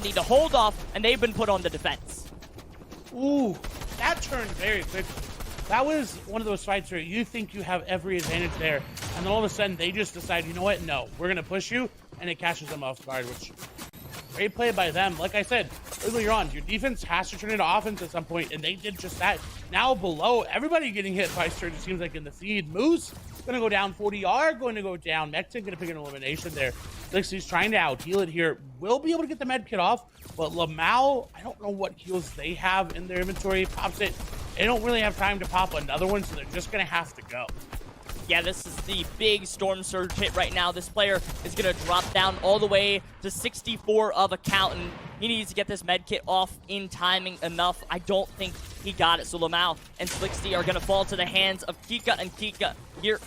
need to hold off, and they've been put on the defense. Ooh, that turned very quickly. That was one of those fights where you think you have every advantage there, and then all of a sudden they just decide, you know what, no, we're going to push you, and it catches them off guard, which great play by them. Like I said earlier on, your defense has to turn into offense at some point, and they did just that. Now below, everybody getting hit by Surge, it seems like in the feed. Moose going to go down, 40R going to go down. Mekton going to pick an elimination there. Lixi's trying to out-heal it here. Will be able to get the med kit off, but Lamau, I don't know what heals they have in their inventory. Pops it. They don't really have time to pop another one, so they're just going to have to go. Yeah, this is the big Storm Surge hit right now. This player is going to drop down all the way to 64 of a count, and he needs to get this med kit off in timing enough. I don't think he got it, so Lamau and Slixty are going to fall to the hands of Kika, and Kika here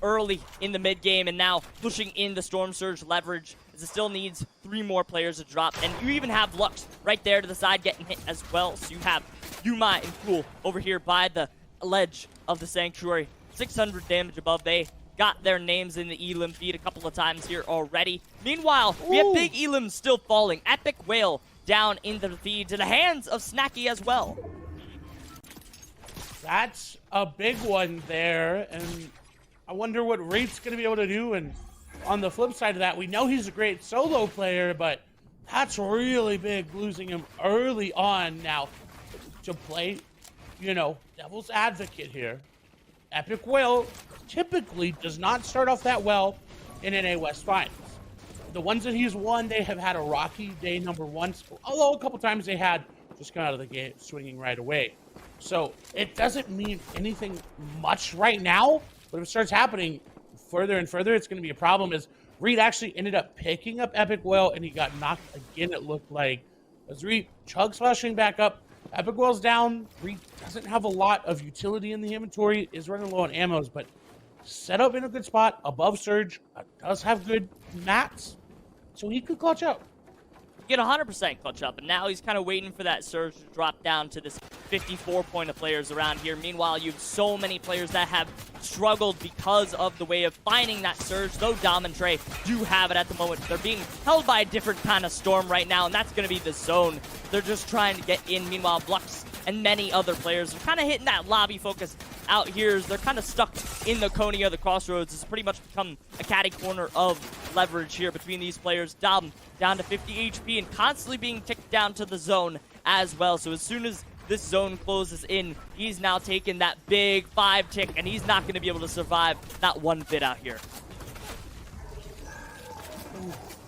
early in the mid game, and now pushing in the Storm Surge leverage, as it still needs 3 more players to drop, and you even have Lux right there to the side getting hit as well, so you have Yuma and Cool over here by the ledge of the Sanctuary. 600 damage above. They got their names in the Elim feed a couple of times here already. Meanwhile, we have big Elim still falling. Epic Whale down into the feed to the hands of Snacky as well. That's a big one there, and I wonder what Wraith's going to be able to do. And on the flip side of that, we know he's a great solo player, but that's really big losing him early on. Now, to play, you know, devil's advocate here, Epic Whale typically does not start off that well in NA West Finals. The ones that he's won, they have had a rocky day number 1, although a couple times they had just come out of the gate swinging right away. So it doesn't mean anything much right now, but if it starts happening further and further, it's going to be a problem. As Reed actually ended up picking up Epic Whale, and he got knocked again, it looked like. As Reed chug splashing back up, Epic Whale's down. Reed doesn't have a lot of utility in the inventory, is running low on ammos, but set up in a good spot above Surge, does have good mats, so he could clutch out. Get 100% clutch up, and now he's kind of waiting for that Surge to drop down to this 54 point of players around here. Meanwhile, you have so many players that have struggled because of the way of finding that Surge, though Dom and Trey do have it at the moment. They're being held by a different kind of storm right now, and that's going to be the zone. They're just trying to get in. Meanwhile, Blux and many other players are kind of hitting that lobby focus out here. They're kind of stuck in the Konya, the crossroads. It's pretty much become a catty corner of leverage here between these players. Dom down to 50 HP and constantly being ticked down to the zone as well. So as soon as this zone closes in, he's now taking that big 5 tick, and he's not going to be able to survive that one bit out here.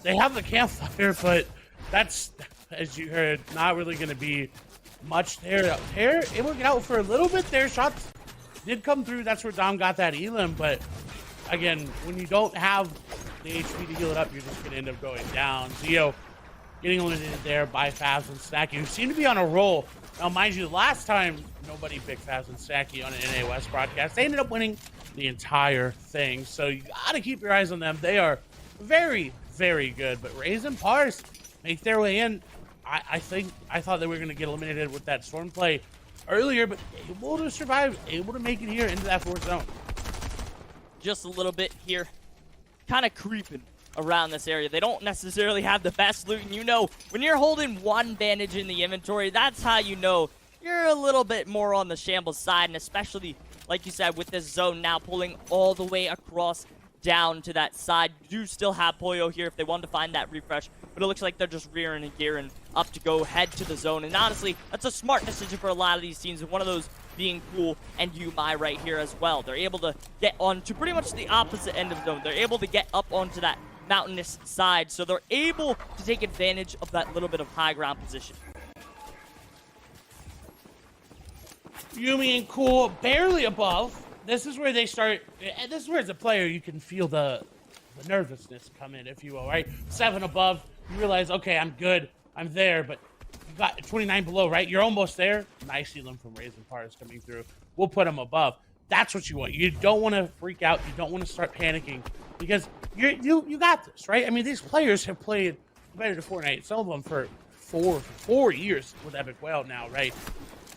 They have the campfire, but that's, as you heard, not really going to be much there. They're able to get out for a little bit there. Shots did come through. That's where Dom got that Elim, but again, when you don't have the HP to heal it up, you're just going to end up going down. Zio getting eliminated there by Favs and Snacky, who seem to be on a roll. Now, mind you, last time nobody picked Favs and Snacky on an NA West broadcast. They ended up winning the entire thing, so you got to keep your eyes on them. They are very, very good, but Raze and Parse make their way in. I thought they were going to get eliminated with that Storm play earlier, but able to survive, able to make it here into that 4th zone. Just a little bit here, kind of creeping around this area. They don't necessarily have the best loot, and you know, when you're holding 1 bandage in the inventory, that's how you know you're a little bit more on the shambles side, and especially, like you said, with this zone now pulling all the way across down to that side. You do still have Pollo here if they wanted to find that refresh, but it looks like they're just rearing and gearing up to go head to the zone, and honestly, that's a smart decision for a lot of these teams, and one of those being Cool and Yumai right here as well. They're able to get on to pretty much the opposite end of the zone. They're able to get up onto that mountainous side, so they're able to take advantage of that little bit of high ground position. Yumi and Cool barely above. This is where they start. This is where, as a player, you can feel the nervousness come in, if you will, right? 7 above, you realize, okay, I'm good, I'm there, but you got 29 below, right? You're almost there. Nice Elim from Raze and Parse coming through. We'll put them above. That's what you want. You don't want to freak out. You don't want to start panicking, because you got this, right? I mean, these players have played competitive Fortnite, some of them for four years with Epic Whale now, right?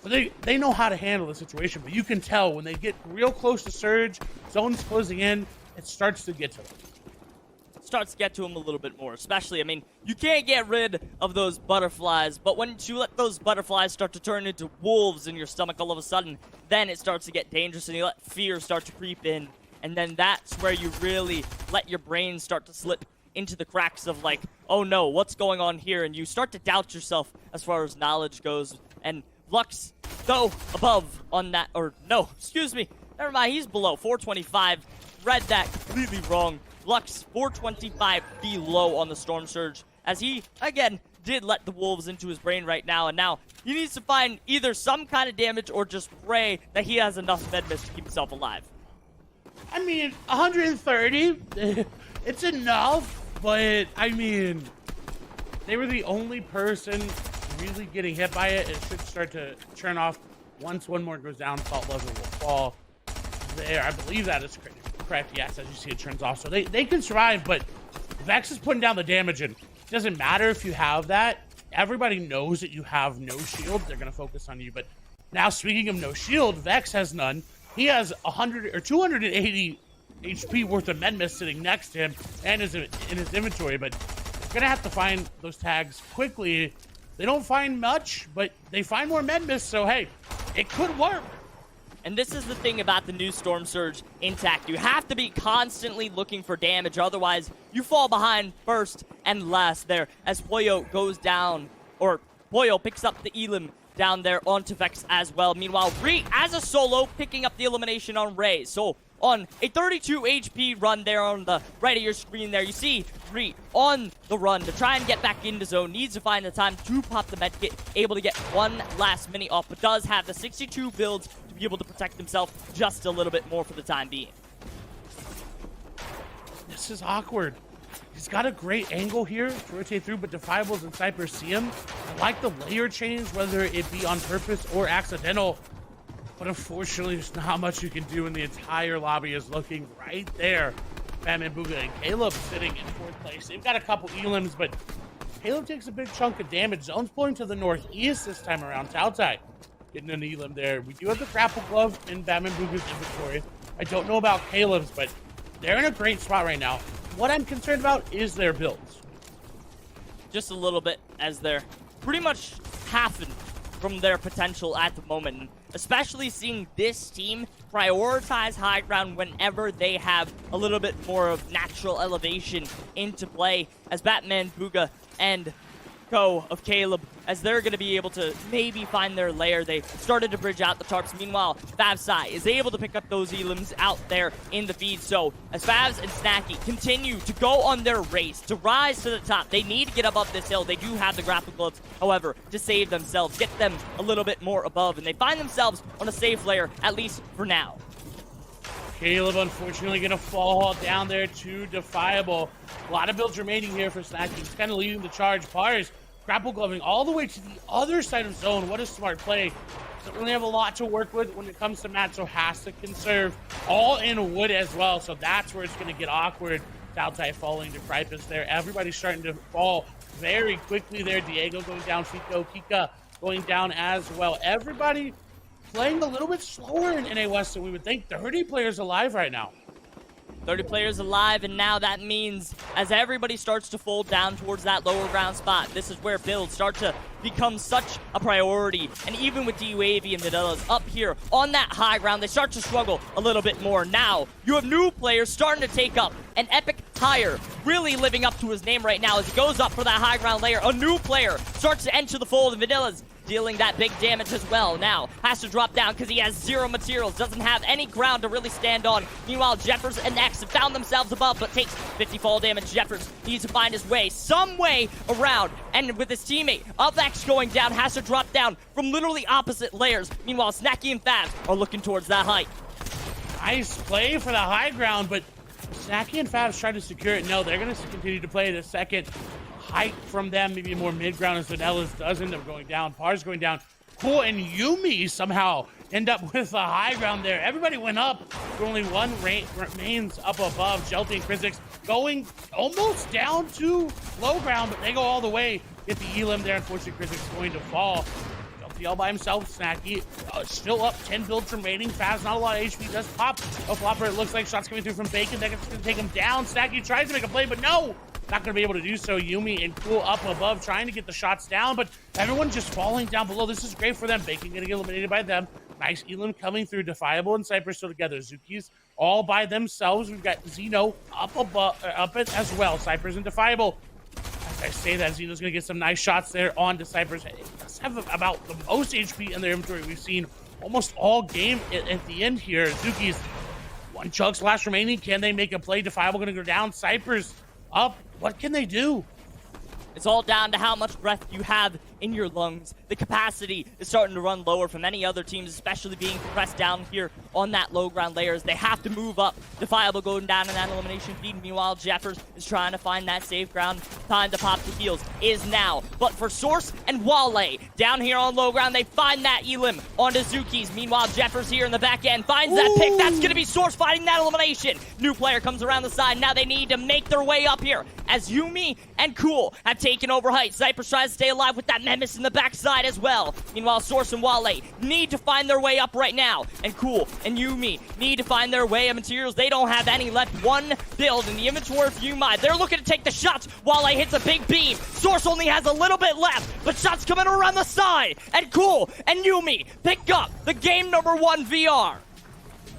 So they know how to handle the situation, but you can tell when they get real close to Surge, zone's closing in, it starts to get to them. starts to get to him a little bit more. Especially, I mean, you can't get rid of those butterflies, but once you let those butterflies start to turn into wolves in your stomach all of a sudden, then it starts to get dangerous and you let fear start to creep in. And then that's where you really let your brain start to slip into the cracks of like, oh no, what's going on here? And you start to doubt yourself as far as knowledge goes. And Lux, though, above on that, or no, excuse me, never mind, he's below, 425. Read that completely wrong. Lux, 425 below on the Storm Surge, as he, again, did let the wolves into his brain right now, and now he needs to find either some kind of damage or just pray that he has enough med mist to keep himself alive. I mean, 130, it's enough, but I mean, they were the only person really getting hit by it. It should start to turn off once one more goes down. Salt level will fall there. I believe that is correct. Yes, as you see, it turns off. So they can survive, but Vex is putting down the damage, and it doesn't matter if you have that. Everybody knows that you have no shield. They're going to focus on you. But now, speaking of no shield, Vex has none. He has 100 or 280 HP worth of med mist sitting next to him and is in his inventory, but they're going to have to find those tags quickly. They don't find much, but they find more med mist, so hey, it could work. And this is the thing about the new Storm Surge intact. You have to be constantly looking for damage, otherwise you fall behind first and last there as Pollo goes down, or Pollo picks up the Elim down there onto Vex as well. Meanwhile, Ree, as a solo, picking up the elimination on Ray. So on a 32 HP run there on the right of your screen there, you see Ree on the run to try and get back into zone, needs to find the time to pop the medkit, able to get one last mini off, but does have the 62 builds to be able to protect himself just a little bit more for the time being. This is awkward. He's got a great angle here to rotate through, but Defiables and Cypher see him. I like the layer change, whether it be on purpose or accidental. But unfortunately, there's not much you can do, and the entire lobby is looking right there. Batman, Booga, and Caleb sitting in fourth place. They've got a couple elims, but Caleb takes a big chunk of damage. Zone's pulling to the northeast this time around. Tautai getting an elim there. We do have the grapple glove in Batman Booga's inventory. I don't know about Caleb's, but they're in a great spot right now. What I'm concerned about is their builds. Just a little bit, as they're pretty much halving from their potential at the moment. Especially seeing this team prioritize high ground whenever they have a little bit more of natural elevation into play, as Batman, Booga, and Co of Caleb, as they're going to be able to maybe find their lair. They started to bridge out the tarps. Meanwhile, Favsai is able to pick up those elims out there in the feed. So as Favs and Snacky continue to go on their race to rise to the top, they need to get above this hill. They do have the grapple gloves, however, to save themselves, get them a little bit more above, and they find themselves on a safe layer, at least for now. Caleb, unfortunately, going to fall down there to Defiable. A lot of builds remaining here for Snacky. He's kind of leading the charge. Pars grapple gloving all the way to the other side of zone. What a smart play. Doesn't really have a lot to work with when it comes to Matt, so has to conserve all in wood as well. So that's where it's going to get awkward. Daltai falling to Cripus there. Everybody's starting to fall very quickly there. Diego going down. Fico, Kika going down as well. Everybody playing a little bit slower in NA West than we would think. 30 players alive right now. 30 players alive, and now that means as everybody starts to fold down towards that lower ground spot, this is where builds start to become such a priority. And even with D-Wavy and Videllas up here on that high ground, they start to struggle a little bit more. Now, you have new players starting to take up an epic higher, really living up to his name right now as he goes up for that high ground layer. A new player starts to enter the fold, and Videllas dealing that big damage as well. Now, has to drop down because he has zero materials, doesn't have any ground to really stand on. Meanwhile, Jeffers and X have found themselves above, but takes 50 fall damage. Jeffers needs to find his way, some way around, and with his teammate of X going down, has to drop down from literally opposite layers. Meanwhile, Snacky and Fab are looking towards that height. Nice play for the high ground, but Snacky and Fab's trying to secure it. No, they're going to continue to play the second height from them, maybe more mid-ground as Ellis does end up going down. Pars going down. Cool, and Yumi somehow end up with the high ground there. Everybody went up. Only one remains up above. Jelty and Krizix going almost down to low ground, but they go all the way. Get the elim there. Unfortunately, Krizix going to fall. HP all by himself. Snacky still up, 10 builds remaining. Fast, not a lot of HP, does pop. Oh, flopper, it looks like shots coming through from Bacon. That's going to take him down. Snacky tries to make a play, but no! Not going to be able to do so. Yuumi and Cool up above, trying to get the shots down, but everyone just falling down below. This is great for them. Bacon going to get eliminated by them. Nice Elim coming through. Defiable and Cypress still together. Zuki's all by themselves. We've got Xeno up above, up it as well. Cypress and Defiable. As I say that, Xeno's going to get some nice shots there on to Cypress. It does have about the most HP in their inventory we've seen almost all game at the end here. Zuki's one chug slash remaining. Can they make a play? Defiable going to go down. Cypress up. What can they do? It's all down to how much breath you have in your lungs. The capacity is starting to run lower from any other teams, especially being pressed down here on that low ground layers. They have to move up. Defiable going down in that elimination feed. Meanwhile, Jeffers is trying to find that safe ground. Time to pop the heals is now. But for Source and Wale down here on low ground, they find that Elim onto Zuki's. Meanwhile, Jeffers here in the back end finds that pick. That's going to be Source fighting that elimination. New player comes around the side. Now they need to make their way up here as Yuumi and Cool have taken over height. Cypress tries to stay alive with that Memis in the backside as well. Meanwhile, Source and Wale need to find their way up right now. And Cool and Yuumi need to find their way of materials. They don't have any left. One build in the inventory for Yumi. They're looking to take the shots. Wale hits a big beam. Source only has a little bit left, but shots coming around the side. And Cool and Yuumi pick up the game number 1 VR.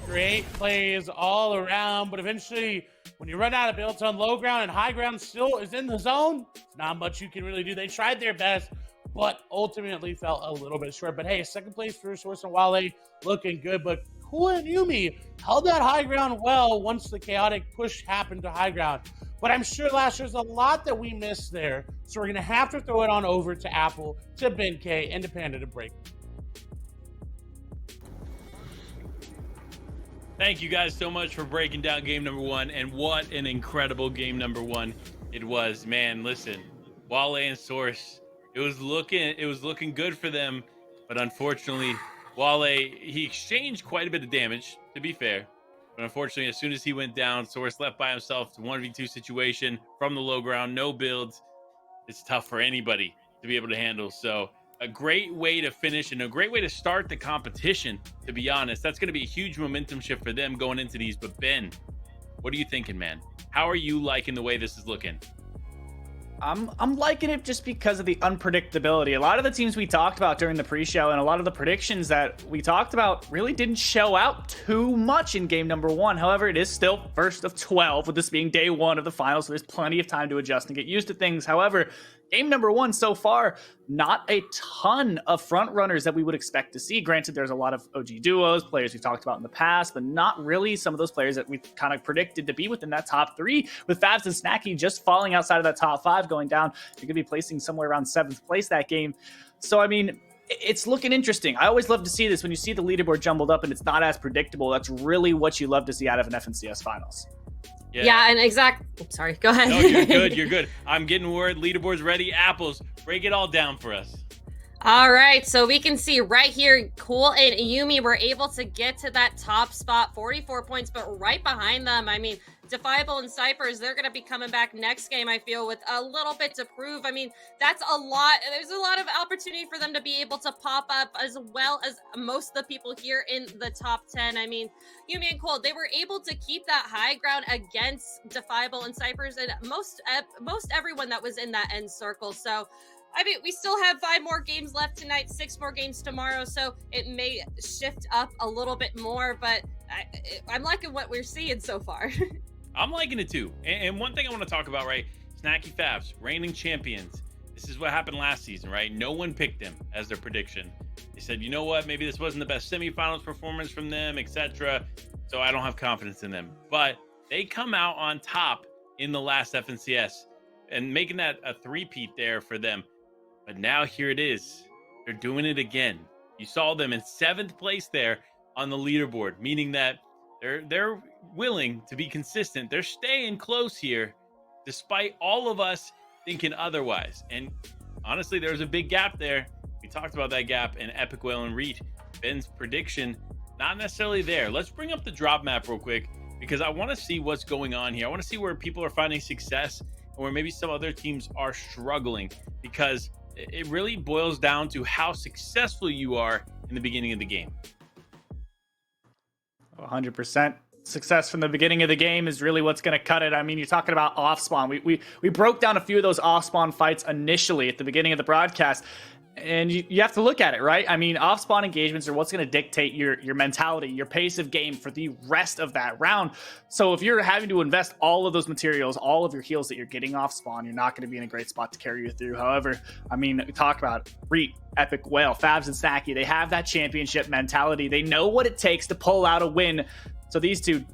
Great plays all around, but eventually when you run out of builds on low ground and high ground still is in the zone, not much you can really do. They tried their best, but ultimately fell a little bit short. But hey, second place for Source and Wale looking good, but Cool and Yuumi held that high ground well once the chaotic push happened to high ground. But I'm sure, Lash, there's a lot that we missed there, so we're going to have to throw it on over to Apple, to Ben K, and to Panda to break. Thank you guys so much for breaking down game number 1, and what an incredible game number 1 it was. Man, listen, Wale and Source, it was looking good for them, but unfortunately, Wale, he exchanged quite a bit of damage, to be fair, but unfortunately, as soon as he went down, Source left by himself to 1v2 situation from the low ground, no builds. It's tough for anybody to be able to handle, so a great way to finish and a great way to start the competition, to be honest. That's going to be a huge momentum shift for them going into these. But Ben, what are you thinking, man? How are you liking the way this is looking? I'm liking it just because of the unpredictability. A lot of the teams we talked about during the pre-show and a lot of the predictions that we talked about really didn't show out too much in game number 1. However, it is still first of 12, with this being day 1 of the finals, so there's plenty of time to adjust and get used to things. However, game number 1 so far, not a ton of front runners that we would expect to see. Granted, there's a lot of OG duos, players we've talked about in the past, but not really some of those players that we kind of predicted to be within that top 3, with Fabs and Snacky just falling outside of that top 5 going down. You're going to be placing somewhere around 7th place that game. So, I mean, it's looking interesting. I always love to see this when you see the leaderboard jumbled up and it's not as predictable. That's really what you love to see out of an FNCS finals. Yeah, and sorry, go ahead. No, you're good. You're good. I'm getting word. Leaderboard's ready. Apples, break it all down for us. All right, so we can see right here, Cool and Yuumi were able to get to that top spot, 44 points, but right behind them, I mean, Defiable and Cypress, they're going to be coming back next game, I feel, with a little bit to prove. I mean, that's a lot. There's a lot of opportunity for them to be able to pop up, as well as most of the people here in the top 10. I mean, Yuumi and Cool, they were able to keep that high ground against Defiable and Cypress and most everyone that was in that end circle. So, I mean, we still have 5 more games left tonight, 6 more games tomorrow, so it may shift up a little bit more, but I'm liking what we're seeing so far. I'm liking it too. And one thing I want to talk about, right? Snacky Fabs, reigning champions. This is what happened last season, right? No one picked them as their prediction. They said, you know what? Maybe this wasn't the best semifinals performance from them, etc. So I don't have confidence in them. But they come out on top in the last FNCS and making that a three-peat there for them. But now here it is. They're doing it again. You saw them in 7th place there on the leaderboard, meaning that they're willing to be consistent. They're staying close here, despite all of us thinking otherwise. And honestly, there's a big gap there. We talked about that gap in Epic Whale and Reed. Ben's prediction, not necessarily there. Let's bring up the drop map real quick, because I want to see what's going on here. I want to see where people are finding success and where maybe some other teams are struggling, because it really boils down to how successful you are in the beginning of the game. 100%. Success from the beginning of the game is really what's going to cut it. I mean, you're talking about off spawn. We broke down a few of those off spawn fights initially at the beginning of the broadcast. And you have to look at it, right? I mean, off-spawn engagements are what's going to dictate your mentality, your pace of game for the rest of that round. So if you're having to invest all of those materials, all of your heals that you're getting off-spawn, you're not going to be in a great spot to carry you through. However, I mean, we talk about Reet, Epic Whale, Fabs, and Snacky. They have that championship mentality. They know what it takes to pull out a win. So these two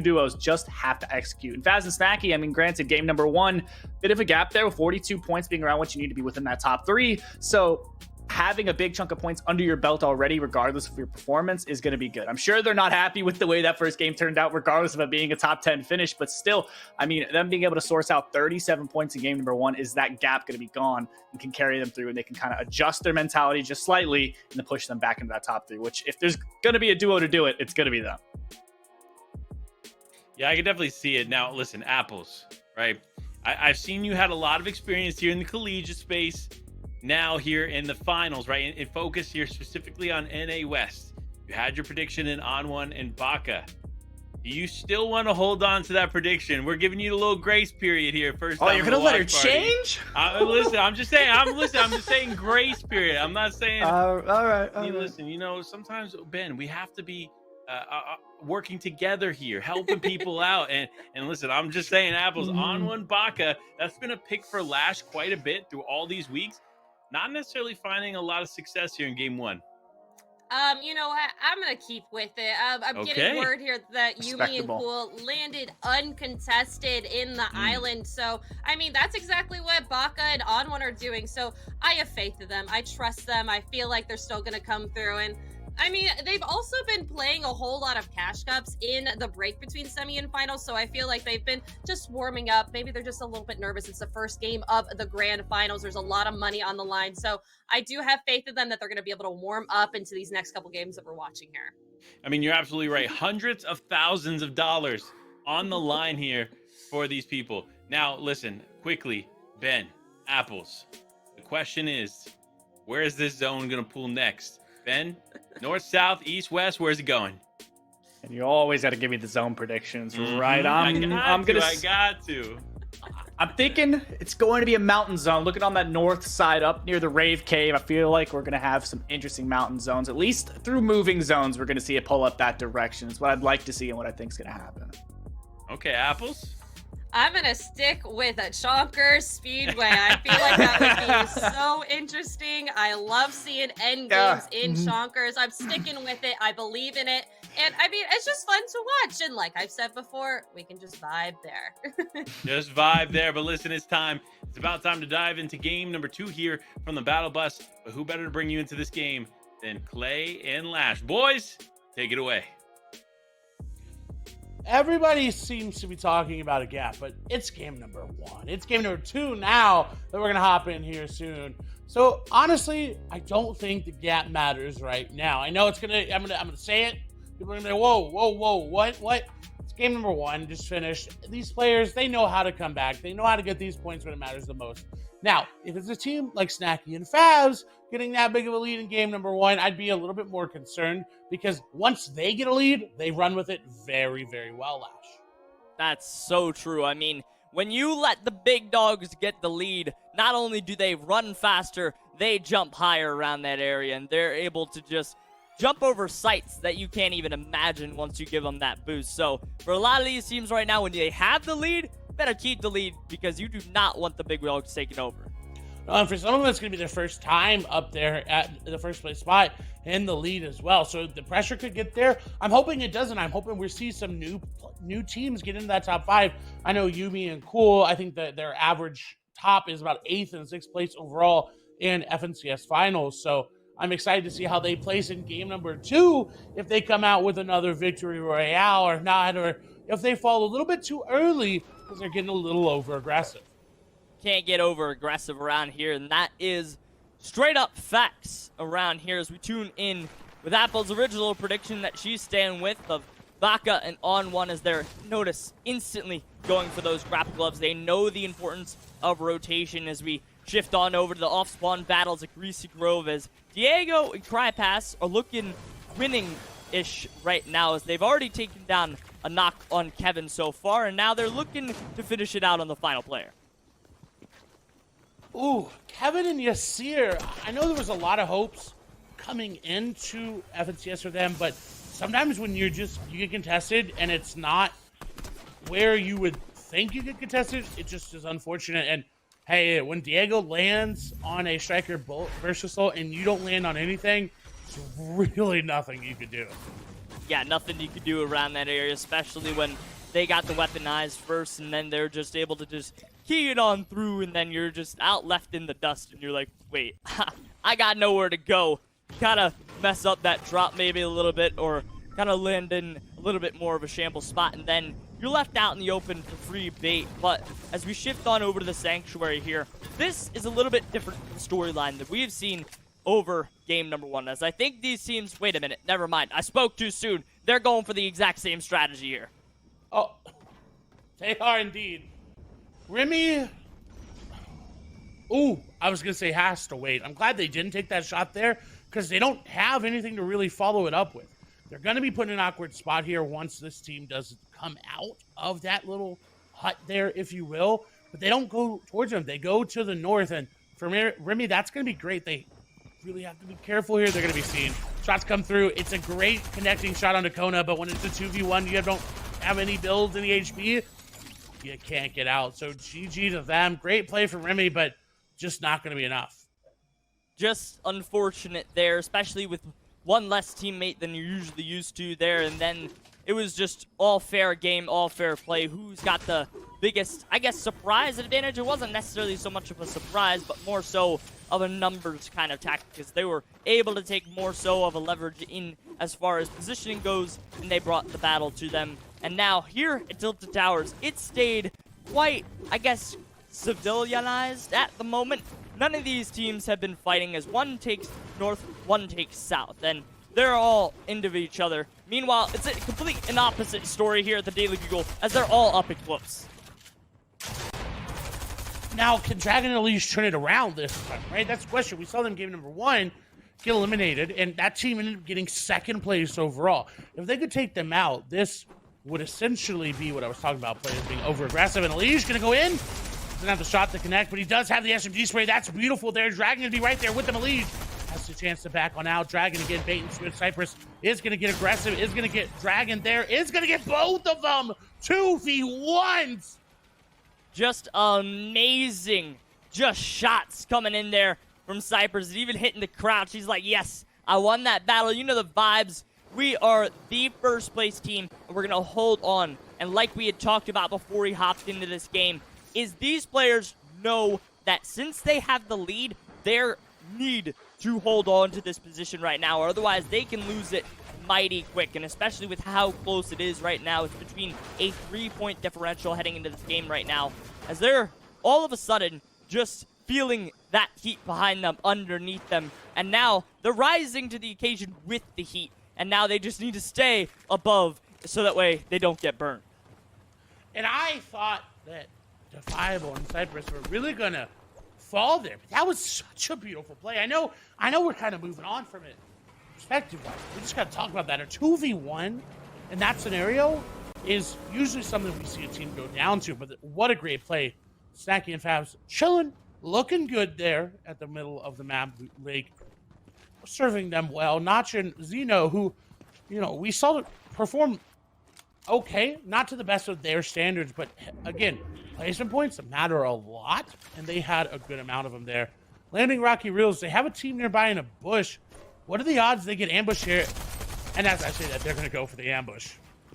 duos just have to execute. And Faz and Snacky, I mean, granted, game number 1, bit of a gap there with 42 points being around what you need to be within that top 3. So having a big chunk of points under your belt already, regardless of your performance, is going to be good. I'm sure they're not happy with the way that first game turned out, regardless of it being a top 10 finish. But still, I mean, them being able to source out 37 points in game number 1, is that gap going to be gone and can carry them through, and they can kind of adjust their mentality just slightly and then push them back into that top 3, which if there's going to be a duo to do it, it's going to be them. Yeah, I can definitely see it. Now, listen, Apples, right? I've seen you had a lot of experience here in the collegiate space. Now here in the finals, right? And focus here specifically on NA West. You had your prediction in On1 and Baka. Do you still want to hold on to that prediction? We're giving you a little grace period here. First, oh, you're gonna let her change? Listen, I'm just saying grace period. I'm not saying. All right. Listen, you know, sometimes Ben, we have to be working together here, helping people out. And listen, I'm just saying, Apples, On1 Baka, that's been a pick for Lash quite a bit through all these weeks. Not necessarily finding a lot of success here in game 1. You know what? I'm gonna keep with it. I'm getting word here that Yumi and Cool landed uncontested in the island. So, I mean, that's exactly what Baka and On1 are doing. So, I have faith in them. I trust them. I feel like they're still gonna come through. And I mean, they've also been playing a whole lot of cash cups in the break between semi and finals, so I feel like they've been just warming up. Maybe they're just a little bit nervous. It's the first game of the grand finals. There's a lot of money on the line, so I do have faith in them that they're going to be able to warm up into these next couple games that we're watching here. I mean, you're absolutely right. Hundreds of thousands of dollars on the line here for these people. Now, listen, quickly, Ben, Apples, the question is, where is this zone going to pull next? Ben, north, south, east, west, where's it going? And you always got to give me the zone predictions, right? I got to. I'm thinking it's going to be a mountain zone. Looking on that north side up near the Rave Cave, I feel like we're going to have some interesting mountain zones. At least through moving zones, we're going to see it pull up that direction. It's what I'd like to see and what I think is going to happen. Okay, Apples? I'm going to stick with a Chonkers Speedway. I feel like that would be so interesting. I love seeing end games in Chonkers. I'm sticking with it. I believe in it. And I mean, it's just fun to watch. And like I've said before, we can just vibe there. Just vibe there. But listen, it's time. It's about time to dive into game number 2 here from the Battle Bus. But who better to bring you into this game than Clay and Lash? Boys, take it away. Everybody seems to be talking about a gap, but it's game number 1. It's game number 2 now that we're going to hop in here soon. So honestly, I don't think the gap matters right now. I know it's going to, I'm going to say it. People are going to be like, whoa, what? It's game number 1, just finished. These players, they know how to come back. They know how to get these points when it matters the most. Now, if it's a team like Snacky and Favs getting that big of a lead in game number 1, I'd be a little bit more concerned because once they get a lead, they run with it very, very well, Lash. That's so true. I mean, when you let the big dogs get the lead, not only do they run faster, they jump higher around that area, and they're able to just jump over sites that you can't even imagine once you give them that boost. So for a lot of these teams right now, when they have the lead, better keep the lead because you do not want the big dogs taking over. And for some of them, it's going to be their first time up there at the first place spot in the lead as well. So the pressure could get there. I'm hoping it doesn't. I'm hoping we see some new teams get into that top 5. I know Yumi and Cool, I think that their average top is about 8th and 6th place overall in FNCS finals. So I'm excited to see how they place in game number 2, if they come out with another victory royale or not, or if they fall a little bit too early because they're getting a little over aggressive. Can't get over aggressive around here, and that is straight up facts around here as we tune in with Apple's original prediction that she's staying with of Baka and On1 as they're notice instantly going for those grapple gloves. They know the importance of rotation as we shift on over to the off-spawn battles at Greasy Grove as Diego and Crypass are looking winning-ish right now as they've already taken down a knock on Kevin so far, and now they're looking to finish it out on the final player. Ooh, Kevin and Yasir. I know there was a lot of hopes coming into FNCS for them, but sometimes when you get contested and it's not where you would think you get contested, it just is unfortunate. And hey, when Diego lands on a striker burst assault and you don't land on anything, there's really nothing you could do. Yeah, nothing you could do around that area, especially when they got the weaponized first and then they're just able to just key it on through, and then you're just out left in the dust and you're like, wait, I got nowhere to go. Kind of mess up that drop maybe a little bit, or kind of land in a little bit more of a shambles spot, and then you're left out in the open for free bait. But as we shift on over to the Sanctuary here, this is a little bit different storyline that we've seen over game number 1, as I think these teams, wait a minute, never mind, I spoke too soon. They're going for the exact same strategy here. Oh, they are indeed. Remy, ooh, I was going to say has to wait. I'm glad they didn't take that shot there because they don't have anything to really follow it up with. They're going to be put in an awkward spot here once this team does come out of that little hut there, if you will. But they don't go towards them. They go to the north, and for Remy, that's going to be great. They really have to be careful here. They're going to be seen. Shots come through. It's a great connecting shot on Kona, but when it's a 2v1, you don't have any builds, any HP, you can't get out. So GG to them. Great play from Remy, but just not going to be enough. Just unfortunate there, especially with one less teammate than you're usually used to there, and then it was just all fair game, all fair play. Who's got the biggest, I guess, surprise advantage? It wasn't necessarily so much of a surprise, but more so of a numbers kind of tactic, because they were able to take more so of a leverage in as far as positioning goes, and they brought the battle to them. And now here at Tilted Towers, it stayed quite, I guess, civilianized at the moment. None of these teams have been fighting as one takes north, one takes south, and they're all into each other. Meanwhile, it's a complete and opposite story here at the Daily Bugle as they're all up and close. Now, can Dragon and Elise turn it around this time, right? That's the question. We saw them game number 1 get eliminated, and that team ended up getting second place overall. If they could take them out, this would essentially be what I was talking about, players being over-aggressive, and Elise going to go in. Doesn't have the shot to connect, but he does have the SMG spray. That's beautiful there. Dragon going to be right there with them. Elise has the chance to back on out. Dragon again, bait and switch. Cypress is going to get aggressive, is going to get Dragon there, is going to get both of them. 2v1s. Just amazing. Just shots coming in there from Cypress, even hitting the crouch. He's like, yes, I won that battle. You know the vibes. We are the first place team, and we're going to hold on. And like we had talked about before we hopped into this game, is these players know that since they have the lead, they need to hold on to this position right now, or otherwise they can lose it mighty quick. And especially with how close it is right now, it's between a 3-point differential heading into this game right now, as they're all of a sudden just feeling that heat behind them, underneath them, and now they're rising to the occasion with the heat, and now they just need to stay above so that way they don't get burned. And I thought that Defiable and Cypress were really gonna fall there, but that was such a beautiful play. I know we're kind of moving on from it perspective-wise. We just gotta talk about that. A 2v1 in that scenario is usually something we see a team go down to, but what a great play. Snacky and Fabs chilling, looking good there at the middle of the map lake, serving them well. Notch and Zeno, who, you know, we saw perform okay, not to the best of their standards, but again, placement points matter a lot, and they had a good amount of them there. Landing Rocky Reels, they have a team nearby in a bush. What are the odds they get ambushed here? And as I say that, they're going to go for the ambush.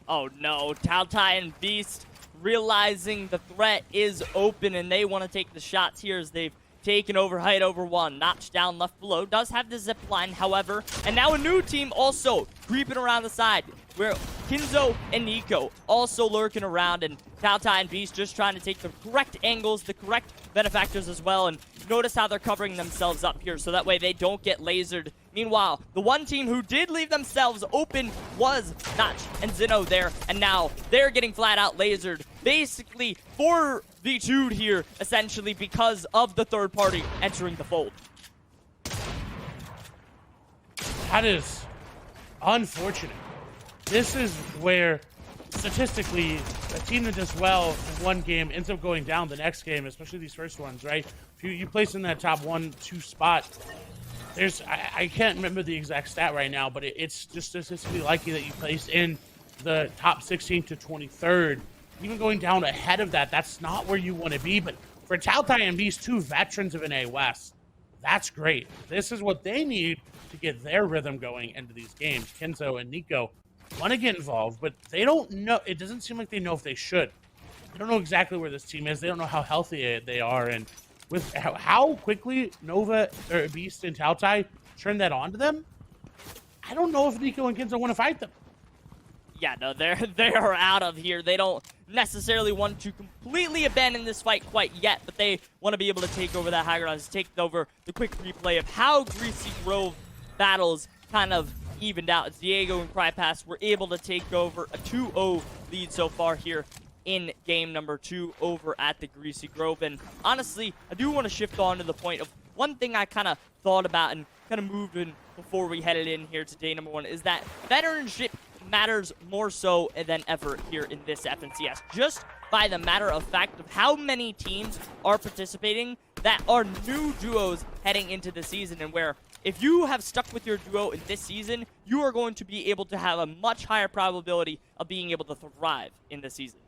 Oh no, Taltai and Beast realizing the threat is open, and they want to take the shots here as they've taken over height over 1. Notch down left below, does have the zip line, however, and now a new team also creeping around the side, where Kinzo and Nico also lurking around, and Taltai and Beast just trying to take the correct angles, the correct benefactors as well, and notice how they're covering themselves up here so that way they don't get lasered. Meanwhile, the one team who did leave themselves open was Notch and Zeno there, and now they're getting flat out lasered. Basically, 4 V2'd here, essentially, because of the third party entering the fold. That is unfortunate. This is where, statistically, a team that does well in one game ends up going down the next game, especially these first ones, right? If you place in that top 1-2 spot, I can't remember the exact stat right now, but it's just statistically likely that you place in the top 16 to 23rd. Even going down ahead of that, that's not where you want to be. But for Taltai and Beast, two veterans of NA West, that's great. This is what they need to get their rhythm going into these games. Kenzo and Nico want to get involved, but they don't know. It doesn't seem like they know if they should. They don't know exactly where this team is. They don't know how healthy they are. And with how quickly Nova or Beast and Taltai turn that on to them, I don't know if Nico and Kenzo want to fight them. Yeah, no, they are out of here. They don't necessarily want to completely abandon this fight quite yet, but they want to be able to take over that high ground, take over the quick replay of how Greasy Grove battles kind of evened out. As Diego and Crypass were able to take over a 2-0 lead so far here in game number 2 over at the Greasy Grove. And honestly, I do want to shift on to the point of one thing I kind of thought about and kind of moved in before we headed in here to day number 1 is that veteranship matters more so than ever here in this FNCS. Just by the matter of fact of how many teams are participating that are new duos heading into the season, and where if you have stuck with your duo in this season, you are going to be able to have a much higher probability of being able to thrive in the season.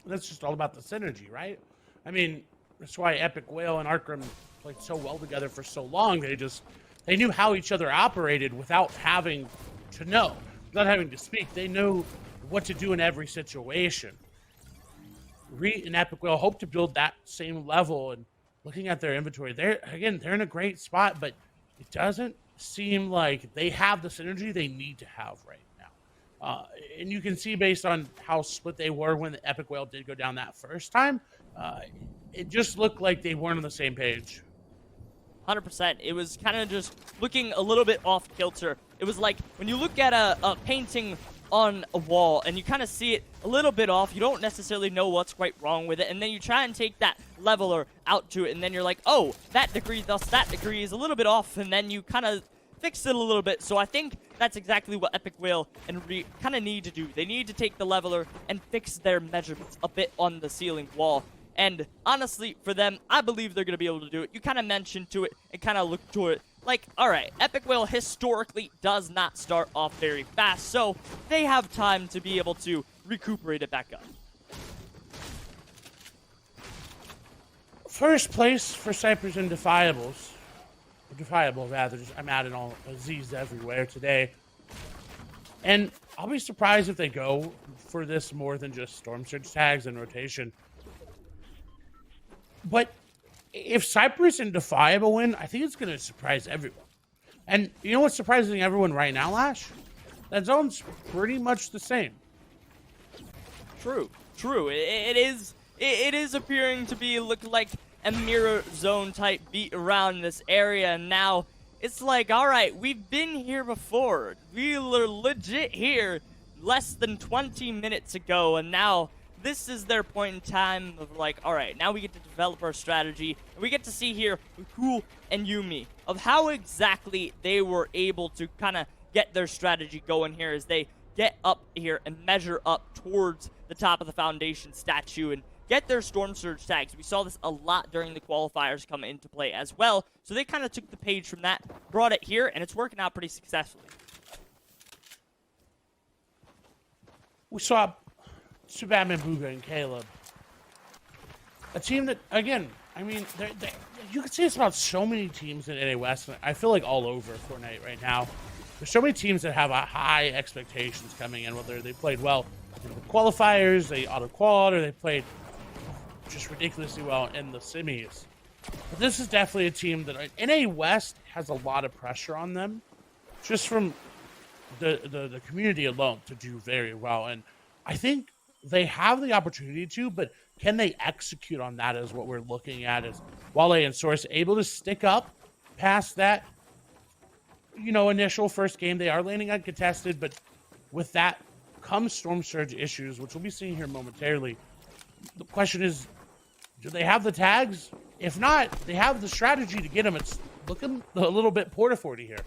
That's just all about the synergy, right? I mean, that's why Epic Whale and Arkram played so well together for so long. They knew how each other operated without having to know. Not having to speak, they know what to do in every situation. Reed and Epic Whale hope to build that same level, and looking at their inventory, they're in a great spot, but it doesn't seem like they have the synergy they need to have right now. And you can see based on how split they were when the Epic Whale did go down that first time, it just looked like they weren't on the same page. 100%. It was kind of just looking a little bit off kilter. It was like when you look at a painting on a wall and you kind of see it a little bit off, you don't necessarily know what's quite wrong with it, and then you try and take that leveler out to it, and then you're like, oh, that degree thus that degree is a little bit off, and then you kind of fix it a little bit. So I think that's exactly what Epic Whale and Reed kind of need to do. They need to take the leveler and fix their measurements a bit on the ceiling wall. And honestly, for them, I believe they're going to be able to do it. You kind of mentioned to it and kind of looked to it like, all right, Epic Whale historically does not start off very fast, so they have time to be able to recuperate it back up. First place for Cypress and Defiables. Defiable, rather. I'm adding all Z's everywhere today. And I'll be surprised if they go for this more than just Storm Surge tags and rotation. But if Cypress and Defiable win, I think it's going to surprise everyone. And you know what's surprising everyone right now, Lash? That zone's pretty much the same. True. It is appearing to be look like a mirror zone type beat around this area, and now it's like, all right, we've been here before. We were legit here less than 20 minutes ago, and now this is their point in time of like, all right, now we get to develop our strategy, and we get to see here with Cool and Yumi of how exactly they were able to kind of get their strategy going here as they get up here and measure up towards the top of the foundation statue and get their Storm Surge tags. We saw this a lot during the qualifiers come into play as well, so they kind of took the page from that, brought it here, and it's working out pretty successfully. We saw Batman, Booga, and Caleb. A team that, again, I mean, you can say this about so many teams in NA West. I feel like all over Fortnite right now. There's so many teams that have high expectations coming in, whether they played well in the qualifiers, they auto-qualified, or they played just ridiculously well in the semis. But this is definitely a team that NA West has a lot of pressure on them, just from the community alone, to do very well. And I think they have the opportunity to, but can they execute on that is what we're looking at. Is Wale and Source able to stick up past that, initial first game? They are landing uncontested, but with that comes Storm Surge issues, which we'll be seeing here momentarily. The question is, Do they have the tags? If not, they have the strategy to get them. It's looking a little bit porta-forty here.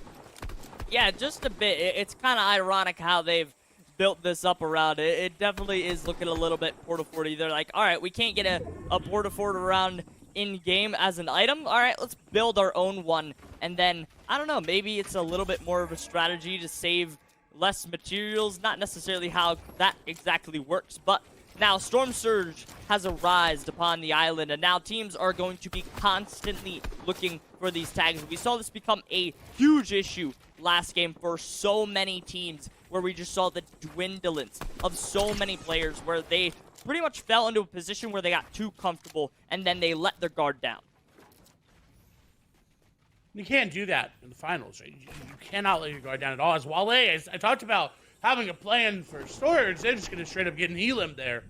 Yeah, just a bit. It's kind of ironic how they've built this up around it. It definitely is looking a little bit porta-forty. They're like, all right, we can't get a porta-forty around in-game as an item. All right, let's build our own one. And then, I don't know, maybe it's a little bit more of a strategy to save less materials. Not necessarily how that exactly works, but now Storm Surge has arisen upon the island, and now teams are going to be constantly looking for these tags. We saw this become a huge issue last game for so many teams, where we just saw the dwindlance of so many players, where they pretty much fell into a position where they got too comfortable, and then they let their guard down. You can't do that in the finals. Right? You cannot let your guard down at all. As Wale, as I talked about having a plan for storage, they're just going to straight up get an elim there.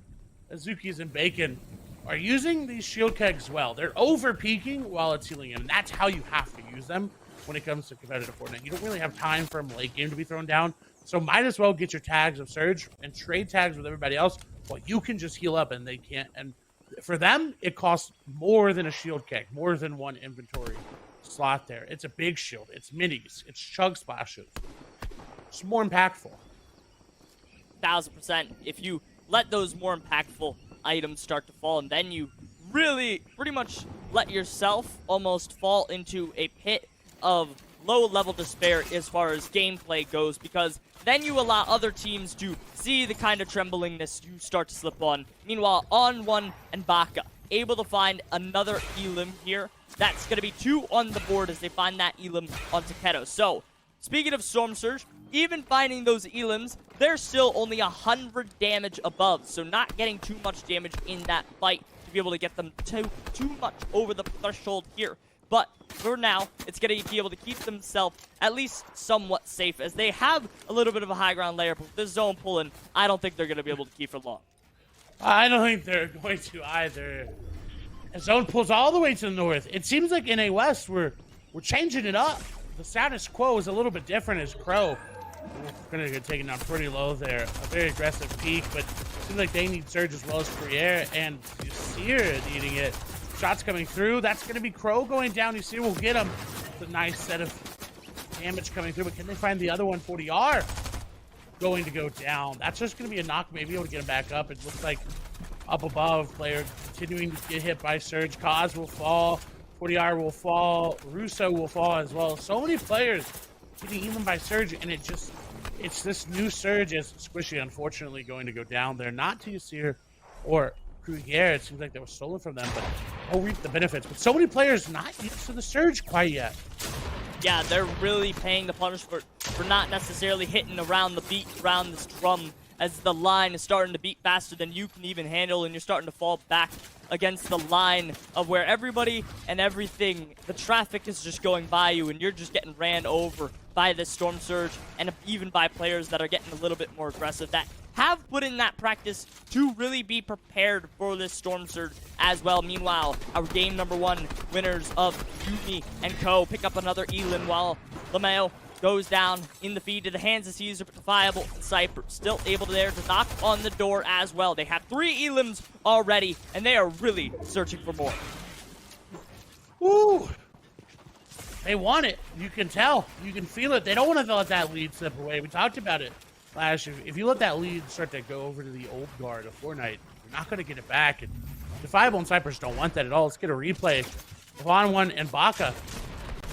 Azukis and Bacon are using these shield kegs well. They're over-peaking while it's healing in, and that's how you have to use them when it comes to competitive Fortnite. You don't really have time for them late game to be thrown down, so might as well get your tags of Surge and trade tags with everybody else while you can just heal up and they can't. And for them, it costs more than a shield keg, more than one inventory slot there. It's a big shield. It's minis. It's chug splashes. It's more impactful. 1000%. If you let those more impactful items start to fall, and then you really pretty much let yourself almost fall into a pit of low-level despair as far as gameplay goes, because then you allow other teams to see the kind of tremblingness you start to slip on. Meanwhile, On1 and Baka able to find another elim here. That's going to be 2 on the board as they find that elim on Takedo. So, speaking of Storm Surge, even finding those elims, they're still only 100 damage above, so not getting too much damage in that fight to be able to get them too much over the threshold here. But for now, it's going to be able to keep themselves at least somewhat safe, as they have a little bit of a high ground layer, but with this zone pulling, I don't think they're going to be able to keep for long. I don't think they're going to either. The zone pulls all the way to the north. It seems like in A West, we're changing it up. The status quo is a little bit different as Crow. We're going to get taken down pretty low there. A very aggressive peak, but it seems like they need Surge as well as Briere, and Yusir needing it. Shots coming through. That's going to be Crow going down. Yusir will get him. It's a nice set of damage coming through, but can they find the other 140R? Going to go down. That's just going to be a knock, maybe able to get him back up. It looks like up above, player continuing to get hit by Surge. Kaz will fall. 40R will fall. Russo will fall as well. So many players getting even by Surge, and it's this new Surge as Squishy, unfortunately, going to go down there. Not to Yusir or Kruger. It seems like they were stolen from them, but they'll reap the benefits. But so many players not used to the Surge quite yet. Yeah, they're really paying the punishment for not necessarily hitting around the beat, around this drum, as the line is starting to beat faster than you can even handle, and you're starting to fall back against the line of where everybody and everything, the traffic is just going by you, and you're just getting ran over by this Storm Surge, and even by players that are getting a little bit more aggressive, that have put in that practice to really be prepared for this Storm Surge as well. Meanwhile, our game number 1 winners of Yumi and Co. pick up another elim, while Lameo goes down in the feed to the hands of Caesar, but Defiable and Cypher still able to knock on the door as well. They have 3 elims already, and they are really searching for more. Woo! They want it. You can tell. You can feel it. They don't want to let that lead slip away. We talked about it last year. If you let that lead start to go over to the old guard of Fortnite, you're not going to get it back. And Defiable and Cypress don't want that at all. Let's get a replay. On1 and Baka.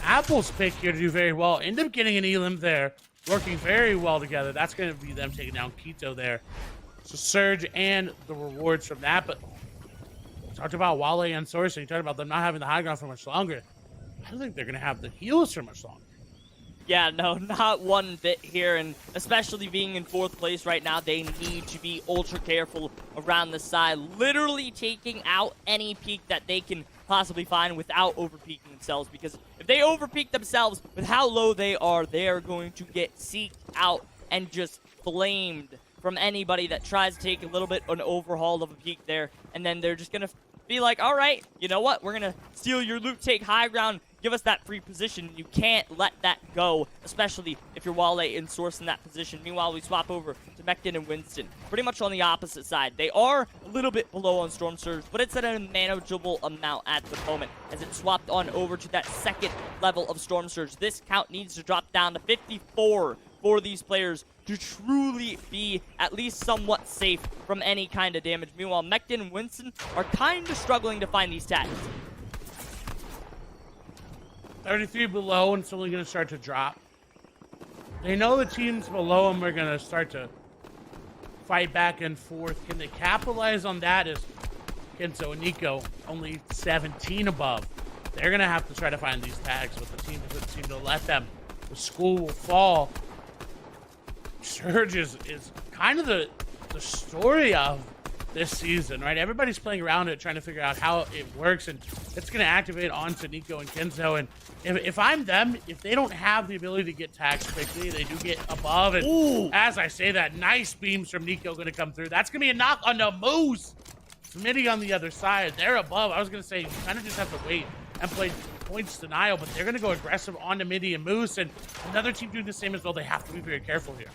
Apple's pick here to do very well. End up getting an elim there. Working very well together. That's going to be them taking down Quito there. So Surge and the rewards from that. But talked about Wale and Sourcing. Talked about them not having the high ground for much longer. I don't think they're going to have the heals for much longer. Yeah, no, not one bit here, and especially being in 4th place right now, they need to be ultra careful around the side, literally taking out any peak that they can possibly find without overpeaking themselves, because if they overpeak themselves with how low they are going to get seeked out and just flamed from anybody that tries to take a little bit an overhaul of a peak there, and then they're just going to be like, all right, you know what, we're going to steal your loot, take high ground, give us that free position. You can't let that go, especially if you're Wale in Source in that position. Meanwhile, we swap over to to Mecton and Winston, pretty much on the opposite side. They are a little bit below on Storm Surge, but it's at a manageable amount at the moment as it swapped on over to that second level of Storm Surge. This count needs to drop down to 54 for these players to truly be at least somewhat safe from any kind of damage. Meanwhile, Mecton and Winston are kind of struggling to find these tags. 33 below, and it's only going to start to drop. They know the teams below them are going to start to fight back and forth. Can they capitalize on that? As Kenzo and Nico only 17 above. They're going to have to try to find these tags, but the team doesn't seem to let them. The school will fall. Surge is kind of the story of this season, right? Everybody's playing around it, trying to figure out how it works, and it's going to activate onto Nico and Kenzo. And if I'm them, if they don't have the ability to get tags quickly, they do get above. And ooh, as I say that, nice beams from Nico going to come through. That's going to be a knock on the Moose. Smitty on the other side. They're above. I was going to say, you kind of just have to wait and play points denial, but they're going to go aggressive onto Midi and Moose, and another team doing the same as well. They have to be very careful here.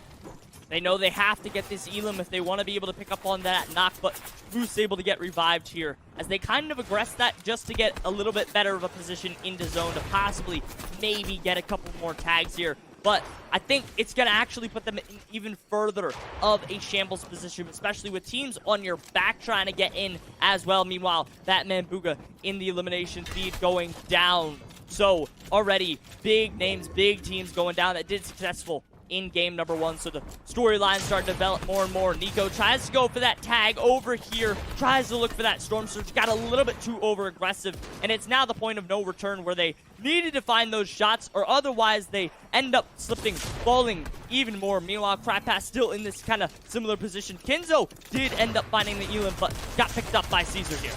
They know they have to get this Elam if they want to be able to pick up on that knock, but Moose able to get revived here as they kind of aggress that just to get a little bit better of a position into zone to possibly maybe get a couple more tags here. But I think it's going to actually put them in even further of a shambles position, especially with teams on your back trying to get in as well. Meanwhile, that Mambuga in the elimination feed going down. So already big names, big teams going down that did successful in game number 1. So the storyline starting to develop more and more. Nico tries to go for that tag over here, tries to look for that Storm Surge, got a little bit too over aggressive, and it's now the point of no return where they needed to find those shots, or otherwise they end up slipping, falling even more. Meanwhile, Crypass still in this kind of similar position. Kenzo did end up finding the Elam, but got picked up by Caesar here.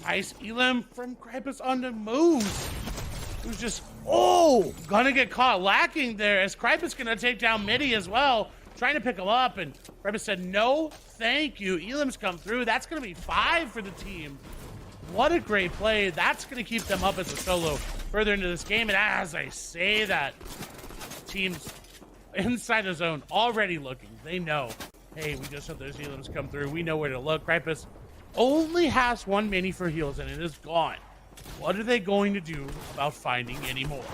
Nice Elam from Crypass on the Moose, who's just gonna get caught lacking there, as Crypass gonna take down Midi as well, trying to pick him up, and Crypass said no thank you. Elam's come through. That's gonna be 5 for the team. What a great play. That's gonna keep them up as a solo further into this game. And as I say that, teams inside the zone already looking. They know, hey, we just had those Elams come through. We know where to look. Crypass only has 1 mini for heals, and it is gone. What are they going to do about finding any more?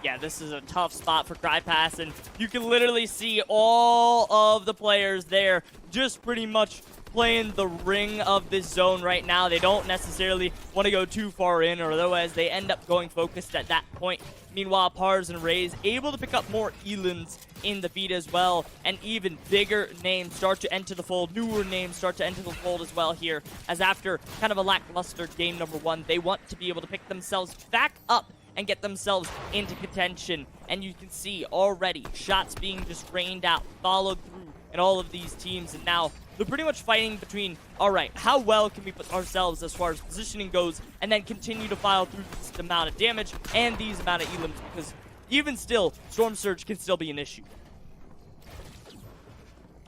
Yeah, this is a tough spot for Crypass, and you can literally see all of the players there just pretty much playing the ring of this zone right now. They don't necessarily want to go too far in, or otherwise they end up going focused at that point. Meanwhile, Pars and Rays able to pick up more Elans in the feed as well, and even bigger names start to enter the fold. Newer names start to enter the fold as well here, as after kind of a lackluster game number 1, they want to be able to pick themselves back up and get themselves into contention. And you can see already shots being just rained out, followed through in all of these teams, and now they're pretty much fighting between, all right, how well can we put ourselves as far as positioning goes, and then continue to file through this amount of damage and these amount of Elams, because even still, Storm Surge can still be an issue.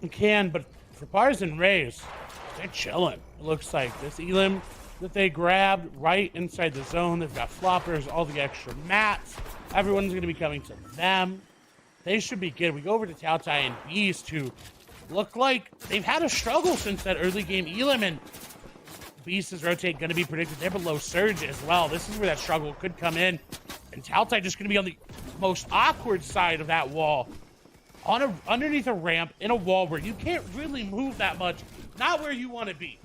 It can, but for Pars and Rays, they're chilling. It looks like this Elam that they grabbed right inside the zone. They've got floppers, all the extra mats. Everyone's going to be coming to them. They should be good. We go over to Taotai and Beast, who look like they've had a struggle since that early game Elam, and Beast's rotate going to be predicted. They're below Surge as well. This is where that struggle could come in. And Taotai just going to be on the most awkward side of that wall, underneath a ramp in a wall where you can't really move that much. Not where you want to be.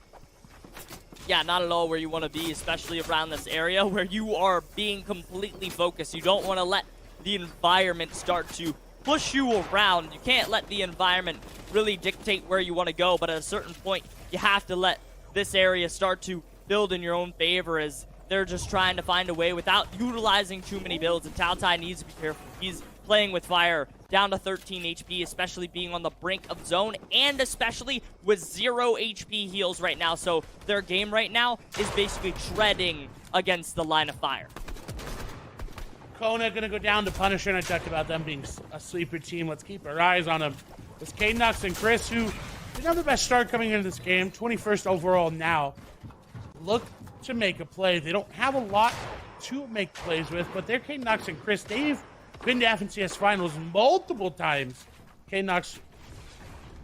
Yeah, not at all where you want to be, especially around this area where you are being completely focused. You don't want to let the environment start to push you around. You can't let the environment really dictate where you want to go, but at a certain point, you have to let this area start to build in your own favor, as they're just trying to find a way without utilizing too many builds, and Taotai needs to be careful. He's playing with fire, down to 13 HP, especially being on the brink of zone, and especially with 0 HP heals right now. So their game right now is basically treading against the line of fire. Kona gonna go down to Punisher, and I talked about them being a sleeper team. Let's keep our eyes on them. It's Knox and Chris, who didn't have the best start coming into this game, 21st overall now. Look to make a play. They don't have a lot to make plays with, but they're Knox and Chris. They've been to FNCS finals multiple times. Knox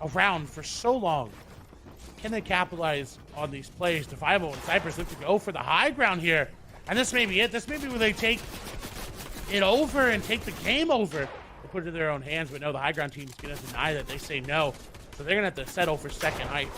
around for so long. Can they capitalize on these plays? Defiable and Cypress look to go for the high ground here. And this may be it. This may be where they take it over and take the game over. They put it in their own hands, but no, the high ground team is going to deny that. They say no. So they're going to have to settle for second height.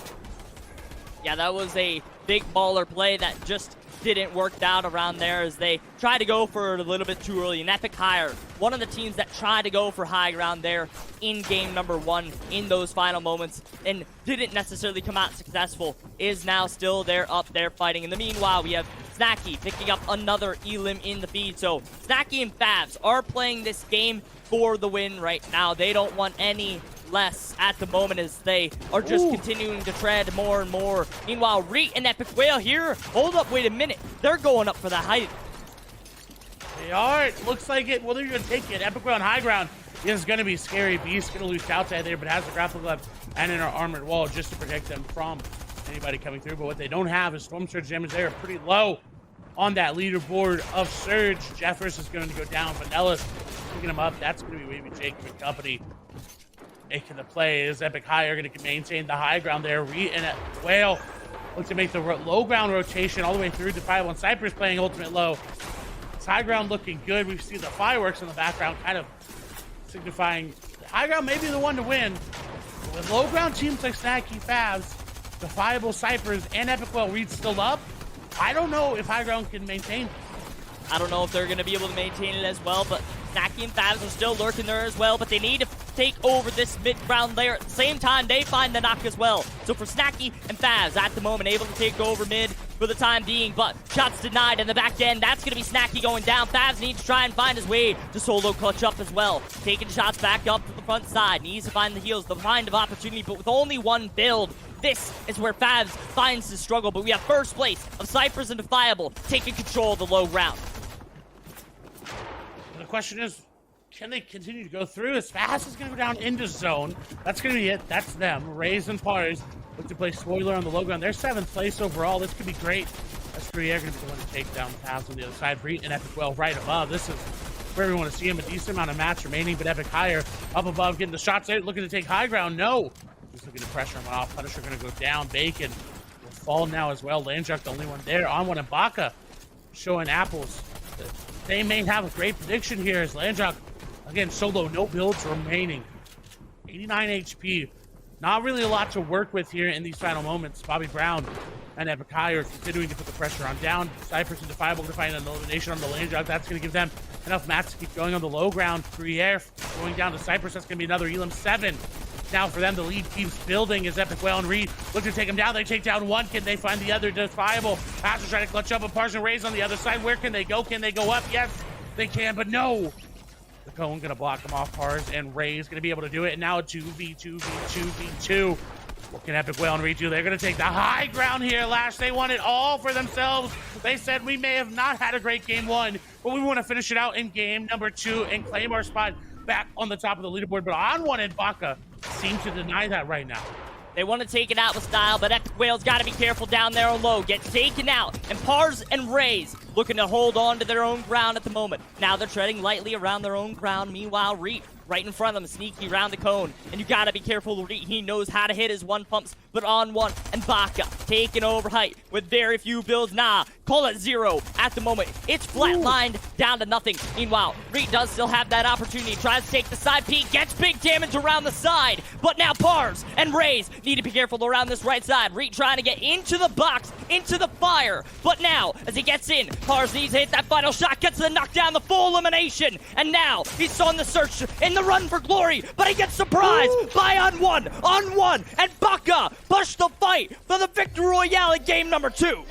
Yeah, that was a big baller play that just didn't work out around there as they tried to go for it a little bit too early. And Epic Higher, one of the teams that tried to go for high ground there in game number 1 in those final moments and didn't necessarily come out successful, is now still there up there fighting. In the meanwhile, we have Snacky picking up another elim in the feed. So Snacky and Favs are playing this game for the win right now. They don't want any less at the moment as they are just continuing to tread more and more. Meanwhile, Reet and Epic Whale here. Hold up, wait a minute. They're going up for the height. They are. It looks like it. Well, they're going to take it. Epic Whale on high ground is going to be Scary Beast. Going to lose outside there, but has the grapple glove and an armored wall just to protect them from anybody coming through. But what they don't have is Storm Surge damage. They are pretty low on that leaderboard of Surge. Jeffers is going to go down. Vanellis picking him up. That's going to be Wavy Jacob and company making the play. Is Epic High are going to maintain the high ground there. Reet and Whale look to make the low ground rotation all the way through. Defiable and Cypress playing ultimate low. This high ground looking good. We see the fireworks in the background kind of signifying the high ground may be the one to win. But with low ground teams like Snacky Favs, Defiable, Cypress, and Epic Whale Reed still up, I don't know if high ground can maintain. I don't know if they're going to be able to maintain it as well, but Snacky and Favs are still lurking there as well, but they need to take over this mid-ground layer. At the same time, they find the knock as well. So for Snacky and Favs, at the moment, able to take over mid for the time being, but shots denied in the back end. That's going to be Snacky going down. Favs needs to try and find his way to solo clutch up as well. Taking shots back up to the front side. Needs to find the heals, the kind of opportunity, but with only one build, this is where Favs finds his struggle. But we have first place of Cypress and Defiable taking control of the low ground. The question is, can they continue to go through? As fast as going to go down into zone. That's going to be it. That's them. Rays and Pars look to play spoiler on the low ground. They're 7th place overall. This could be great. That's 3 are going to be the one to take down the paths on the other side. Reet and Epic Well right above. This is where we want to see him. A decent amount of match remaining, but Epic Higher up above, getting the shots out, looking to take high ground. No. Just looking to pressure him off. Punisher going to go down. Bacon will fall now as well. Landjuck, the only one there. On one, and Baka showing apples. They may have a great prediction here as Landjuck, again, solo, no builds remaining. 89 HP. Not really a lot to work with here in these final moments. Bobby Brown and Epic High are continuing to put the pressure on down. Cypress and Defiable to find an elimination on the Landjuck. That's going to give them enough mats to keep going on the low ground. Gruyere going down to Cypress. That's going to be another Elam 7. Now for them, the lead keeps building as Epic Whale and Reed look to take him down. They take down one. Can they find the other? Defiable has to try to clutch up a Parson Rays on the other side. Where can they go? Can they go up? Yes, they can, but no. The cone going to block them off. Pars and Rays going to be able to do it. And now 2v2v2v2. What can Epic Whale and Reed do? They're going to take the high ground here, Lash. They want it all for themselves. They said we may have not had a great game 1, but we want to finish it out in game number 2 and claim our spot back on the top of the leaderboard. But on one, and Baka seem to deny that right now. They want to take it out with style, but Epic Whale's got to be careful down there on low. Gets taken out, and Pars and Rays looking to hold on to their own ground at the moment. Now they're treading lightly around their own ground. Meanwhile, Reet right in front of them, sneaky around the cone. And you got to be careful with Reet. He knows how to hit his one pumps, but on one, and Baka taking over height with very few builds. Nah, call it 0 at the moment. It's flatlined down to nothing. Meanwhile, Reet does still have that opportunity. Tries to take the side peek, gets big damage around the side. But now Pars and Rays need to be careful around this right side. Reet trying to get into the box, into the fire. But now, as he gets in, Pars needs to hit that final shot, gets the knockdown, the full elimination. And now, he's on the search, in the run for glory, but he gets surprised by on one, and Baka pushed the fight for the Victory Royale in game number 2.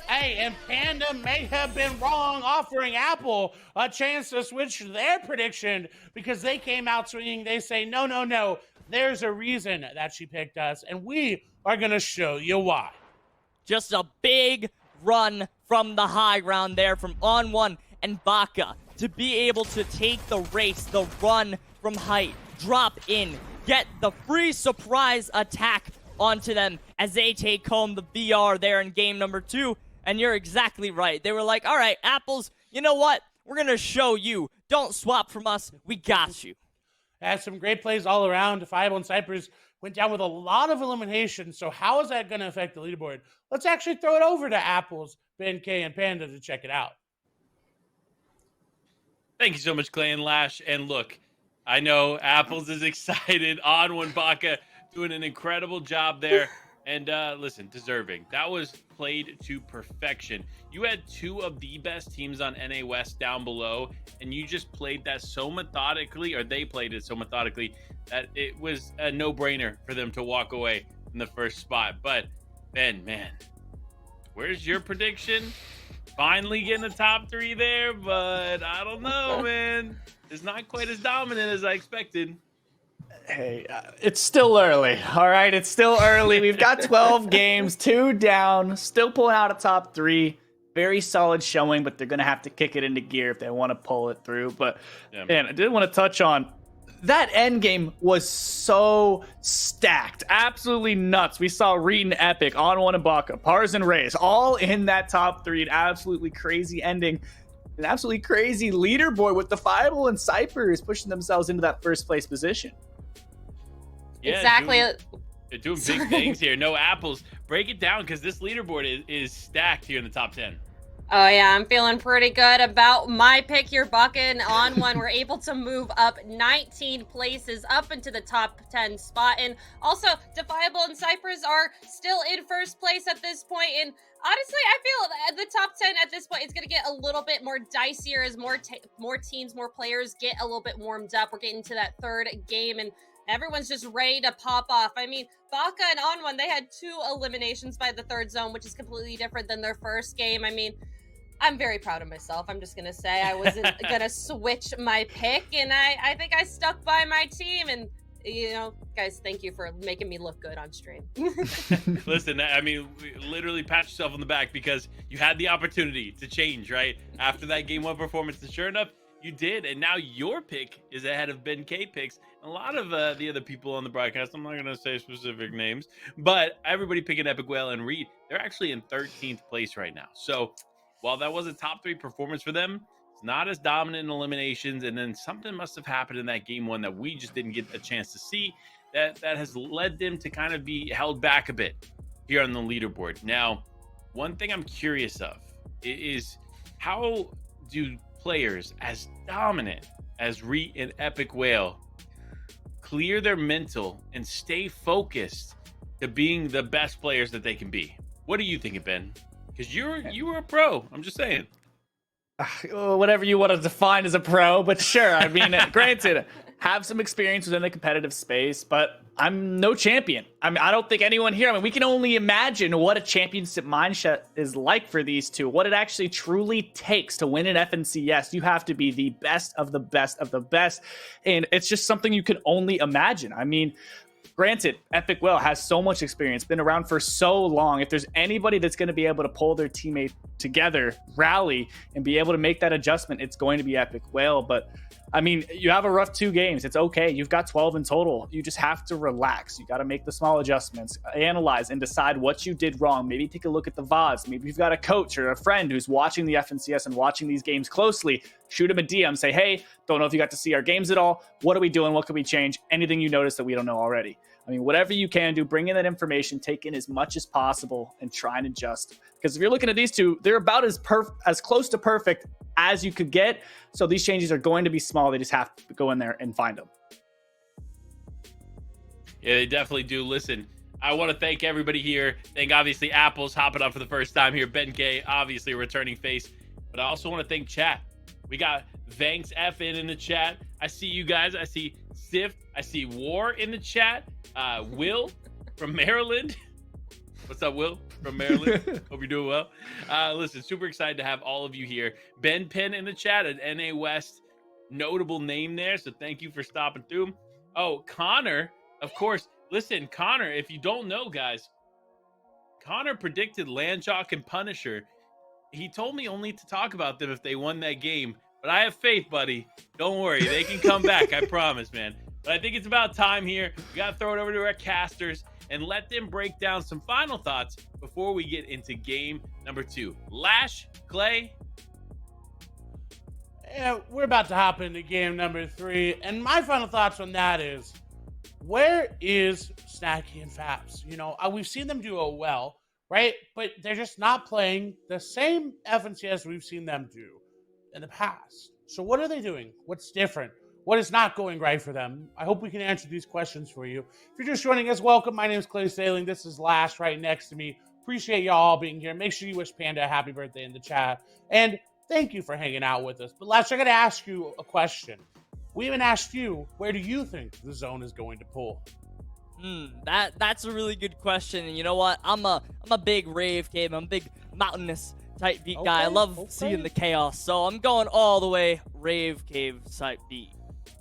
Hey, and Panda may have been wrong offering Apple a chance to switch their prediction because they came out swinging. They say, no, there's a reason that she picked us, and we are going to show you why. Just a big run from the high ground there from on one, and Baka to be able to take the race, the run from height, drop in, get the free surprise attack onto them as they take home the VR there in game number 2. And you're exactly right. They were like, all right, Apples, you know what? We're going to show you. Don't swap from us. We got you. Has some great plays all around. Defiable and Cypress went down with a lot of eliminations. So how is that going to affect the leaderboard? Let's actually throw it over to Apples, Ben K, and Panda to check it out. Thank you so much, Clay and Lash. And look, I know Apples is excited. On1 Baka doing an incredible job there. And listen, deserving. That was played to perfection. You had two of the best teams on NA West down below, and you just played that so methodically, or they played it so methodically, that it was a no-brainer for them to walk away in the first spot. But, Ben, man, where's your prediction? Finally getting the top 3 there, but I don't know, man. It's not quite as dominant as I expected. Hey, it's still early, all right? It's still early. We've got 12 games, 2 down, still pulling out a top 3. Very solid showing, but they're going to have to kick it into gear if they want to pull it through. But, man, I did want to touch on that end game was so stacked. Absolutely nuts. We saw Reed and Epic, On1 and Baka, Pars and Rays, all in that top 3. An absolutely crazy ending. An absolutely crazy leaderboard with Defiable and Cypher pushing themselves into that first place position. Yeah, Exactly. They're doing big things here. No Apples. Break it down, because this leaderboard is stacked here in the top 10. Oh yeah, I'm feeling pretty good about my pick here, Buck, and On1. We're able to move up 19 places up into the top 10 spot. And also, Defiable and Cypress are still in first place at this point. And honestly, I feel the top 10 at this point is going to get a little bit more dicier as more teams, more players get a little bit warmed up. We're getting to that third game, and everyone's just ready to pop off. I mean, Baka and On1, they had 2 eliminations by the third zone, which is completely different than their first game. I mean, I'm very proud of myself. I'm just going to say I wasn't going to switch my pick, and I think I stuck by my team. And, you know, guys, thank you for making me look good on stream. Listen, I mean, literally pat yourself on the back, because you had the opportunity to change, right? After that Game 1 performance, and sure enough, you did. And now your pick is ahead of Ben K picks. A lot of the other people on the broadcast, I'm not going to say specific names, but everybody picking Epic Whale and Reed, they're actually in 13th place right now. So while that was a top 3 performance for them, it's not as dominant in eliminations. And then something must have happened in that Game 1 that we just didn't get a chance to see, that has led them to kind of be held back a bit here on the leaderboard. Now, one thing I'm curious of is, how do players as dominant as Reed and Epic Whale clear their mental and stay focused to being the best players that they can be? What are you thinking, Ben? Because you were a pro. I'm just saying. Whatever you want to define as a pro, but sure. I mean, granted, have some experience within the competitive space, but I'm no champion. I mean, I don't think anyone here, I mean, we can only imagine what a championship mindset is like for these two, what it actually truly takes to win an FNCS. You have to be the best of the best of the best, and it's just something you can only imagine. I mean, granted, Epic Whale has so much experience, been around for so long. If there's anybody that's going to be able to pull their teammate together, rally, and be able to make that adjustment, it's going to be Epic Whale. But I mean, you have a rough 2 games. It's okay. You've got 12 in total. You just have to relax. You got to make the small adjustments, analyze, and decide what you did wrong. Maybe take a look at the VODs. Maybe you've got a coach or a friend who's watching the FNCS and watching these games closely. Shoot him a DM. Say, hey, don't know if you got to see our games at all. What are we doing? What can we change? Anything you notice that we don't know already. I mean, whatever you can do, bring in that information, take in as much as possible, and try and adjust. Because if you're looking at these two, they're about as close to perfect as you could get. So these changes are going to be small. They just have to go in there and find them. Yeah, they definitely do. Listen, I want to thank everybody here. Thank, obviously, Apples hopping on for the first time here. Ben K, obviously a returning face. But I also want to thank chat. We got Vanks FN in the chat. I see you guys. I see Sift. I see War in the chat. Will from Maryland. What's up, Will from Maryland? Hope you're doing well. Listen, super excited to have all of you here. Ben Penn in the chat, an NA West notable name there. So thank you for stopping through. Oh, Connor, of course. Listen, Connor, if you don't know, guys, Connor predicted Landchalk and Punisher. He told me only to talk about them if they won that game. But I have faith, buddy. Don't worry. They can come back. I promise, man. But I think it's about time here. We got to throw it over to our casters and let them break down some final thoughts before we get into game number 2. Lash, Clay. Yeah, we're about to hop into game number 3. And my final thoughts on that is, where is Snacky and Fabs? You know, we've seen them do it well, right? But they're just not playing the same FNCS we've seen them do in the past. So what are they doing? What's different? What is not going right for them? I hope we can answer these questions for you. If you're just joining us, welcome. My name is Clay Sailing. This is Lash right next to me. Appreciate y'all being here. Make sure you wish Panda a happy birthday in the chat. And thank you for hanging out with us. But Lash, I got to ask you a question. We even asked you, where do you think the zone is going to pull? That's a really good question. And you know what? I'm a big rave cave. I'm a big mountainous type beat guy. I love seeing the chaos. So I'm going all the way rave cave type beat.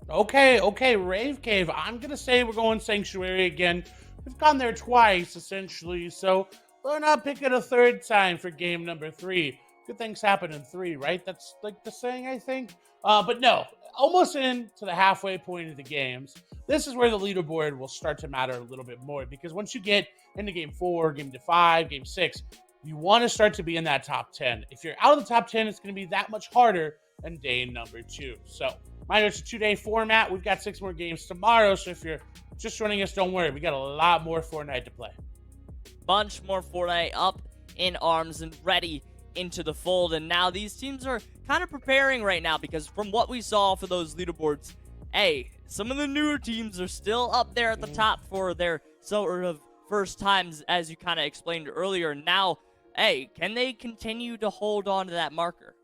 Okay, Rave Cave. I'm going to say we're going Sanctuary again. We've gone there twice, essentially, so we're not picking a third time for game number 3. Good things happen in 3, right? That's like the saying, I think. But no, almost into the halfway point of the games. This is where the leaderboard will start to matter a little bit more, because once you get into game 4, game 5, game 6, you want to start to be in that top 10. If you're out of the top 10, it's going to be that much harder than day number 2. So, mind you, it's a 2-day format. We've got 6 more games tomorrow, so if you're just joining us, don't worry. We got a lot more Fortnite to play. Bunch more Fortnite up in arms and ready into the fold. And now these teams are kind of preparing right now, because from what we saw for those leaderboards, hey, some of the newer teams are still up there at the top for their sort of first times, as you kind of explained earlier. Now, hey, can they continue to hold on to that marker?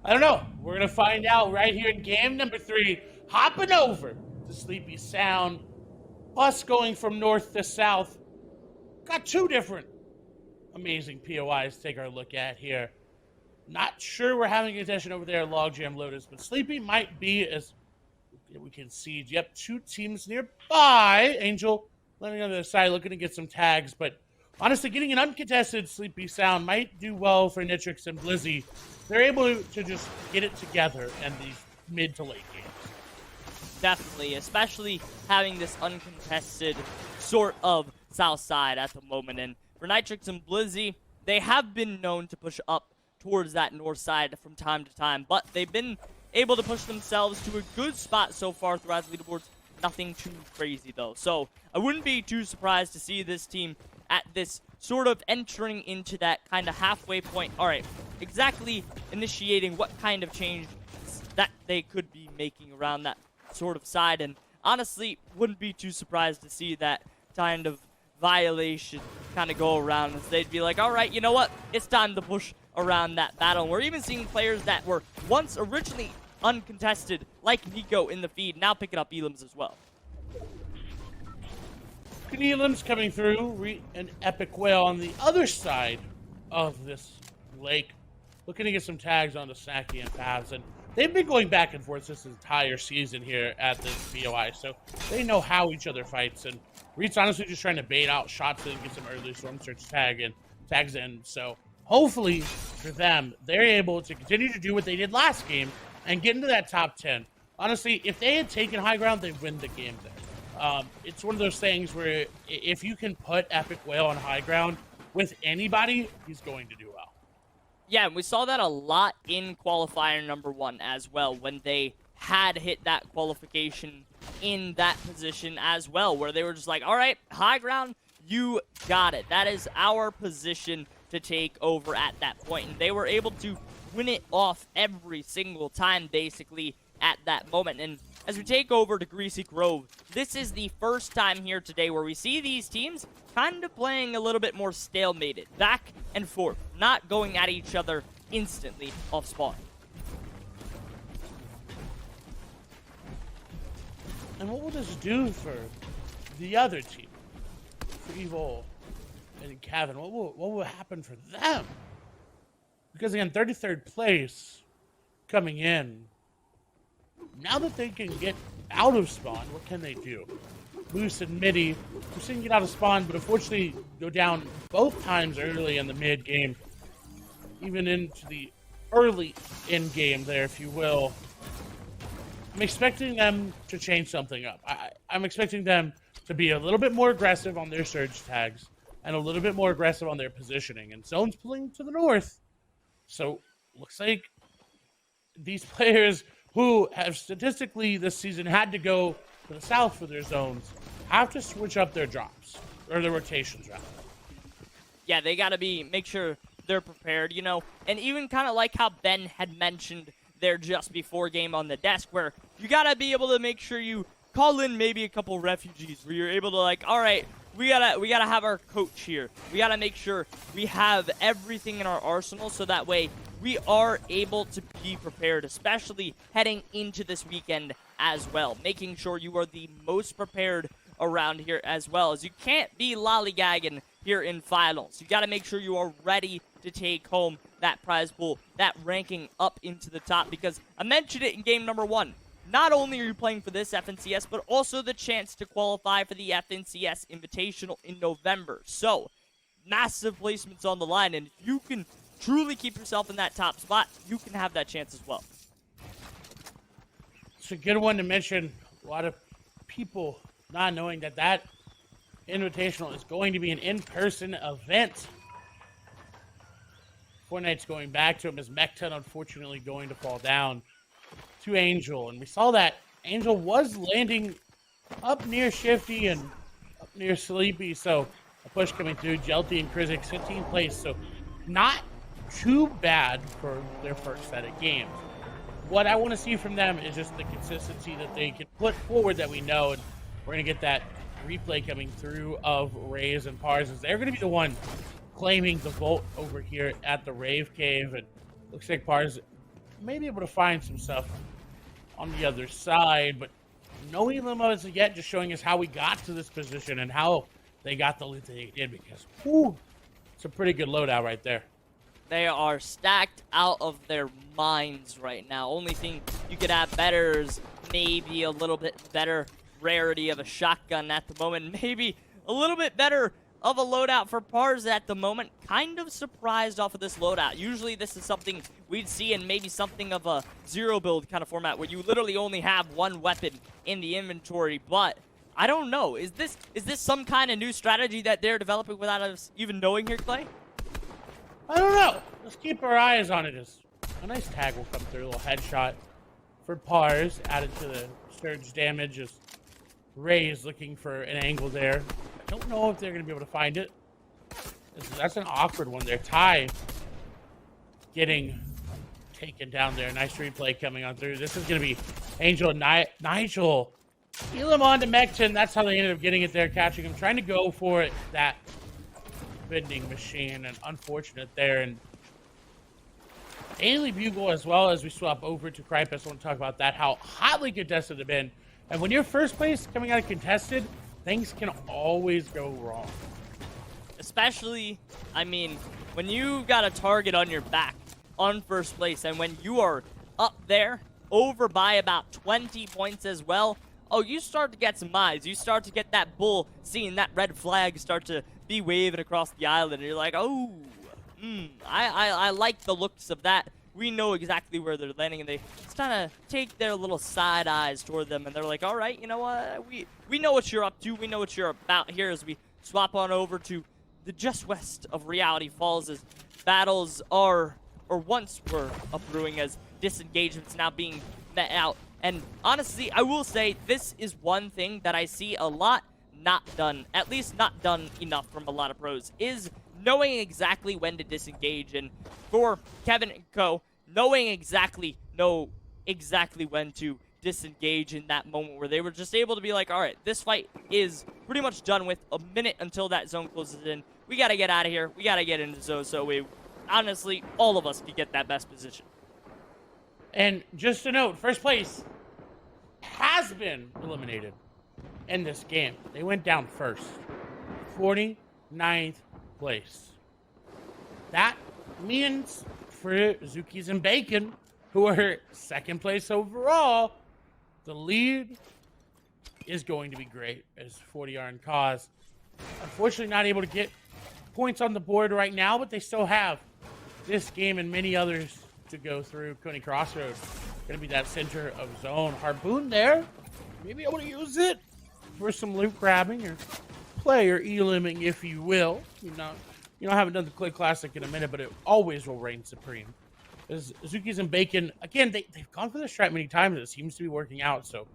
I don't know. We're going to find out right here in game number 3. Hopping over to Sleepy Sound. Bus going from north to south. Got 2 different amazing POIs to take our look at here. Not sure we're having a contention over there at Logjam Lotus, but Sleepy might be, as we can see. Yep, 2 teams nearby. Angel landing on the other side, looking to get some tags, but honestly, getting an uncontested Sleepy Sound might do well for Nitrix and Blizzy. They're able to just get it together in these mid to late games. Definitely, especially having this uncontested sort of south side at the moment. And for Nitrix and Blizzy, they have been known to push up towards that north side from time to time, but they've been able to push themselves to a good spot so far throughout the leaderboards. Nothing too crazy, though. So I wouldn't be too surprised to see this team at this sort of entering into that kind of halfway point. All right, exactly initiating what kind of change that they could be making around that sort of side. And honestly, wouldn't be too surprised to see that kind of violation kind of go around, as they'd be like, all right, you know what? It's time to push around that battle. And we're even seeing players that were once originally uncontested, like Nico in the feed, now picking up Elims as well. Elims coming through, an epic whale on the other side of this lake. Looking to get some tags on the Snacky and Fabs, and they've been going back and forth this entire season here at this BOI, so they know how each other fights. And Reed's honestly just trying to bait out shots and get some early Storm Search tags in. So hopefully for them, they're able to continue to do what they did last game and get into that top 10. Honestly, if they had taken high ground, they'd win the game there. It's one of those things where if you can put Epic Whale on high ground with anybody, he's going to do well. Yeah, we saw that a lot in qualifier number 1 as well, when they had hit that qualification in that position as well, where they were just like, all right, high ground, you got it. That is our position to take over at that point. And they were able to win it off every single time, basically, at that moment. And as we take over to Greasy Grove, this is the first time here today where we see these teams kind of playing a little bit more stalemated, back and forth, not going at each other instantly off spawn. And what will this do for the other team? For Evil and Kevin, what will happen for them? Because again, 33rd place coming in. Now that they can get out of spawn, what can they do? Moose and Midi, we're seeing get out of spawn, but unfortunately go down both times early in the mid game, even into the early end game there, if you will. I'm expecting them to change something up. I'm expecting them to be a little bit more aggressive on their surge tags and a little bit more aggressive on their positioning. And zone's pulling to the north. So looks like these players who have statistically this season had to go to the south for their zones have to switch up their drops, or their rotations, rather. Yeah, they got to make sure they're prepared, you know, and even kind of like how Ben had mentioned there just before game on the desk, where you got to be able to make sure you call in maybe a couple refugees where you're able to, like, all right, we gotta have our coach here. We gotta make sure we have everything in our arsenal so that way we are able to be prepared, especially heading into this weekend as well. Making sure you are the most prepared around here as well, as you can't be lollygagging here in finals. You gotta make sure you are ready to take home that prize pool, that ranking up into the top, because I mentioned it in game number 1. Not only are you playing for this FNCS, but also the chance to qualify for the FNCS Invitational in November. So, massive placements on the line, and if you can truly keep yourself in that top spot, you can have that chance as well. It's a good one to mention. A lot of people not knowing that Invitational is going to be an in-person event. Fortnite's going back to him as Mechton unfortunately going to fall down to Angel, and we saw that Angel was landing up near Shifty and up near Sleepy, so a push coming through. Jelty and Krizik 15th place, so not too bad for their first set of games. What I want to see from them is just the consistency that they can put forward that we know, and we're going to get that replay coming through of Rays and Pars, as they're going to be the one claiming the vault over here at the Rave Cave, and looks like Pars may be able to find some stuff on the other side, but no limo as of yet, just showing us how we got to this position and how they got the loot they did, because whew, it's a pretty good loadout right there. They are stacked out of their minds right now. Only thing you could have better is maybe a little bit better rarity of a shotgun at the moment, maybe a little bit better of a loadout for Pars at the moment. Kind of surprised off of this loadout. Usually this is something we'd see in maybe something of a zero build kind of format where you literally only have one weapon in the inventory, but I don't know. Is this some kind of new strategy that they're developing without us even knowing here, Clay? I don't know. Let's keep our eyes on it. As a nice tag will come through, a little headshot for Pars, added to the surge damage as Ray is looking for an angle there. I don't know if they're going to be able to find it. That's an awkward one there. Ty getting taken down there. Nice replay coming on through. This is going to be Angel and Nigel. Heal him on to Mechton. That's how they ended up getting it there, catching him. Trying to go for it, that vending machine, and unfortunate there. And Daily Bugle, as well as we swap over to Krypus. I want to talk about that, how hotly contested they've been. And when you're first place coming out of contested, things can always go wrong. Especially, I mean, when you got a target on your back on first place, and when you are up there, over by about 20 points as well, oh, you start to get some eyes. You start to get that bull seeing that red flag start to be waving across the island, and you're like, oh, I like the looks of that. We know exactly where they're landing, and they just kind of take their little side eyes toward them, and they're like, all right, you know what? We know what you're up to. We know what you're about here, as we swap on over to the just west of Reality Falls, as battles are, or once were, brewing, as disengagements now being met out. And honestly, I will say this is one thing that I see a lot not done, at least not done enough from a lot of pros, is knowing exactly when to disengage. And for Kevin and co, knowing exactly when to disengage in that moment, where they were just able to be like, all right, this fight is pretty much done with a minute until that zone closes in. We got to get out of here. We got to get into zone, so we, honestly, all of us could get that best position. And just a note, first place has been eliminated in this game. They went down first. 49th place. That means for Zukis and Bacon, who are second place overall, the lead is going to be great, as 40R and Cause unfortunately not able to get points on the board right now, but they still have this game and many others to go through. Coney Crossroads going to be that center of zone. Harpoon there, maybe able to use it for some loot grabbing or player elimming, if you will. I haven't done the Clay Classic in a minute, but it always will reign supreme. As Zukis and Bacon, again, they've gone for the strat many times. It seems to be working out, so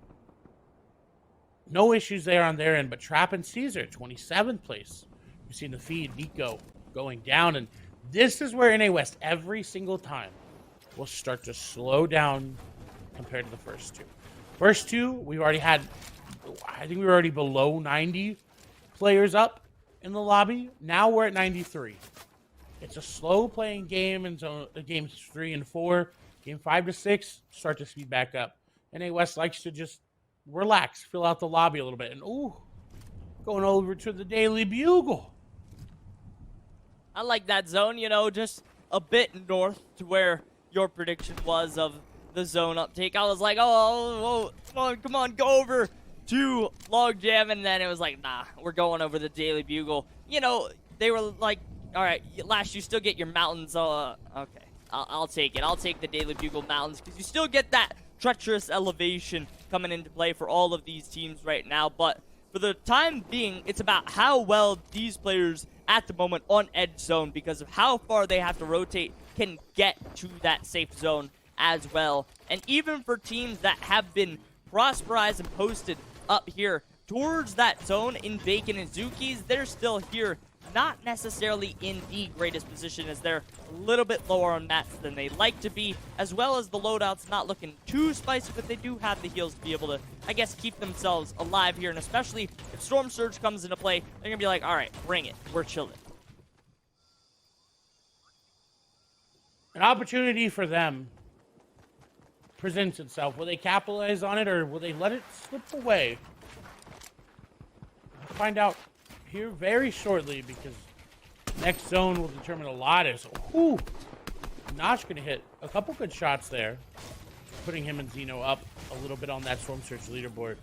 No issues there on their end, but Trap and Caesar, 27th place. You've seen the feed, Nico going down, and this is where NA West every single time will start to slow down compared to the first two. First two, we've already had, I think we were already below 90 players up in the lobby. Now we're at 93. It's a slow playing game, and so games 3 and 4, game 5 to 6 start to speed back up. NA West likes to just relax, fill out the lobby a little bit, and going over to the Daily Bugle. I like that zone, you know, just a bit north to where your prediction was of the zone uptake. I was like, oh, come on, go over to Logjam, and then it was like, nah, we're going over the Daily Bugle. You know, they were like, all right, Lash, you still get your mountains. Okay, I'll take it. I'll take the Daily Bugle mountains because you still get that treacherous elevation coming into play for all of these teams right now. But for the time being, it's about how well these players at the moment on edge zone, because of how far they have to rotate, can get to that safe zone as well. And even for teams that have been prosperized and posted up here towards that zone in Bacon and Zuki's, they're still here, not necessarily in the greatest position, as they're a little bit lower on mats than they like to be, as well as the loadouts not looking too spicy, but they do have the heals to be able to, I guess, keep themselves alive here. And especially if Storm Surge comes into play, they're gonna be like, all right, bring it, we're chilling. An opportunity for them presents itself. Will they capitalize on it, or will they let it slip away? We'll find out here very shortly, because next zone will determine a lot. Notch gonna hit a couple good shots there, putting him and Zeno up a little bit on that Storm Surge leaderboard.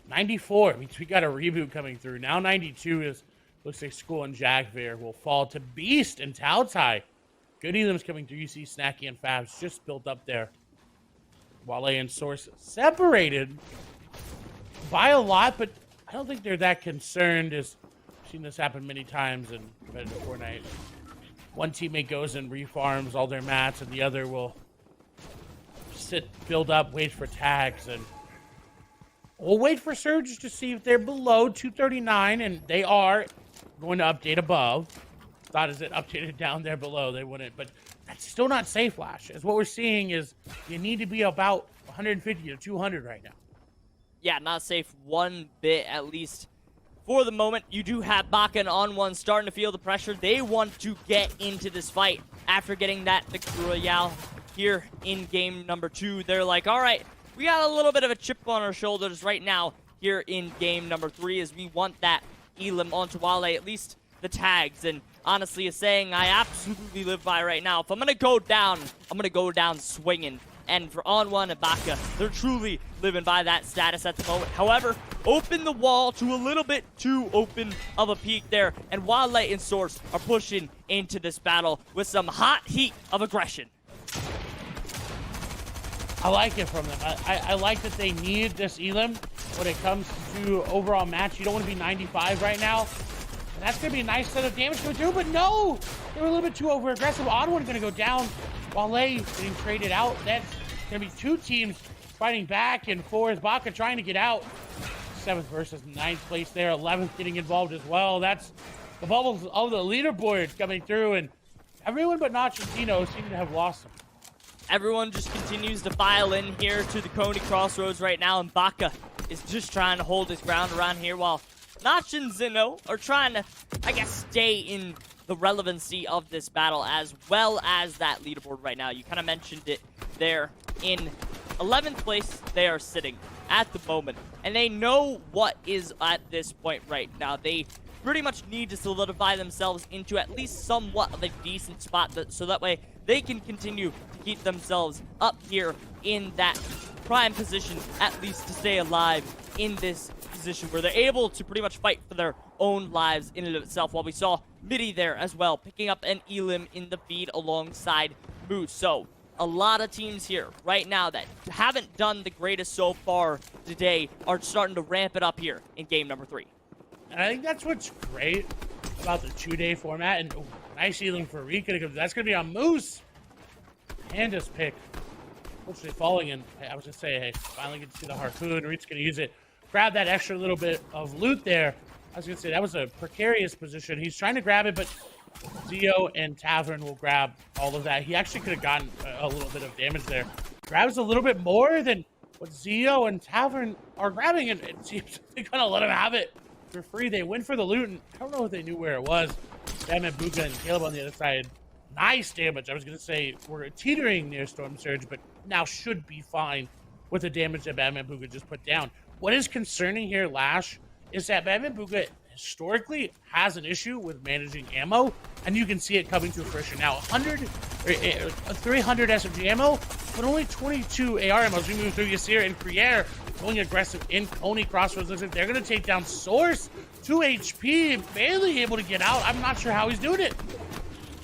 94 means we got a reboot coming through. Now 92 is, looks like School and Jackveer will fall to Beast and Tautai. Good Elam's coming through. You see Snacky and Fabs just built up there. Wale and Source separated by a lot, but I don't think they're that concerned, as I've seen this happen many times in competitive Fortnite. One teammate goes and refarms all their mats, and the other will sit, build up, wait for tags, and we'll wait for Surge to see if they're below 239, and they are going to update above. Thought as it updated down there below, they wouldn't, but that's still not safe, Lash. As what we're seeing is you need to be about 150 to 200 right now. Yeah, not safe one bit, at least for the moment. You do have Bakken on one, starting to feel the pressure. They want to get into this fight after getting that victory royale here in game number 2. They're like, all right, we got a little bit of a chip on our shoulders right now here in game number 3, as we want that Elam onto Wale, at least the tags. And honestly, a saying I absolutely live by right now: if I'm gonna go down, I'm gonna go down swinging. And for On1 and Baka, they're truly living by that status at the moment. However, open the wall to a little bit too open of a peak there, and Wale and Source are pushing into this battle with some hot heat of aggression. I like it from them. I like that they need this Elam when it comes to overall match. You don't want to be 95 right now. And that's going to be a nice set of damage to do, but no! They were a little bit too over-aggressive. Odd1 going to go down. Wale getting traded out. That's going to be two teams fighting back and forth. Baka trying to get out. 7th versus 9th place there. 11th getting involved as well. That's the bubbles of the leaderboard coming through, and everyone but Notch and Zeno seem to have lost them. Everyone just continues to file in here to the Coney Crossroads right now, and Baka is just trying to hold his ground around here, while Notch and Zeno are trying to, I guess, stay in the relevancy of this battle, as well as that leaderboard right now. You kind of mentioned it there. In 11th place, they are sitting at the moment, and they know what is at this point right now. They pretty much need to solidify themselves into at least somewhat of a decent spot, so that way they can continue to keep themselves up here in that prime position, at least to stay alive in this position where they're able to pretty much fight for their own lives in and of itself. While we saw Midi there as well, picking up an Elim in the feed alongside Moose. So a lot of teams here right now that haven't done the greatest so far today are starting to ramp it up here in game number 3. And I think that's what's great about the 2-day format. And nice Elim for Rika. That's going to be on Moose. Panda's pick. Unfortunately falling, and I was just saying, hey, finally get to see the harpoon. Reed's gonna use it, grab that extra little bit of loot there. I was gonna say that was a precarious position. He's trying to grab it, but Zio and Tavern will grab all of that. He actually could have gotten a little bit of damage there. Grabs a little bit more than what Zio and Tavern are grabbing, and it seems they're gonna let him have it for free. They went for the loot, and I don't know if they knew where it was. Batman Buga and Caleb on the other side. Nice damage. I was gonna say we're teetering near Storm Surge, but now should be fine with the damage that Batman Buga just put down. What is concerning here, Lash, is that Batman Buga historically has an issue with managing ammo, and you can see it coming to fruition now. 300 SMG ammo, but only 22 AR ammo as we move through Yasir and Krier going aggressive in Coney Crossroads. Looks like they're going to take down Source, 2 HP, barely able to get out. I'm not sure how he's doing it.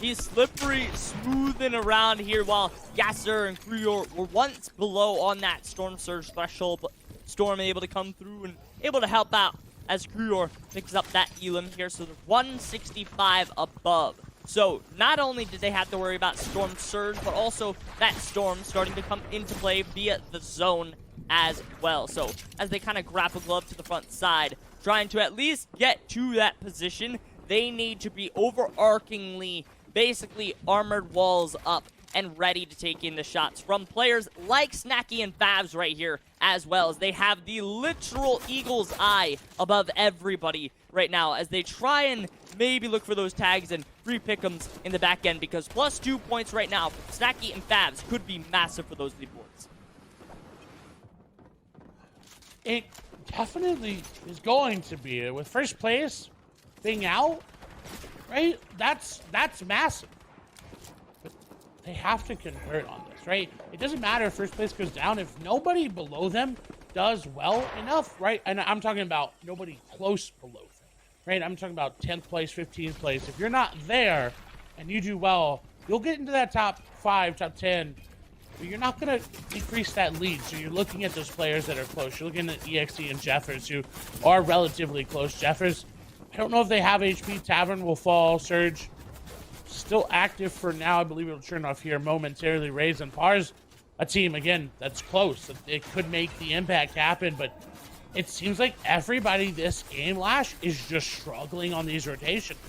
He's slippery, smoothing around here while Yasser and Krior were once below on that Storm Surge threshold, but Storm able to come through and able to help out as Krior picks up that Elam here. So they're 165 above. So not only did they have to worry about Storm Surge, but also that Storm starting to come into play via the zone as well. So as they kind of grapple glove to the front side, trying to at least get to that position, they need to be overarchingly basically armored walls up and ready to take in the shots from players like Snacky and Favs right here, as well as they have the literal eagle's eye above everybody right now as they try and maybe look for those tags and free pick'ems in the back end, because +2 points right now from Snacky and Favs could be massive for those leaderboards. It definitely is going to be, with first place being out, right? That's massive. But they have to convert on this, right? It doesn't matter if first place goes down if nobody below them does well enough, right? And I'm talking about nobody close below them, right? I'm talking about 10th place, 15th place. If you're not there and you do well, you'll get into that top 5, top 10, but you're not going to increase that lead. So you're looking at those players that are close. You're looking at EXE and Jeffers, who are relatively close. Jeffers, I don't know if they have HP. Tavern will fall. Surge still active for now. I believe it'll turn off here momentarily. Raise and Par's a team, again, that's close. It could make the impact happen, but it seems like everybody this game, Lash, is just struggling on these rotations.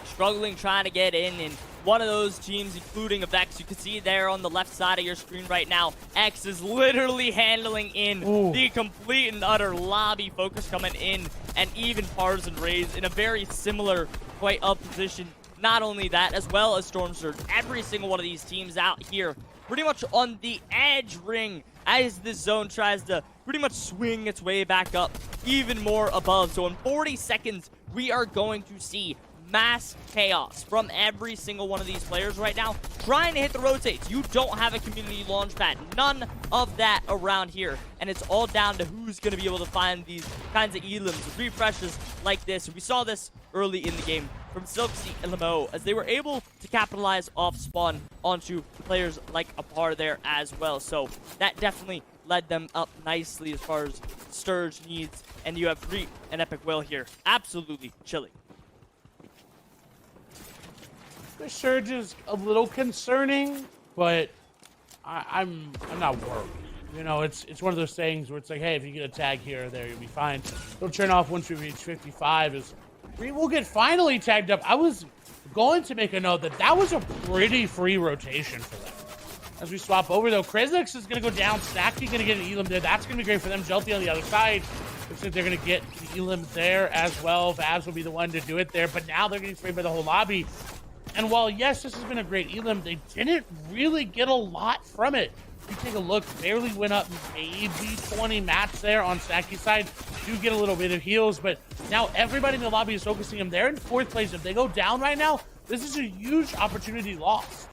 Struggling trying to get in, and one of those teams, including a Vex, you can see there on the left side of your screen right now, X is literally handling in the complete and utter lobby focus coming in, and even Pars and Rays in a very similar quite up position. Not only that, as well as Storm Surge, every single one of these teams out here pretty much on the edge ring as this zone tries to pretty much swing its way back up even more above. So in 40 seconds, we are going to see mass chaos from every single one of these players right now trying to hit the rotates. You don't have a community launch pad, none of that around here, and it's all down to who's going to be able to find these kinds of elims, refreshes like this. We saw this early in the game from Silksy and Lamo as they were able to capitalize off spawn onto players like Apar there as well. So that definitely led them up nicely as far as Sturge needs, and you have Reap and Epic Will here absolutely chilling. The Surge is a little concerning, but I'm not worried. You know, it's one of those things where it's like, hey, if you get a tag here or there, you'll be fine. It'll turn off once we reach 55. Is we'll get finally tagged up. I was going to make a note that was a pretty free rotation for them. As we swap over, though, Krizix is going to go down. Snacky going to get an Elam there. That's going to be great for them. Jelty on the other side. Looks like they're going to get the Elam there as well. Vavs will be the one to do it there, but now they're getting sprayed by the whole lobby. And while, yes, this has been a great Elam, they didn't really get a lot from it. If you take a look, barely went up maybe 20 mats there on Snacky's side. Do get a little bit of heals, but now everybody in the lobby is focusing them. They're in 4th place. If they go down right now, this is a huge opportunity lost.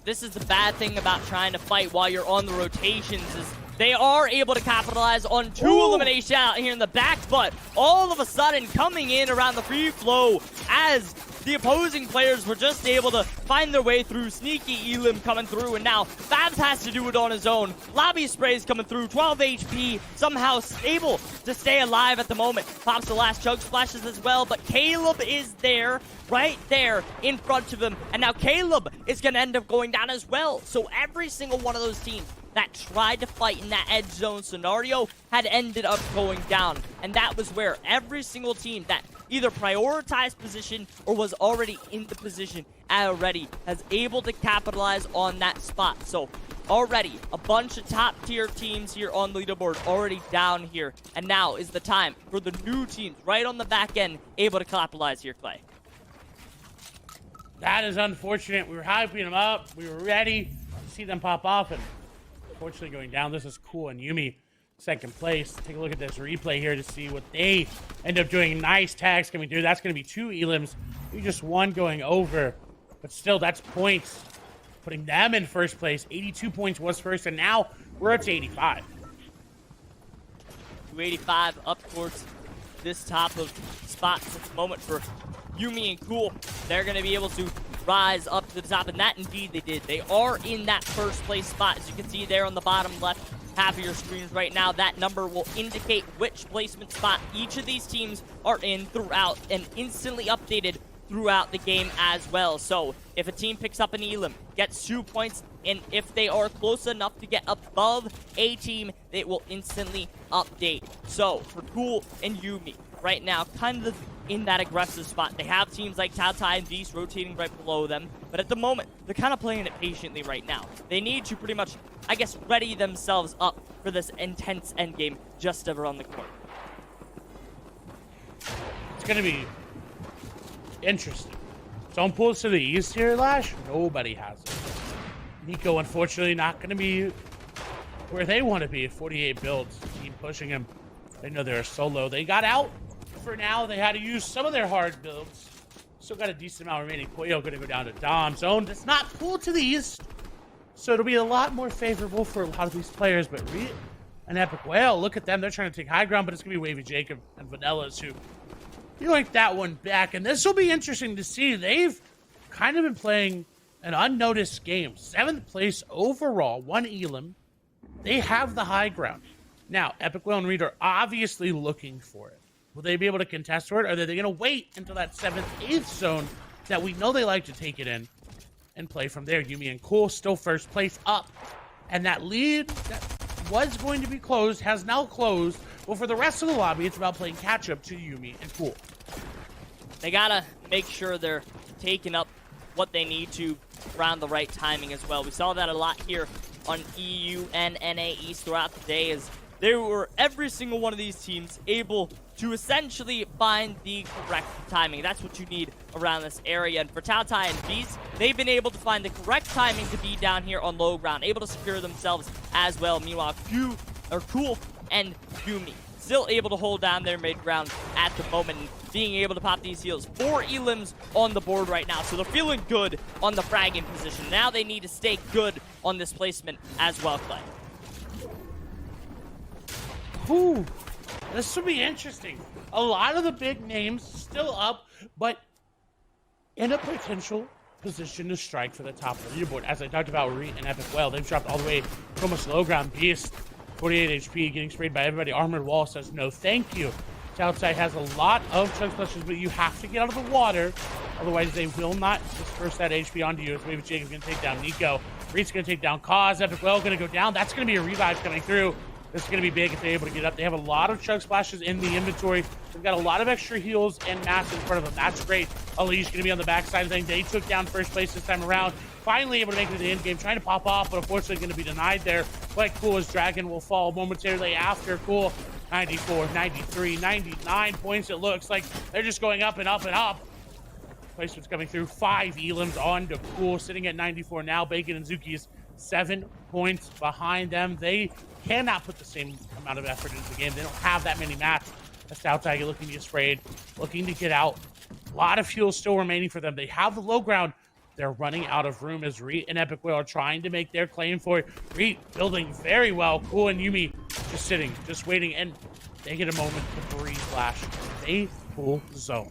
This is the bad thing about trying to fight while you're on the rotations is they are able to capitalize on 2 eliminations out here in the back, but all of a sudden coming in around the free flow as the opposing players were just able to find their way through. Sneaky Elam coming through, and now Fabs has to do it on his own. Lobby sprays coming through, 12 HP, somehow able to stay alive at the moment. Pops the last chug splashes as well, but Caleb is there, right there in front of him, and now Caleb is going to end up going down as well. So every single one of those teams that tried to fight in that edge zone scenario had ended up going down. And that was where every single team that either prioritized position or was already in the position already has able to capitalize on that spot. So already a bunch of top tier teams here on Leaderboard already down here. And now is the time for the new teams right on the back end able to capitalize here, Clay. That is unfortunate. We were hyping them up. We were ready to see them pop off, and unfortunately going down. This is cool. And Yumi, second place. Take a look at this replay here to see what they end up doing. Nice tags coming through. That's going to be 2 elims. We just 1 going over, but still, that's points. Putting them in first place. 82 points was first, and now we're up to 85. 285 up towards this top of spots at the moment for Yumi and Cool. They're going to be able to rise up to the top, and that indeed they did. They are in that first place spot. As you can see there on the bottom left half of your screens right now, that number will indicate which placement spot each of these teams are in throughout, and instantly updated throughout the game as well. So if a team picks up an elim, gets 2 points, and if they are close enough to get above a team, it will instantly update. So for Cool and Yumi right now, kind of in that aggressive spot. They have teams like Taotai and Beast rotating right below them, but at the moment, they're kind of playing it patiently right now. They need to pretty much, I guess, ready themselves up for this intense endgame just around the corner. It's going to be interesting. Zone pulls to the east here, Lash. Nobody has it. Nico, unfortunately, not going to be where they want to be. 48 builds. Team pushing him. They know they're solo. They got out. For now, they had to use some of their hard builds. Still got a decent amount remaining. Koyo going to go down to Dom. Zone does not pull to the east, so it'll be a lot more favorable for a lot of these players. But Reed and Epic Whale, look at them. They're trying to take high ground, but it's going to be Wavy Jacob and Vanillas who like that one back. And this will be interesting to see. They've kind of been playing an unnoticed game. 7th place overall, 1 elim. They have the high ground. Now, Epic Whale and Reed are obviously looking for it. Will they be able to contest for it? Or are they going to wait until that 7th, 8th zone that we know they like to take it in and play from there? Yumi and Cool still first place up. And that lead that was going to be closed has now closed. Well, for the rest of the lobby, it's about playing catch-up to Yumi and Cool. They got to make sure they're taking up what they need to around the right timing as well. We saw that a lot here on EU and NA East throughout the day, as they were, every single one of these teams, able to essentially find the correct timing. That's what you need around this area. And for Taotai and Beast, they've been able to find the correct timing to be down here on low ground, able to secure themselves as well. Meanwhile, Cool and Yumi still able to hold down their mid ground at the moment, and being able to pop these heals. 4 elims on the board right now, so they're feeling good on the fragging position. Now they need to stay good on this placement as well, Clay. Ooh, this will be interesting. A lot of the big names still up, but in a potential position to strike for the top of the leaderboard. As I talked about, Reed and Epic Whale, they've dropped all the way to almost low ground. Beast, 48 HP, getting sprayed by everybody. Armored Wall says no thank you. Outside has a lot of chug splashes, but you have to get out of the water. Otherwise, they will not disperse that HP onto you. As Wave Jacob's going to take down Nico. Reed's going to take down Kaz. Epic Whale going to go down. That's going to be a revive coming through. This is going to be big if they're able to get up. They have a lot of chug splashes in the inventory. They've got a lot of extra heals and mats in front of them. That's great. Ali's going to be on the backside of things. They took down first place this time around. Finally able to make it to the end game. Trying to pop off, but unfortunately going to be denied there. Quite cool as Dragon will fall momentarily after. Cool. 94, 93, 99 points. It looks like they're just going up and up and up. Placement's coming through. 5 elims on to Cool, sitting at 94 now. Bacon and Zuki's 7 points behind them. They cannot put the same amount of effort into the game. They don't have that many mats. That's outside looking to get sprayed, looking to get out. A lot of fuel still remaining for them. They have the low ground. They're running out of room as Reed and Epic Whale are trying to make their claim for it. Reed building very well. Cool and Yumi just sitting, just waiting, and they get a moment to breathe. Flash. They pull zone.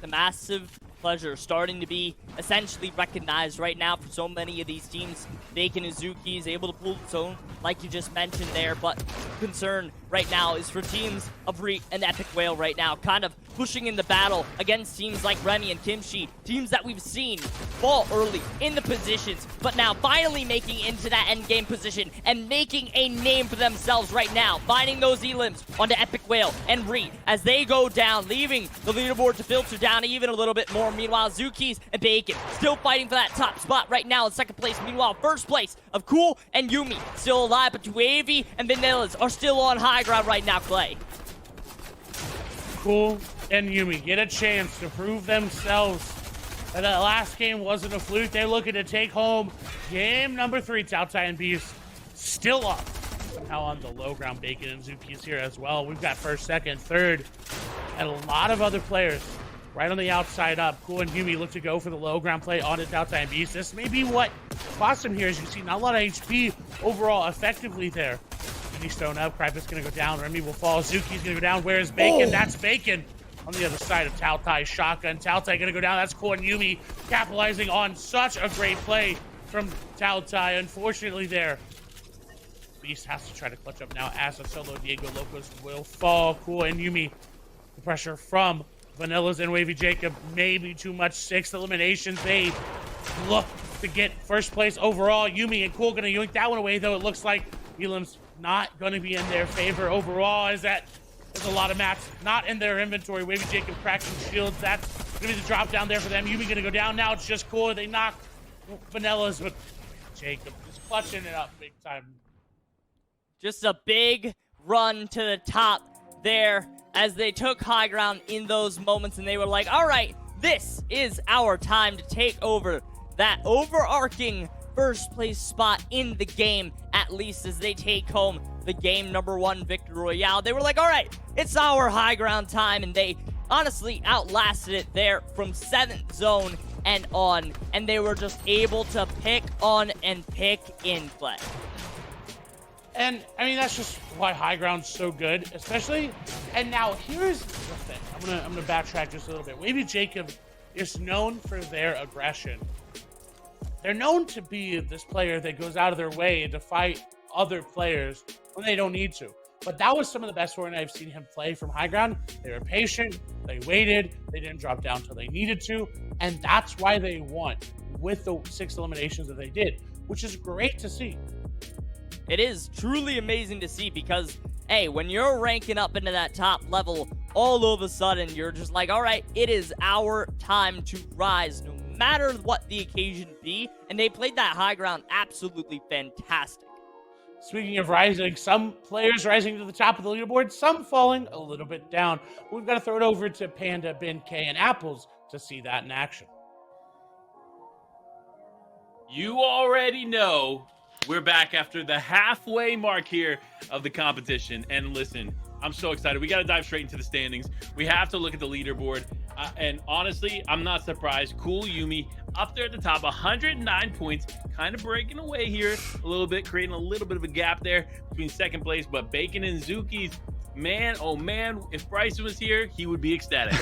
The massive pleasure starting to be essentially recognized right now for so many of these teams. Bacon and Zuki is able to pull its own, like you just mentioned there, but concern right now is for teams of Reet and Epic Whale right now, kind of pushing in the battle against teams like Remy and Kimchi, teams that we've seen fall early in the positions, but now finally making into that end game position and making a name for themselves right now, finding those elims onto Epic Whale and Reet as they go down, leaving the leaderboard to filter down even a little bit more. Meanwhile, Zuki's and Bacon still fighting for that top spot right now in second place. Meanwhile, first place of Cool and Yumi still alive, but Wavy and Vanillas are still on high ground right now, Clay. Cool and Yumi get a chance to prove themselves that last game wasn't a fluke. They're looking to take home game number 3. Taotai and Beast still up. Somehow on the low ground, Bacon and Zuki's here as well. We've got first, second, third, and a lot of other players right on the outside up. Cool and Yumi look to go for the low ground play onto Taotai and Beast. This may be what cost him here. As you see, not a lot of HP overall effectively there. He's thrown up. Krypus gonna go down. Remy will fall. Zuki's gonna go down. Where's Bacon? Oh. That's Bacon on the other side of Taotai's shotgun. Taotai gonna go down. That's Cool and Yumi capitalizing on such a great play from Taotai. Unfortunately there, Beast has to try to clutch up now as a solo. Diego Locos will fall. Cool and Yumi, the pressure from Vanillas and Wavy Jacob, maybe too much. 6 eliminations. They look to get first place overall. Yumi and Cool gonna yoink that one away, though. It looks like Elam's not going to be in their favor overall, as that is a lot of mats not in their inventory. Wavy Jacob cracking shields. That's going to be the drop down there for them. Yumi going to go down now. It's just Cool. They knock Vanillas, but Jacob just clutching it up big time. Just a big run to the top there as they took high ground in those moments, and they were like, all right, this is our time to take over that overarching first place spot in the game, at least as they take home the game number 1 victory royale. They were like, all right, it's our high ground time, and they honestly outlasted it there from 7th zone and on, and they were just able to pick on and pick in play. And I mean, that's just why high ground's so good, especially. And now here's the thing. I'm gonna backtrack just a little bit. Wavy Jacob is known for their aggression. They're known to be this player that goes out of their way to fight other players when they don't need to. But that was some of the best Fortnite I've seen him play from high ground. They were patient, they waited, they didn't drop down until they needed to, and that's why they won with the 6 eliminations that they did, which is great to see. It is truly amazing to see because, hey, when you're ranking up into that top level, all of a sudden you're just like, all right, it is our time to rise, no matter what the occasion be, and they played that high ground absolutely fantastic. Speaking of rising, some players rising to the top of the leaderboard, some falling a little bit down. We've got to throw it over to Panda, Ben, K, and Apples to see that in action. You already know we're back after the halfway mark here of the competition. And listen, I'm so excited. We got to dive straight into the standings. We have to look at the leaderboard. And honestly, I'm not surprised. Cool Yumi up there at the top, 109 points, kind of breaking away here a little bit, creating a little bit of a gap there between second place. But Bacon and Zuki's, man, oh man, if Bryson was here, he would be ecstatic.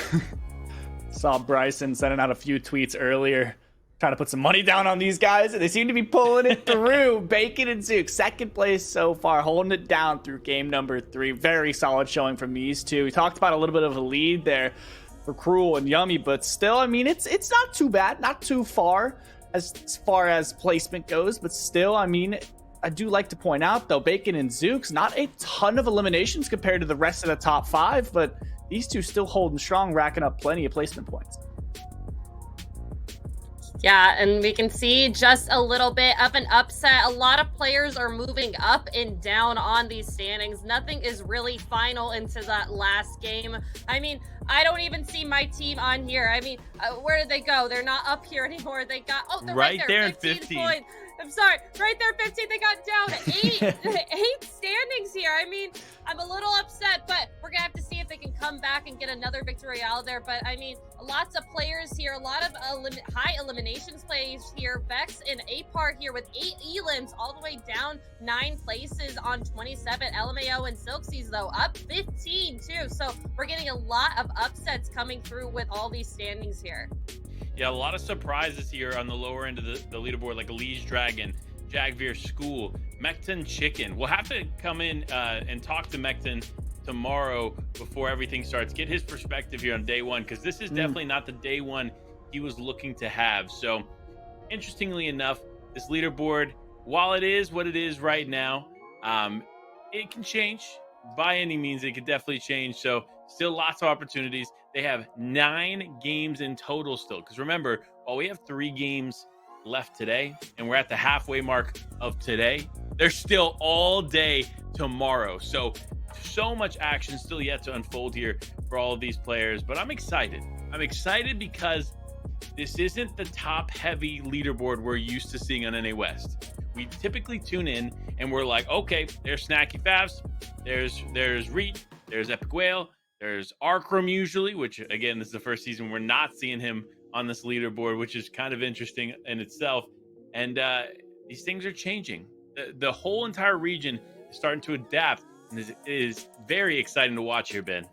Saw Bryson sending out a few tweets earlier, trying to put some money down on these guys, and they seem to be pulling it through. Bacon and Zook, second place so far, holding it down through game number 3. Very solid showing from these two. We talked about a little bit of a lead there for Cruel and Yummy, but still, I mean, it's not too bad, not too far as placement goes, but still, I mean, I do like to point out, though, Bacon and Zook's not a ton of eliminations compared to the rest of the top 5, but these two still holding strong, racking up plenty of placement points. Yeah, and we can see just a little bit of an upset. A lot of players are moving up and down on these standings. Nothing is really final into that last game. I mean, I don't even see my team on here. I mean, where did they go? They're not up here anymore. They got, oh, they're right there in 15 points. I'm sorry, right there, 15. They got down 8 standings here. I mean, I'm a little upset, but we're gonna have to see if they can come back and get another victory out there. But I mean, lots of players here, a lot of high eliminations plays here. Vex and Apart here with 8 elims all the way down 9 places on 27. LMAO and Silksies though up 15 too. So we're getting a lot of upsets coming through with all these standings here. Yeah, a lot of surprises here on the lower end of the leaderboard, like Elise Dragon, Jagveer School, Mekton Chicken. We'll have to come in and talk to Mekton tomorrow before everything starts. Get his perspective here on day one, because this is definitely not the day one he was looking to have. So, interestingly enough, this leaderboard, while it is what it is right now, it can change. By any means, it could definitely change. So, still lots of opportunities. They have 9 games in total still. Because remember, while we have 3 games left today, and we're at the halfway mark of today, there's still all day tomorrow. So much action still yet to unfold here for all of these players. But I'm excited. I'm excited because this isn't the top-heavy leaderboard we're used to seeing on NA West. We typically tune in and we're like, okay, there's Snacky Favs, there's Reet, there's Epic Whale, there's Arkram usually, which again, this is the first season we're not seeing him on this leaderboard, which is kind of interesting in itself. And these things are changing. The whole entire region is starting to adapt, and it is very exciting to watch here, Ben.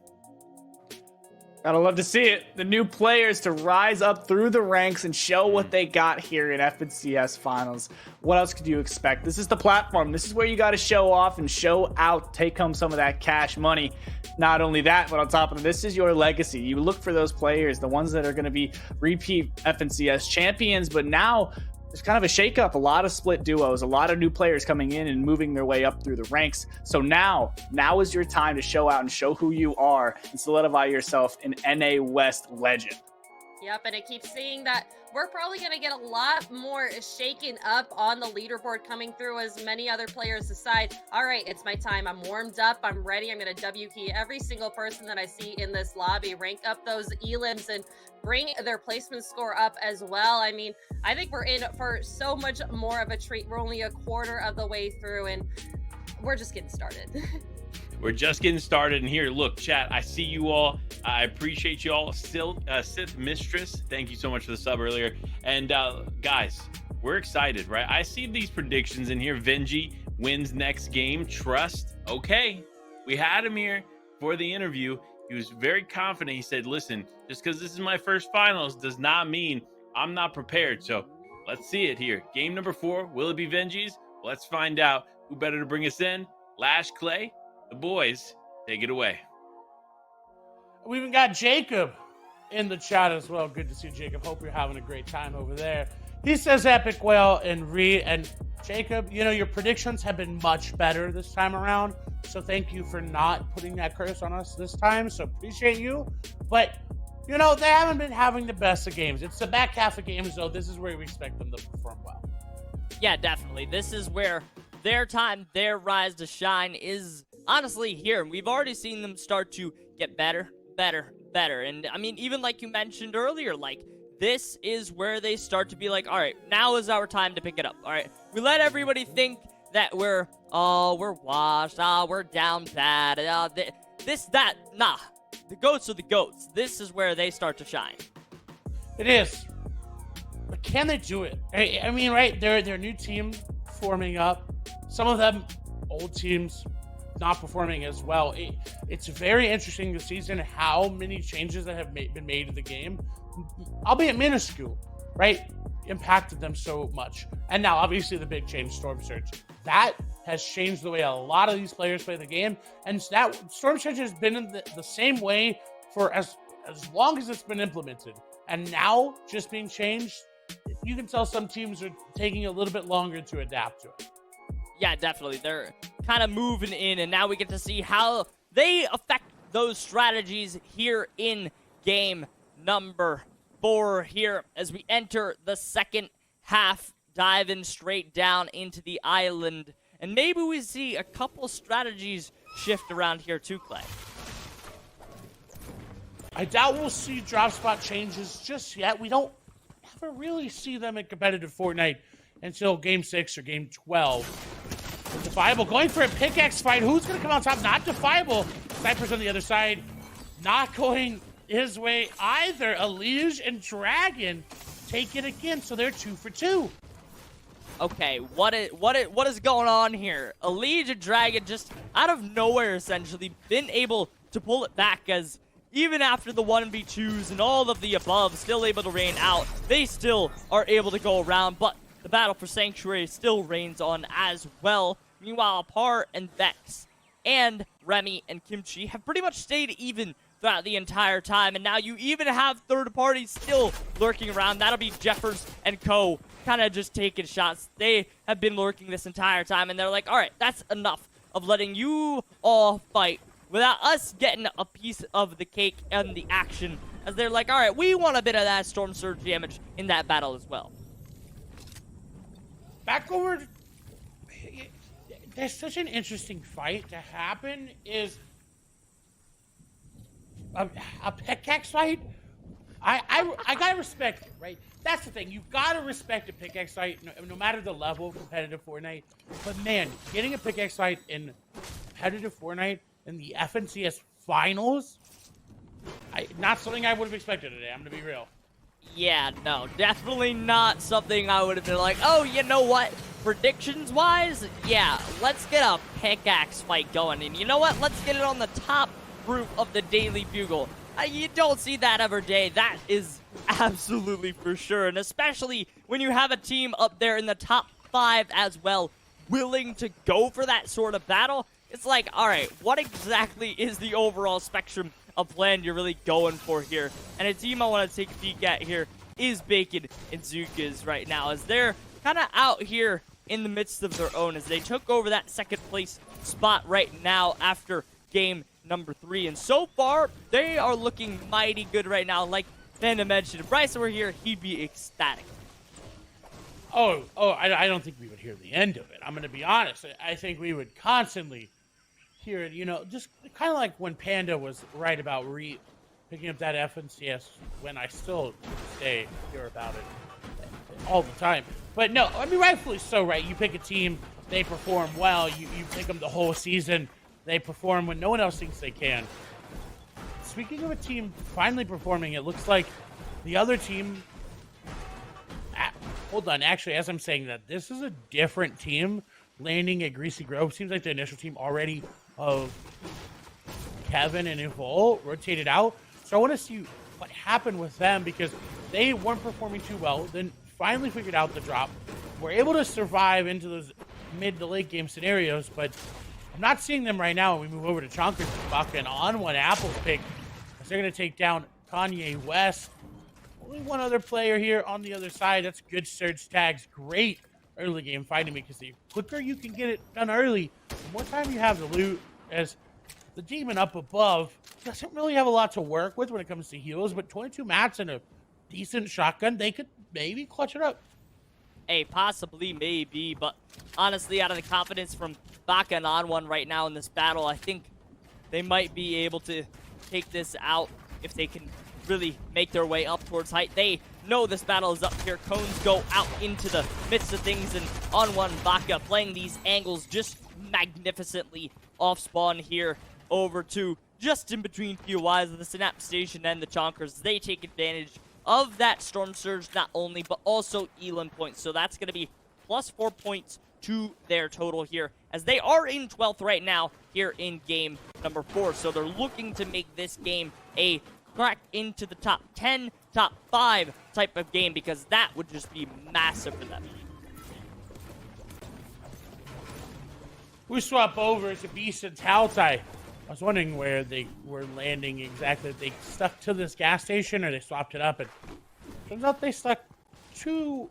Gotta love to see it. The new players to rise up through the ranks and show what they got here in FNCS Finals. What else could you expect? This is the platform. This is where you got to show off and show out, take home some of that cash money. Not only that, but on top of it, this is your legacy. You look for those players, the ones that are going to be repeat FNCS champions, but now there's kind of a shakeup, a lot of split duos, a lot of new players coming in and moving their way up through the ranks. So now is your time to show out and show who you are and solidify yourself an NA West legend. Yep, and it keeps saying that we're probably going to get a lot more shaken up on the leaderboard coming through as many other players decide, all right, it's my time. I'm warmed up. I'm ready. I'm going to W key every single person that I see in this lobby, rank up those elims and bring their placement score up as well. I mean, I think we're in for so much more of a treat. We're only a quarter of the way through and we're just getting started. We're just getting started. And here, look, chat, I see you all. I appreciate you all. Still, Sith Mistress, thank you so much for the sub earlier. And guys, we're excited, right? I see these predictions in here. Venji wins next game. Trust. Okay. We had him here for the interview. He was very confident. He said, listen, just because this is my first finals does not mean I'm not prepared. So let's see it here. Game number 4. Will it be Venji's? Let's find out. Who better to bring us in? Lash Clay. The boys, take it away. We even got Jacob in the chat as well. Good to see you, Jacob. Hope you're having a great time over there. He says Epic Whale and Reed. And Jacob, you know, your predictions have been much better this time around. So thank you for not putting that curse on us this time. So appreciate you. But, you know, they haven't been having the best of games. It's the back half of games, though. This is where we expect them to perform well. Yeah, definitely. This is where their time, their rise to shine is honestly here. We've already seen them start to get better. And I mean, even like you mentioned earlier, like this is where they start to be like, all right, now is our time to pick it up. All right, we let everybody think that we're washed, we're down bad, nah. The goats are the goats. This is where they start to shine. It is. But can they do it? I mean, right, they're new team forming up. Some of them old teams not performing as well. It's very interesting this season how many changes that have been made to the game, albeit minuscule, right, impacted them so much. And now, obviously, the big change, Storm Surge. That has changed the way a lot of these players play the game. And that Storm Surge has been in the same way for as long as it's been implemented. And now, just being changed, you can tell some teams are taking a little bit longer to adapt to it. Yeah, definitely. They're kind of moving in, and now we get to see how they affect those strategies here in game number 4 here as we enter the second half, diving straight down into the island. And maybe we see a couple strategies shift around here too, Clay. I doubt we'll see drop spot changes just yet. We don't ever really see them in competitive Fortnite until game 6 or game 12. Defiable going for a pickaxe fight. Who's going to come on top? Not Defiable. Sniper's on the other side. Not going his way either. Elige and Dragon take it again, so they're 2 for 2. Okay, what is going on here? Elige and Dragon just out of nowhere, essentially, been able to pull it back as even after the 1v2s and all of the above, still able to rain out. They still are able to go around, but the battle for Sanctuary still reigns on as well. Meanwhile, Par and Vex and Remy and Kimchi have pretty much stayed even throughout the entire time, and now you even have third parties still lurking around. That'll be Jeffers and Co. kind of just taking shots. They have been lurking this entire time, and they're like, all right, that's enough of letting you all fight without us getting a piece of the cake and the action, as they're like, all right, we want a bit of that Storm Surge damage in that battle as well. Back over. There's such an interesting fight to happen. Is a pickaxe fight? I gotta respect it, right? That's the thing. You gotta respect a pickaxe fight, no matter the level of competitive Fortnite. But man, getting a pickaxe fight in competitive Fortnite in the FNCS finals, not something I would have expected today. I'm gonna be real. Yeah, no, definitely not something I would have been like, oh, you know what? Predictions-wise, yeah, let's get a pickaxe fight going. And you know what? Let's get it on the top roof of the Daily Bugle. You don't see that every day. That is absolutely for sure. And especially when you have a team up there in the top 5 as well, willing to go for that sort of battle. It's like, all right, what exactly is the overall spectrum of plan you're really going for here? And a team I want to take a peek at here is Bacon and Zukas right now, as they're kind of out here in the midst of their own, as they took over that second place spot right now after game number 3. And so far, they are looking mighty good right now. Like Panda mentioned, if Bryson were here, he'd be ecstatic. I don't think we would hear the end of it. I'm going to be honest. I think we would constantly hear it, just kind of like when Panda was right about picking up that FNCS, when I still hear about it all the time. But no, I mean, rightfully so, right? You pick a team, they perform well. You pick them the whole season, they perform when no one else thinks they can. Speaking of a team finally performing, it looks like the other team... Hold on, actually, as I'm saying that, this is a different team landing at Greasy Grove. Seems like the initial team already of Kevin and Evol rotated out. So I want to see what happened with them, because they weren't performing too well, then finally figured out the drop. Were able to survive into those mid to late game scenarios, but I'm not seeing them right now when we move over to Chonkers and Bucking on one Apple's pick, as they're going to take down Kanye West. Only one other player here on the other side. That's good surge tags. Great early game fighting, because the quicker you can get it done early, the more time you have to loot, as the demon up above doesn't really have a lot to work with when it comes to heals, but 22 mats and a decent shotgun, they could maybe clutch it up. Hey, possibly, maybe, but honestly, out of the confidence from Baka and on one right now in this battle, I think they might be able to take this out if they can really make their way up towards height. They know this battle is up here. Cones go out into the midst of things, and on one Baka playing these angles just magnificently off spawn here over to just in between POIs of the Synapse Station and the Chonkers. They take advantage of that Storm Surge not only, but also Elam points. So that's going to be plus 4 points to their total here, as they are in 12th right now here in game number 4. So they're looking to make this game a crack into the top 10, top 5 type of game, because that would just be massive for them. We swap over to Beast and Taltai. I was wondering where they were landing exactly. They stuck to this gas station, or they swapped it up, and turns out they stuck to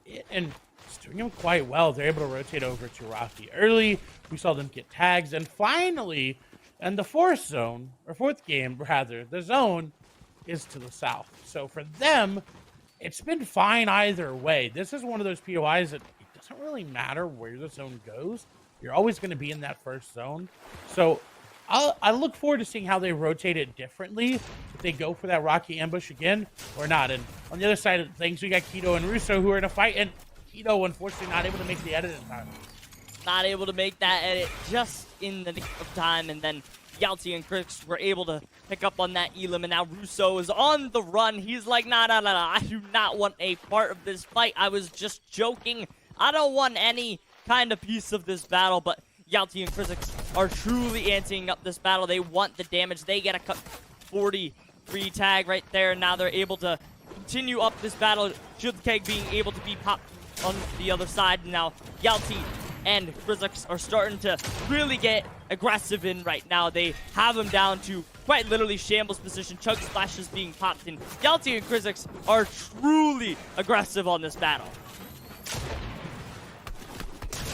it, and it's doing them quite well. They're able to rotate over to Rocky early. We saw them get tags, and finally, and the fourth game, the zone is to the south. So for them, it's been fine either way. This is one of those POIs that it doesn't really matter where the zone goes. You're always going to be in that first zone. So I look forward to seeing how they rotate it differently, if they go for that Rocky ambush again or not. And on the other side of things, we got Keto and Russo who are in a fight, and Keto, unfortunately, not able to make the edit in time. Not able to make that edit just in the nick of time, and then Yalti and Chris were able to pick up on that Elam, and now Russo is on the run. He's like, nah, I do not want a part of this fight. I was just joking. I don't want any kind of piece of this battle, but Yalti and Chris are truly anteing up this battle. They want the damage. They get 43 tag right there. Now they're able to continue up this battle. Shield Keg being able to be popped on the other side. Now Yalti and Grizzix are starting to really get aggressive in right now. They have him down to quite literally shambles position. Chug Splashes being popped in. Yalti and Grizzix are truly aggressive on this battle.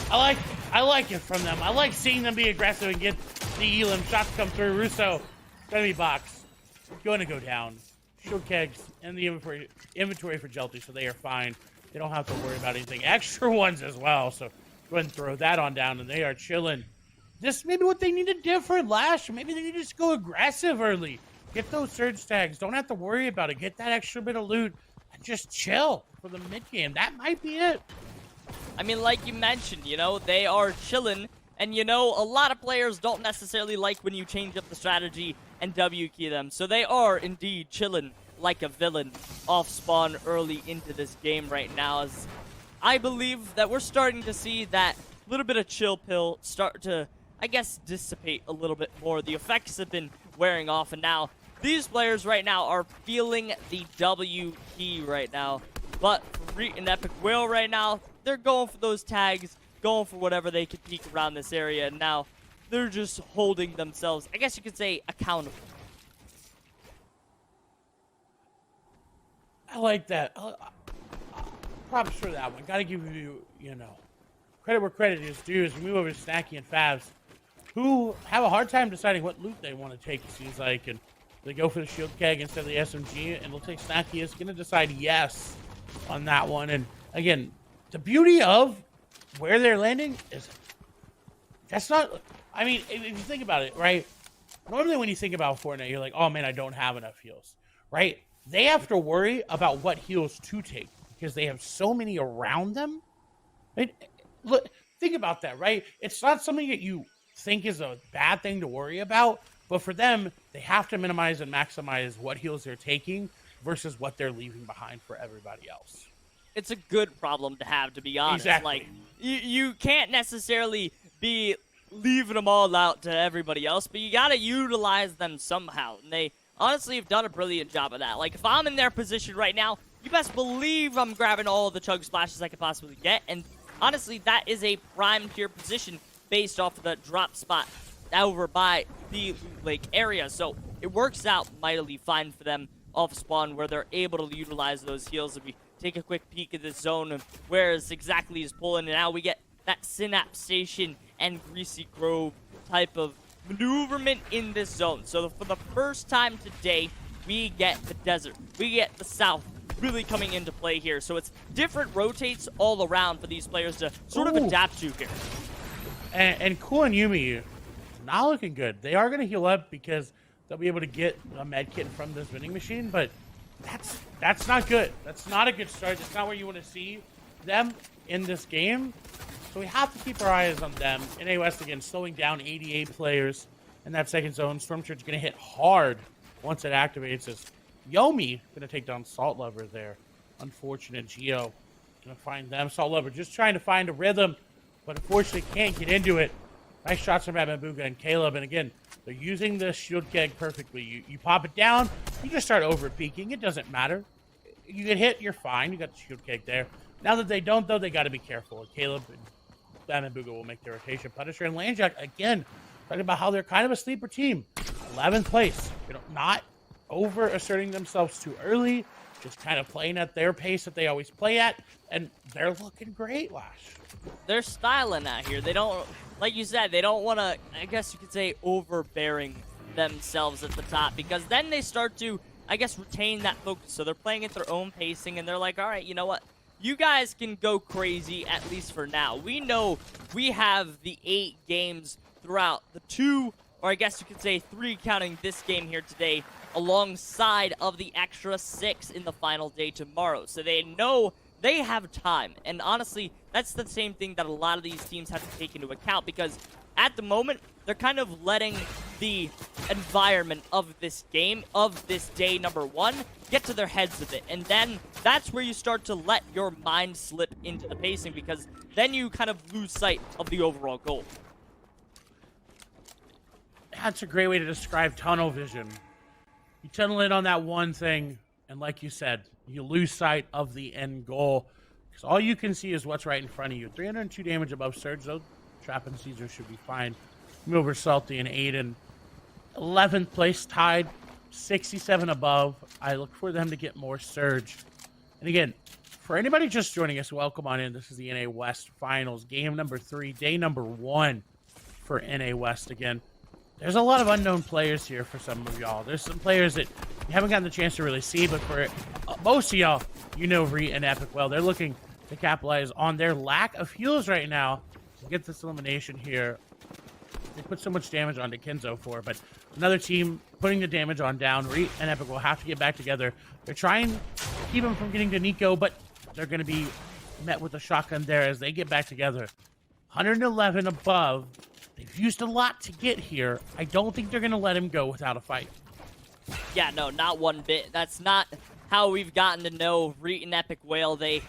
I like it from them. I like seeing them be aggressive and get the Elam shots come through. Russo, enemy box, going to go down. Shield Kegs and the inventory for Jelty, so they are fine. They don't have to worry about anything. Extra ones as well, so go ahead and throw that on down, and they are chilling. Just maybe what they needed different last year. Maybe they need to just go aggressive early. Get those surge tags. Don't have to worry about it. Get that extra bit of loot and just chill for the mid game. That might be it. I mean, like you mentioned, you know, they are chilling. And, you know, a lot of players don't necessarily like when you change up the strategy and W key them. So they are indeed chilling like a villain off spawn early into this game right now. As I believe that we're starting to see that little bit of chill pill start to, I guess, dissipate a little bit more. The effects have been wearing off, and now these players right now are feeling the W key right now. But for Reet and Epic Will right now, they're going for those tags, going for whatever they could peek around this area, and now they're just holding themselves, I guess you could say, accountable. I like that. Props for that one. Gotta give you, credit where credit is due as we move over to Snacky and Favs, who have a hard time deciding what loot they want to take, it seems like, and they go for the shield keg instead of the SMG, and looks like Snacky is going to decide yes on that one. And again, the beauty of where they're landing is that's not, I mean, if you think about it, right? Normally when you think about Fortnite, you're like, oh man, I don't have enough heals, right? They have to worry about what heals to take because they have so many around them. Right? Look, think about that, right? It's not something that you think is a bad thing to worry about, but for them, they have to minimize and maximize what heals they're taking versus what they're leaving behind for everybody else. It's a good problem to have, to be honest. Exactly. Like, you can't necessarily be leaving them all out to everybody else, but you got to utilize them somehow. And they honestly have done a brilliant job of that. Like, if I'm in their position right now, you best believe I'm grabbing all the chug splashes I could possibly get. And honestly, that is a prime tier position based off of the drop spot over by the lake area. So it works out mightily fine for them off spawn where they're able to utilize those heals. If we take a quick peek at this zone of where exactly is pulling, and now we get that Synapse Station and Greasy Grove type of maneuverment in this zone. So for the first time today, we get the desert. We get the south really coming into play here. So it's different rotates all around for these players to sort of adapt to here. And Cool and Yumi, not looking good. They are going to heal up because they'll be able to get a med kit from this vending machine, but that's not good. That's not a good start. That's not where you want to see them in this game. So we have to keep our eyes on them. NA West, again, slowing down 88 players in that second zone. Stormchurch going to hit hard once it activates. As Yomi going to take down Salt Lover there. Unfortunate. Geo going to find them. Salt Lover just trying to find a rhythm, but unfortunately can't get into it. Nice shots from Bambuga and Caleb. And again, they're using the shield keg perfectly. You pop it down, you just start over peeking. It doesn't matter. You get hit, you're fine. You got the shield keg there. Now that they don't, though, they got to be careful. Caleb and Bambuga will make their rotation. Punisher and Landjack, again, talking about how they're kind of a sleeper team. 11th place. Not over asserting themselves too early. Just kind of playing at their pace that they always play at. And they're looking great, Lash. They're styling out here. They don't, like you said, they don't want to, I guess you could say, overbearing themselves at the top, because then they start to, I guess, retain that focus. So they're playing at their own pacing, and they're like, all right, you know what? You guys can go crazy, at least for now. We know we have the 8 games throughout the 2, or I guess you could say 3 counting this game here today, alongside of the extra 6 in the final day tomorrow. So they know they have time. And honestly, that's the same thing that a lot of these teams have to take into account, because at the moment, they're kind of letting the environment of this game, of this day number 1, get to their heads a bit. And then that's where you start to let your mind slip into the pacing, because then you kind of lose sight of the overall goal. That's a great way to describe tunnel vision. tunnel in on that one thing, and like you said, you lose sight of the end goal. Because all you can see is what's right in front of you. 302 damage above Surge, though. Trap and Caesar should be fine. Move over Salty and Aiden. 11th place tied, 67 above. I look for them to get more Surge. And again, for anybody just joining us, welcome on in. This is the NA West Finals, game number 3, day number 1 for NA West again. There's a lot of unknown players here for some of y'all. There's some players that you haven't gotten the chance to really see, but for most of y'all, you know Reet and Epic well. They're looking to capitalize on their lack of heals right now to get this elimination here. They put so much damage onto Kenzo for, but another team putting the damage on down. Reet and Epic will have to get back together. They're trying to keep him from getting to Nico, but they're going to be met with a shotgun there as they get back together. 111 above. They've used a lot to get here. I don't think they're going to let him go without a fight. Yeah, no, not one bit. That's not how we've gotten to know Reet and Epic Whale. They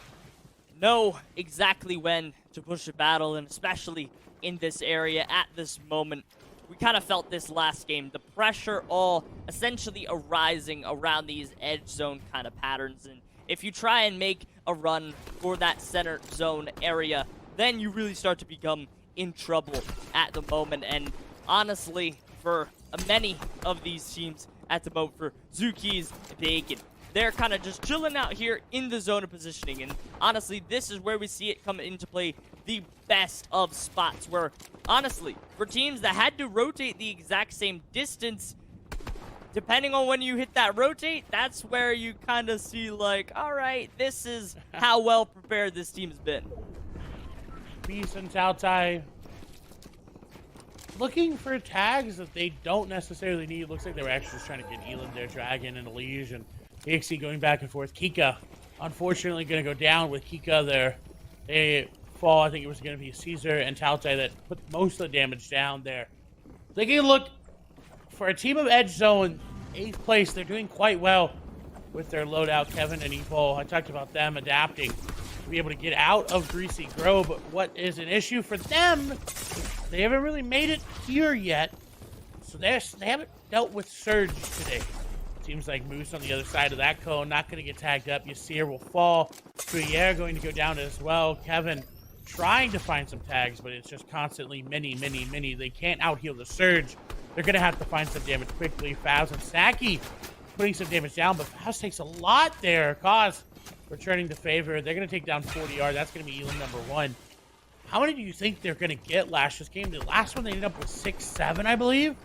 know exactly when to push a battle, and especially in this area at this moment. We kind of felt this last game. The pressure all essentially arising around these edge zone kind of patterns. And if you try and make a run for that center zone area, then you really start to become in trouble at the moment. And honestly, for many of these teams at the moment, for Zuki's, Bacon, they're kind of just chilling out here in the zone of positioning. And honestly, this is where we see it come into play the best of spots, where honestly, for teams that had to rotate the exact same distance, depending on when you hit that rotate, that's where you kind of see like, all right, this is how well prepared this team's been. Beast and Taotai looking for tags that they don't necessarily need. Looks like they were actually just trying to get Elam there, Dragon and Elige, and Pixie going back and forth. Kika, unfortunately, going to go down with Kika there. They fall. I think it was going to be Caesar and Taotai that put most of the damage down there. They can look for a team of Edge Zone, 8th place. They're doing quite well with their loadout, Kevin and Evo. I talked about them adapting to be able to get out of Greasy Grove, but what is an issue for them, they haven't really made it here yet, so they haven't dealt with Surge today. Seems like Moose on the other side of that cone, not going to get tagged up. Yasir will fall. Gruyere going to go down as well. Kevin trying to find some tags, but it's just constantly many. They can't out-heal the Surge. They're going to have to find some damage quickly. Favs and Snacky putting some damage down, but Favs takes a lot there. Cause returning the favor. They're going to take down 40R. That's going to be Elam number 1. How many do you think they're going to get last game? The last one they ended up with 6-7, I believe.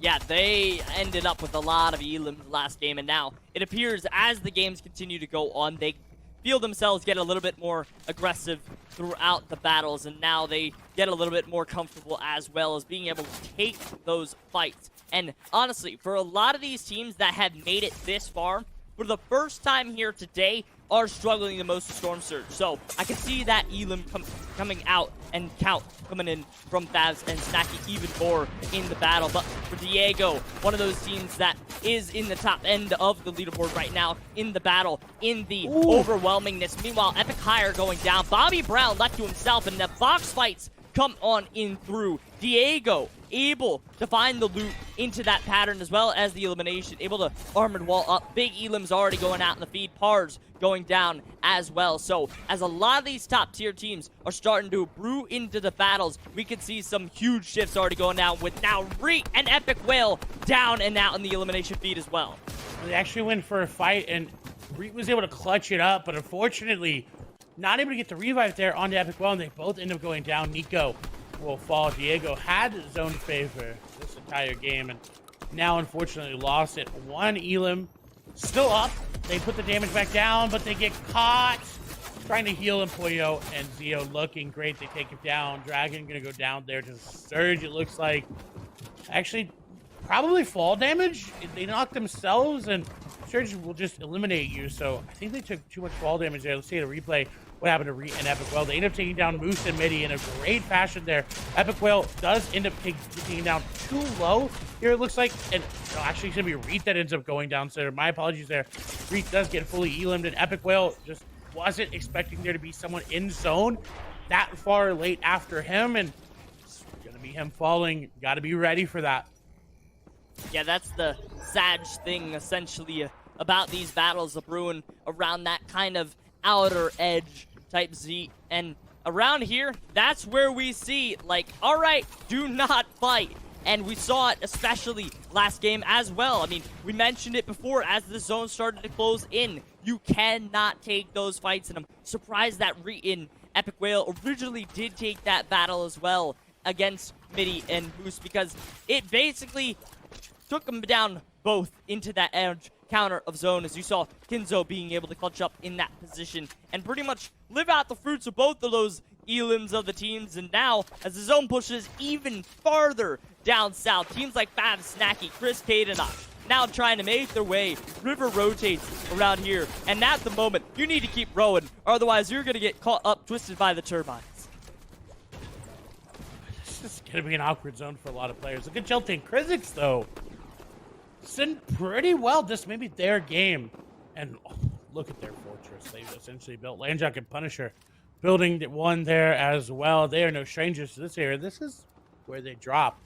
Yeah, they ended up with a lot of Elims last game, and now it appears as the games continue to go on, they feel themselves get a little bit more aggressive throughout the battles, and now they get a little bit more comfortable as well as being able to take those fights. And honestly, for a lot of these teams that have made it this far, for the first time here today, are struggling the most with Storm Surge. So I can see that Elam coming out and Count coming in from Favs and Snacky even more in the battle. But for Diego, one of those teams that is in the top end of the leaderboard right now in the battle, in the overwhelmingness. Meanwhile, Epic Higher going down. Bobby Brown left to himself, and the box fights come on in through. Diego able to find the loot into that pattern as well as the elimination, able to armored wall up. Big Elam's already going out in the feed. Pars going down as well. So as a lot of these top tier teams are starting to brew into the battles, we can see some huge shifts already going down with now Reet and Epic Whale down and out in the elimination feed as well. They actually went for a fight, and Reet was able to clutch it up, but unfortunately not able to get the revive there onto Epic Whale, and they both end up going down. Nico will fall. Diego had zone favor this entire game, and now unfortunately lost it. One Elam still up. They put the damage back down, but they get caught trying to heal him. Pollo and Zio looking great. They take him down. Dragon gonna go down there to Surge, it looks like. Actually, probably fall damage. They knock themselves, and Surge will just eliminate you. So I think they took too much fall damage there. Let's see a replay. What happened to Reet and Epic Whale? They end up taking down Moose and Midi in a great fashion there. Epic Whale does end up taking down too low here, it looks like. And no, actually, it's going to be Reet that ends up going down. So my apologies there. Reet does get fully elimed, and Epic Whale just wasn't expecting there to be someone in zone that far late after him. And it's going to be him falling. Got to be ready for that. Yeah, that's the sad thing, essentially, about these battles of brewing around that kind of outer edge type Z. And around here, that's where we see, like, all right, do not fight. And we saw it especially last game as well. I mean, we mentioned it before as the zone started to close in. You cannot take those fights, and I'm surprised that Reeton Epic Whale originally did take that battle as well against Midi and Moose, because it basically took them down both into that edge counter of zone, as you saw Kinzo being able to clutch up in that position and pretty much live out the fruits of both of those elims of the teams. And now, as the zone pushes even farther down south, teams like Fab, Snacky, Chris, Kadenosh now trying to make their way. River rotates around here, and at the moment, you need to keep rowing, otherwise you're going to get caught up, twisted by the turbines. This is going to be an awkward zone for a lot of players. Look at Jelty and Krizix, though. Sitting pretty well, just maybe their game. And look at their fortress. They've essentially built Landjock and Punisher. Building one there as well. They are no strangers to this area. This is where they drop.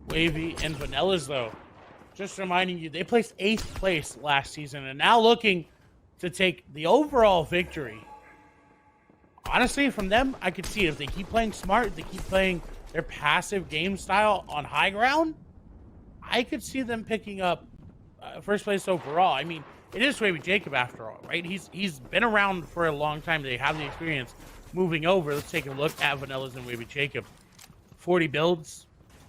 Wavy and Vanillas, though. Just reminding you, they placed 8th place last season and now looking to take the overall victory. Honestly, from them, I could see it. If they keep playing smart, if they keep playing their passive game style on high ground, I could see them picking up first place overall. I mean, it is Wavy Jacob after all, right? He's been around for a long time. They have the experience moving over. Let's take a look at Vanillas and Wavy Jacob. 40 builds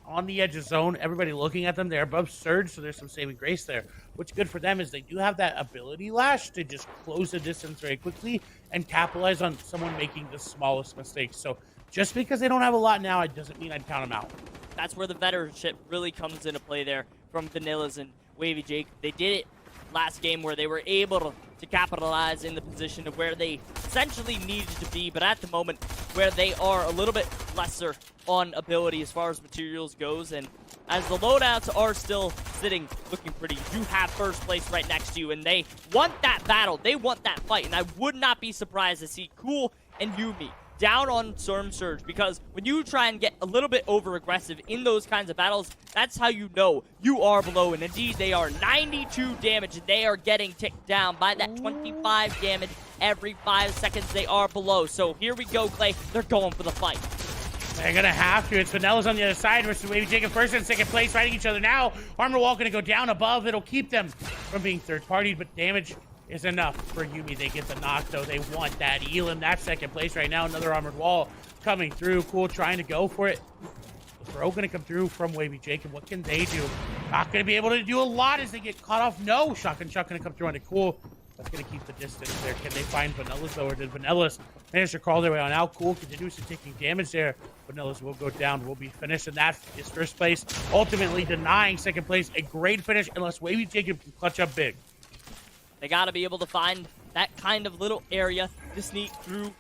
on the edge of zone. Everybody looking at them. They're above Surge, so there's some saving grace there. What's good for them is they do have that ability lash to just close the distance very quickly and capitalize on someone making the smallest mistakes. So just because they don't have a lot now, it doesn't mean I'd count them out. That's where the veteranship really comes into play there from Vanillas and Wavy Jake. They did it last game where they were able to capitalize in the position of where they essentially needed to be, but at the moment where they are a little bit lesser on ability as far as materials goes. And as the loadouts are still sitting looking pretty, you have first place right next to you, and they want that battle. They want that fight, and I would not be surprised to see Cool and Yumi down on Storm Surge, because when you try and get a little bit over aggressive in those kinds of battles, that's how you know you are below. And indeed they are 92 damage, and they are getting ticked down by that 25 damage every 5 seconds they are below. So here we go, Clay. They're going for the fight. They're gonna have to. It's Vanillas on the other side versus Wavy Jacob first and second place, fighting each other now. Armor wall gonna go down above. It'll keep them from being third party, but damage is enough for Yumi. They get the knock, though. They want that Elam. That's second place right now. Another armored wall coming through. Cool trying to go for it. The throw going to come through from Wavy Jacob. What can they do? Not going to be able to do a lot as they get caught off. No, shotgun shot going to come through on it. Cool. That's going to keep the distance there. Can they find Vanillas, though, or did Vanillas manage to crawl their way on out? Cool continuously taking damage there. Vanillas will go down, will be finished, and that is first place, ultimately denying second place. A great finish, unless Wavy Jacob can clutch up big. They got to be able to find that kind of little area to sneak through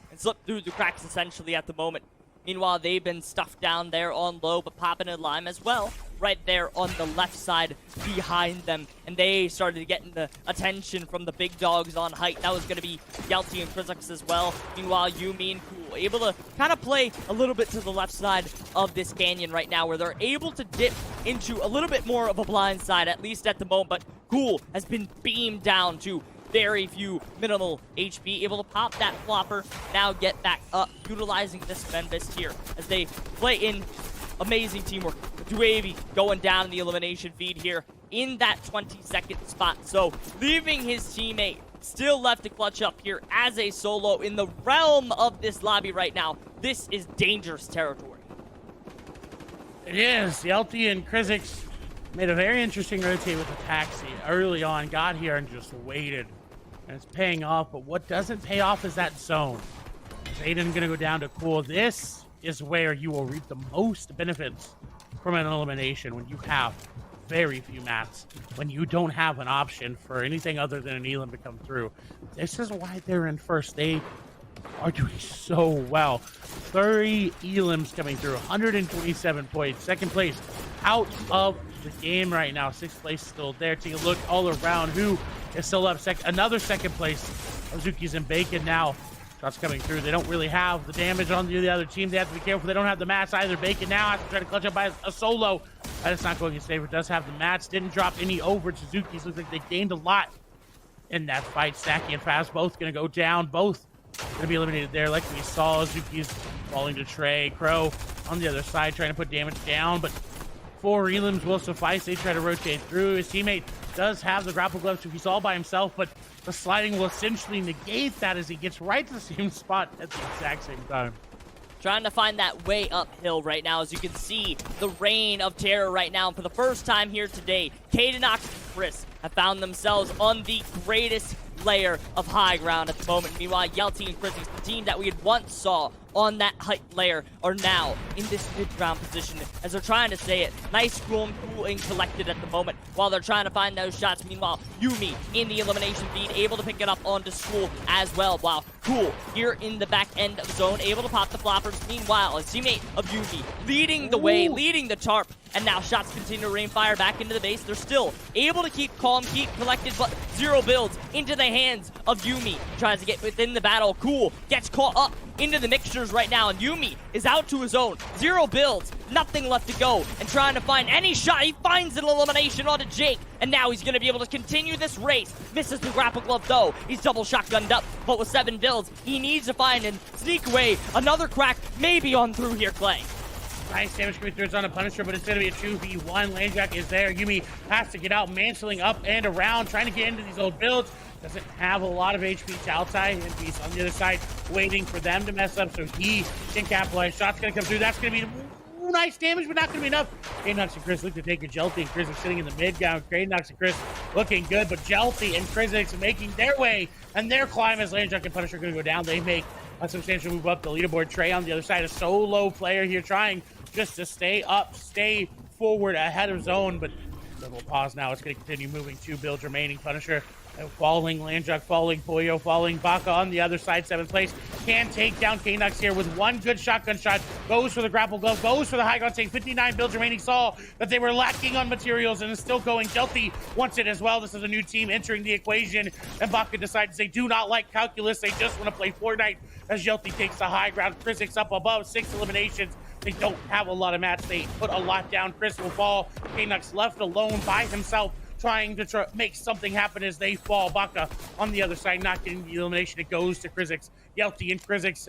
and slip through the cracks, essentially, at the moment. Meanwhile, they've been stuffed down there on low, but popping a lime as well, right there on the left side behind them. And they started getting the attention from the big dogs on height. That was going to be Yelty and Krizix as well. Meanwhile, Yumi and Cool able to kind of play a little bit to the left side of this canyon right now, where they're able to dip into a little bit more of a blind side, at least at the moment. But Cool has been beamed down to very few minimal HP, able to pop that flopper, now get back up, utilizing this Fenbist here as they play in amazing teamwork. Duavy going down in the elimination feed here in that 22nd spot. So leaving his teammate still left to clutch up here as a solo in the realm of this lobby right now. This is dangerous territory. It is. Yelty and Krizix made a very interesting rotate with the taxi early on, got here and just waited. And it's paying off, but what doesn't pay off is that zone. Zayden gonna go down to Cool. This is where you will reap the most benefits from an elimination, when you have very few mats, when you don't have an option for anything other than an Elam to come through. This is why they're in first. They are doing so well. 30 Elams coming through, 127 points. Second place out of the game right now. Sixth place still there. Take a look all around. Who is still up? Another second place. Ozuki's and Bacon now. Shots coming through. They don't really have the damage on the other team. They have to be careful. They don't have the mass either. Bacon now has to try to clutch up by a solo. That is not going in favor. Does have the mats. Didn't drop any over to Zuki's. Looks like they gained a lot in that fight. Snacky and Fast both going to go down. Both going to be eliminated there. Like we saw, Zuki's falling to Trey. Crow on the other side trying to put damage down, but 4 relims will suffice. They try to rotate through. His teammate does have the grapple glove, so he's all by himself, but the sliding will essentially negate that as he gets right to the same spot at the exact same time. Trying to find that way uphill right now. As you can see, the reign of terror right now. For the first time here today, Kadenox and Chris have found themselves on the greatest layer of high ground at the moment. Meanwhile, Yelty and Chris, the team that we had once saw on that height layer, are now in this mid-ground position as they're trying to say it. Nice, cool and collected at the moment while they're trying to find those shots. Meanwhile, Yuumi in the elimination feed, able to pick it up onto School as well. Wow, Cool here in the back end of zone, able to pop the floppers. Meanwhile, his teammate of Yuumi leading the way, leading the tarp. And now shots continue to rain fire back into the base. They're still able to keep calm, keep collected, but 0 builds into the hands of Yuumi. Tries to get within the battle. Cool gets caught up into the mixtures right now, and Yuumi is out to his own. 0 builds, nothing left to go, and trying to find any shot. He finds an elimination onto Jake, and now he's going to be able to continue this race. Misses the grapple glove though. He's double shotgunned up, but with 7 builds, he needs to find and sneak away another crack, maybe on through here, Clay. Nice damage coming through. It's on a Punisher, but it's going to be a 2v1. Landjack is there. Yuumi has to get out, mantling up and around, trying to get into these old builds. Doesn't have a lot of HP. Taltai, and he's on the other side waiting for them to mess up so he can capitalize. Shot's going to come through. That's going to be nice damage, but not going to be enough. Kadenox and Chris look to take a Jelty, and Chris is sitting in the mid ground. Kadenox and Chris looking good, but Jelty and Chris are making their way, and their climb as Landjack and Punisher are going to go down. They make a substantial move up the leaderboard. Trey on the other side, a solo player here trying just to stay up, stay forward ahead of zone, but little pause now. It's going to continue moving. 2 builds remaining. Punisher falling, Landjack falling, Pollo falling, Baka on the other side, 7th place. Can take down Kadenox here with 1 good shotgun shot. Goes for the grapple glove, goes for the high ground, saying 59 builds remaining. Saw that they were lacking on materials and is still going. Jelty wants it as well. This is a new team entering the equation, and Baka decides they do not like calculus. They just want to play Fortnite as Jelty takes the high ground. Chris up above, 6 eliminations. They don't have a lot of mats. They put a lot down. Chris will fall. Kadenox left alone by himself, trying to make something happen as they fall. Baka on the other side, not getting the elimination. It goes to Krizix. Yelty and Krizix,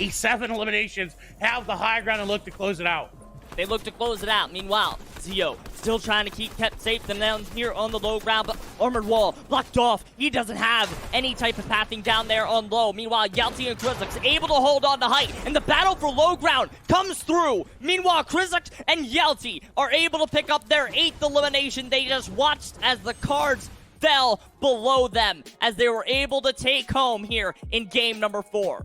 7 eliminations, have the high ground and look to close it out. They look to close it out. Meanwhile, Zio still trying to keep kept safe them down here on the low ground, but Armored Wall blocked off. He doesn't have any type of pathing down there on low. Meanwhile, Yelty and Krizix able to hold on to height, and the battle for low ground comes through. Meanwhile, Krizix and Yelty are able to pick up their 8th elimination. They just watched as the cards fell below them as they were able to take home here in game number 4.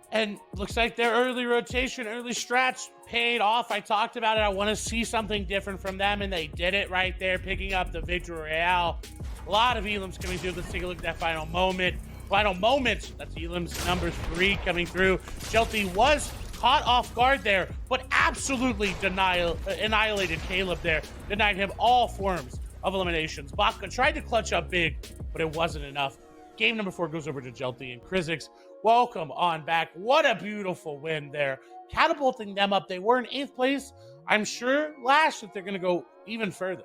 And looks like their early rotation, early strats paid off. I talked about it. I want to see something different from them, and they did it right there, picking up the Victory Royale. A lot of elims coming through. Let's take a look at that final moment. Final moments. That's elims number 3 coming through. Jelty was caught off guard there, but absolutely annihilated Caleb there. Denied him all forms of eliminations. Baka tried to clutch up big, but it wasn't enough. Game number 4 goes over to Jelty and Krizix. Welcome on back. What a beautiful win there. Catapulting them up. They were in 8th place. I'm sure last that they're going to go even further.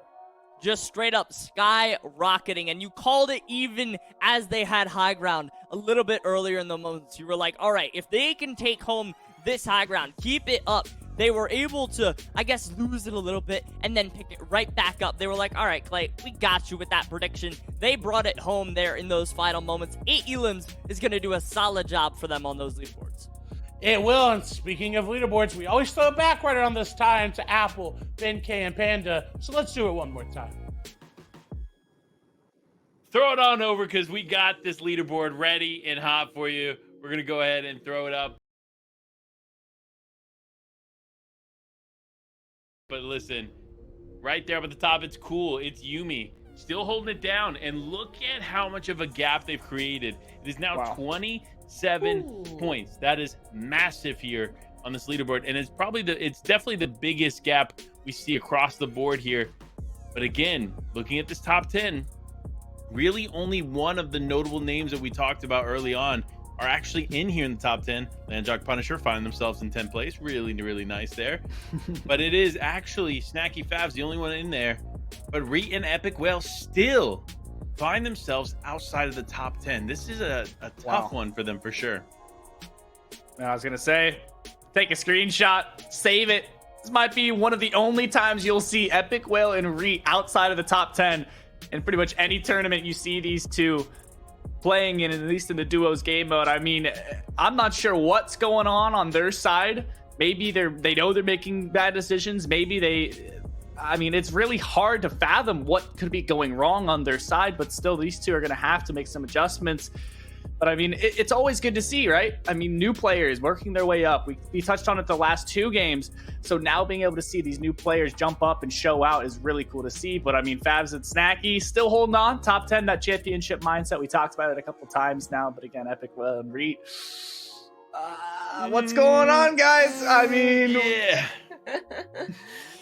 Just straight up skyrocketing, and you called it even as they had high ground a little bit earlier in the moments. You were like, all right, if they can take home this high ground, keep it up. They were able to, I guess, lose it a little bit and then pick it right back up. They were like, all right, Clay, we got you with that prediction. They brought it home there in those final moments. 8 elims is going to do a solid job for them on those leaderboards. It will, and speaking of leaderboards, we always throw it back right around this time to Apple, Ben K, and Panda. So let's do it one more time. Throw it on over because we got this leaderboard ready and hot for you. We're going to go ahead and throw it up. But listen, right there up at the top, it's cool. It's Yuumi still holding it down. And look at how much of a gap they've created. It is now 27 points. That is massive here on this leaderboard. And it's definitely the biggest gap we see across the board here. But again, looking at this top 10, really only one of the notable names that we talked about early on are actually in here in the top 10. Landjock Punisher find themselves in 10th place. Really, really nice there. But it is actually Snacky Favs, the only one in there. But Reet and Epic Whale still find themselves outside of the top 10. This is a tough one for them for sure. I was going to say, take a screenshot, save it. This might be one of the only times you'll see Epic Whale and Reet outside of the top 10 in pretty much any tournament you see these two playing in, at least in the duos game mode. I mean, I'm not sure what's going on their side. Maybe they know they're making bad decisions. Maybe I mean, it's really hard to fathom what could be going wrong on their side, but still these two are going to have to make some adjustments. But I mean, it's always good to see, right? I mean, new players working their way up. We touched on it the last 2 games. So now being able to see these new players jump up and show out is really cool to see. But I mean, Favs and Snacky still holding on. Top 10, that championship mindset. We talked about it a couple times now. But again, Epic Whale and Reet. What's going on, guys? I mean... Yeah.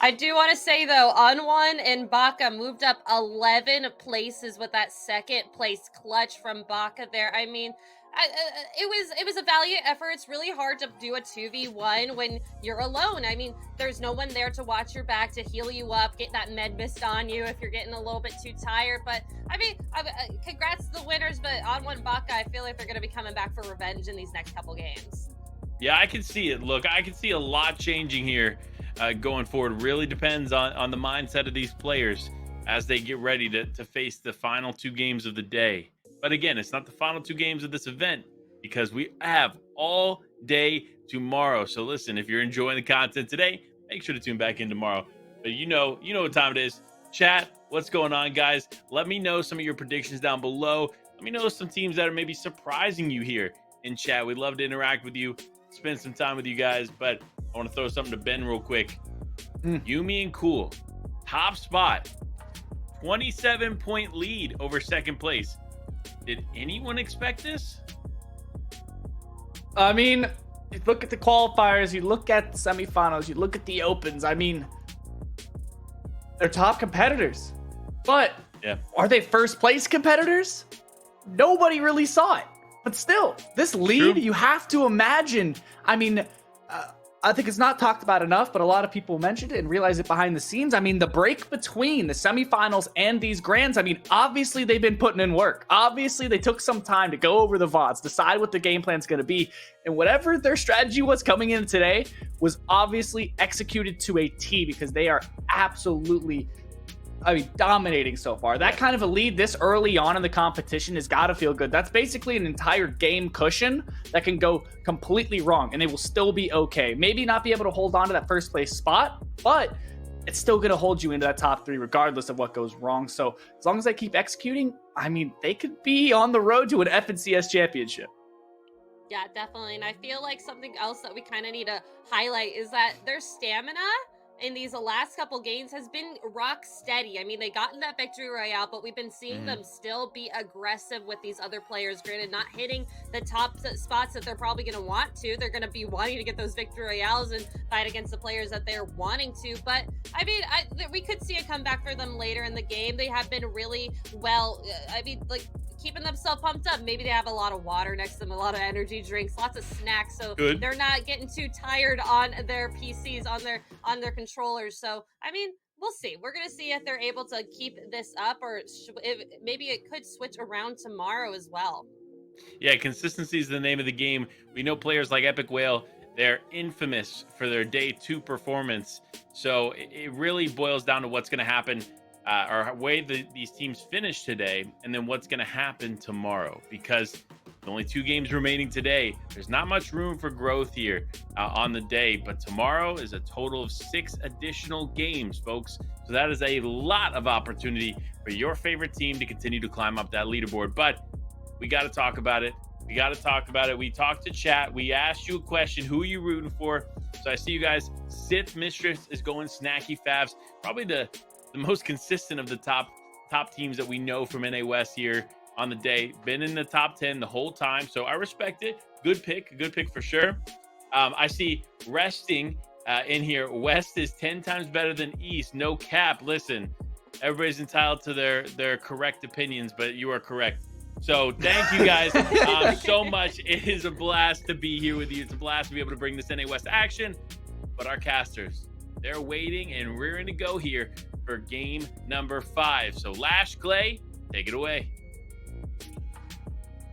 I do want to say, though, Unwon and Baka moved up 11 places with that second place clutch from Baka there. I mean, it was a valiant effort. It's really hard to do a 2v1 when you're alone. I mean, there's no one there to watch your back, to heal you up, get that med mist on you if you're getting a little bit too tired. But, I mean, congrats to the winners, but Unwon and Baka, I feel like they're going to be coming back for revenge in these next couple games. Yeah, I can see it. Look, I can see a lot changing here going forward. Really depends on the mindset of these players as they get ready to face the final 2 games of the day. But again, it's not the final 2 games of this event because we have all day tomorrow. So listen, if you're enjoying the content today, make sure to tune back in tomorrow. But you know what time it is. Chat, what's going on, guys? Let me know some of your predictions down below. Let me know some teams that are maybe surprising you here in chat. We'd love to interact with you, spend some time with you guys. But I want to throw something to Ben real quick. Yumi and Cool, top spot, 27-point lead over second place. Did anyone expect this? I mean, you look at the qualifiers, you look at the semifinals, you look at the opens. I mean, they're top competitors. But are they first place competitors? Nobody really saw it. But still, this lead, you have to imagine. I mean, I think it's not talked about enough, but a lot of people mentioned it and realize it behind the scenes. I mean, the break between the semifinals and these grands, I mean, obviously they've been putting in work. Obviously, they took some time to go over the VODs, decide what the game plan's going to be. And whatever their strategy was coming in today was obviously executed to a T because they are absolutely, dominating so far. That kind of a lead this early on in the competition has got to feel good. That's basically an entire game cushion that can go completely wrong and they will still be okay. Maybe not be able to hold on to that first place spot, but it's still going to hold you into that top 3 regardless of what goes wrong. So as long as they keep executing, I mean, they could be on the road to an FNCS championship. Yeah, definitely. And I feel like something else that we kind of need to highlight is that their stamina in these last couple games has been rock steady. I mean, they got in that victory royale, but we've been seeing them still be aggressive with these other players. Granted, not hitting the top spots that they're probably going to want to. They're going to be wanting to get those victory royales and fight against the players that they're wanting to. But I mean, we could see a comeback for them later in the game. They have been really well, keeping themselves pumped up. Maybe they have a lot of water next to them, a lot of energy drinks, lots of snacks, so they're not getting too tired on their PCs, on their controllers. So I mean, we'll see. We're gonna see if they're able to keep this up, or maybe it could switch around tomorrow as well. Yeah, consistency is the name of the game. We know players like Epic Whale, they're infamous for their day 2 performance. So it really boils down to what's going to happen or way these teams finish today, and then what's going to happen tomorrow. Because with only 2 games remaining today, there's not much room for growth here on the day. But tomorrow is a total of 6 additional games, folks. So that is a lot of opportunity for your favorite team to continue to climb up that leaderboard. But we got to talk about it. We talked to chat. We asked you a question. Who are you rooting for? So I see you guys. Sith Mistress is going Snacky Favs. Probably the most consistent of the top teams that we know from NA West here on the day. Been in the top 10 the whole time, so I respect it. Good pick for sure. I see Resting in here. West is 10 times better than East. No cap. Listen, everybody's entitled to their correct opinions, but you are correct. So thank you guys so much. It is a blast to be here with you. It's a blast to be able to bring this NA West action. But our casters, they're waiting and rearing to go here for game number 5. So Lash, Clay, take it away.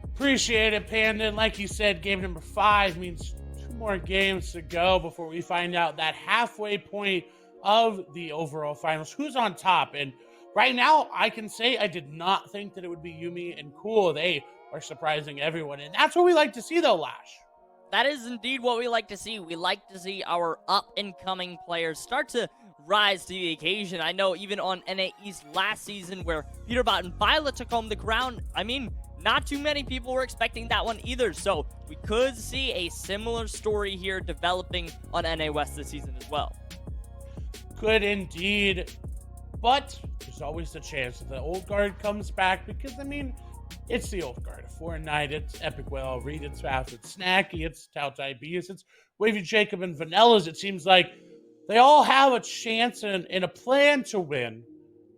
Appreciate it, Panda. And like you said, game number 5 means 2 more games to go before we find out that halfway point of the overall finals. Who's on top? And right now, I can say I did not think that it would be Yumi and Cool. They are surprising everyone. And that's what we like to see, though, Lash. That is indeed what we like to see. We like to see our up-and-coming players start to rise to the occasion. I know even on NA East last season where Peterbot and Violet took home the crown, I mean, not too many people were expecting that one either. So we could see a similar story here developing on NA West this season as well. Could indeed. But there's always the chance that the old guard comes back because, I mean, it's the old guard. Fortnite, it's Epic Whale, Reed, it's Fast, it's Snacky, it's Tautai Beast, it's Wavy Jacob and Vanillas. It seems like they all have a chance and a plan to win.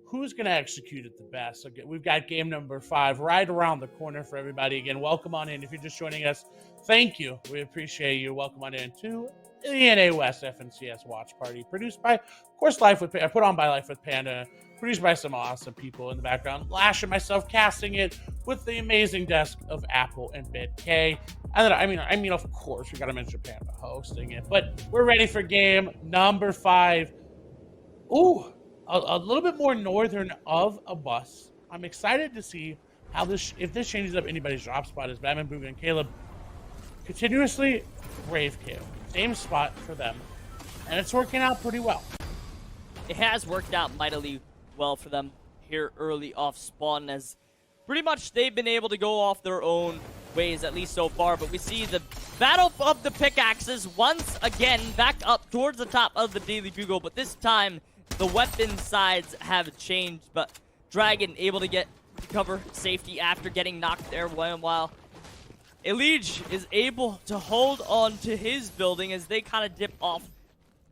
Who's going to execute it the best? Okay, we've got game number 5 right around the corner for everybody. Again, welcome on in. If you're just joining us, thank you. We appreciate you. Welcome on in to the NA West FNCS Watch Party, produced by, of course, put on by Life with Panda, produced by some awesome people in the background. Lash and myself casting it with the amazing desk of Apple and BitK. And then, I mean, of course, we got to mention Panda hosting it. But we're ready for game number 5. Ooh, a little bit more northern of a bus. I'm excited to see how if this changes up anybody's drop spot as Batman, Booga, and Caleb continuously Brave Caleb. Same spot for them. And it's working out pretty well. It has worked out mightily well for them here early off spawn, as pretty much they've been able to go off their own ways, at least so far. But we see the battle of the pickaxes once again back up towards the top of the Daily Bugle, but this time the weapon sides have changed. But Dragon able to get cover safety after getting knocked there while Elige is able to hold on to his building as they kind of dip off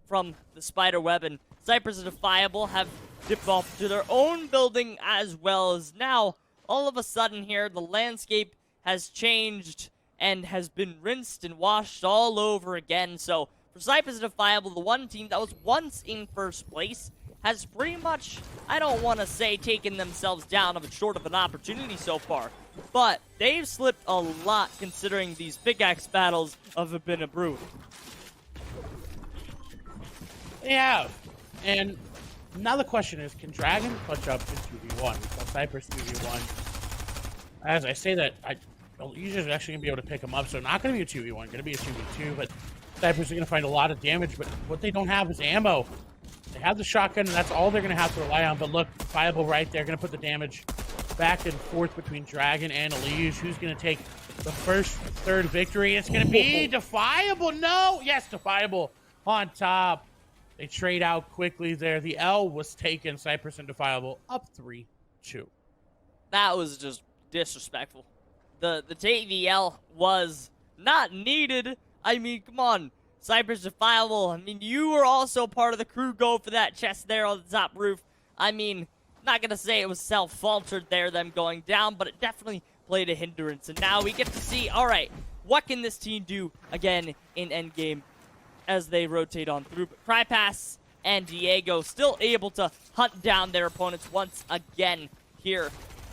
from the spider web, and Cypress and Defiable have dipped off to their own building as well. As now all of a sudden here the landscape has changed and has been rinsed and washed all over again. So for Cypress and Defiable, the one team that was once in first place has pretty much, I don't want to say taken themselves down short of an opportunity so far, but they've slipped a lot considering these pickaxe battles have been a brew. They have. And now the question is, can Dragon clutch up in 2v1? Because Cypress 2v1. As I say that, Elige is actually going to be able to pick them up, so not going to be a 2v1, going to be a 2v2, but Cypress are going to find a lot of damage, but what they don't have is ammo. They have the shotgun, and that's all they're going to have to rely on, but look, Viable right there, going to put the damage back and forth between Dragon and Elige. Who's going to take the first, third victory? It's going to be Defiable. No! Yes, Defiable on top. They trade out quickly there. The L was taken. Cypress and Defiable up 3-2. That was just disrespectful. The take the L was not needed. I mean, come on. Cypress Defiable. I mean, you were also part of the crew go for that chest there on the top roof. I mean, not going to say it was self-faltered there, them going down, but it definitely played a hindrance. And now we get to see, all right, what can this team do again in endgame as they rotate on through. But Crypass and Diego still able to hunt down their opponents once again here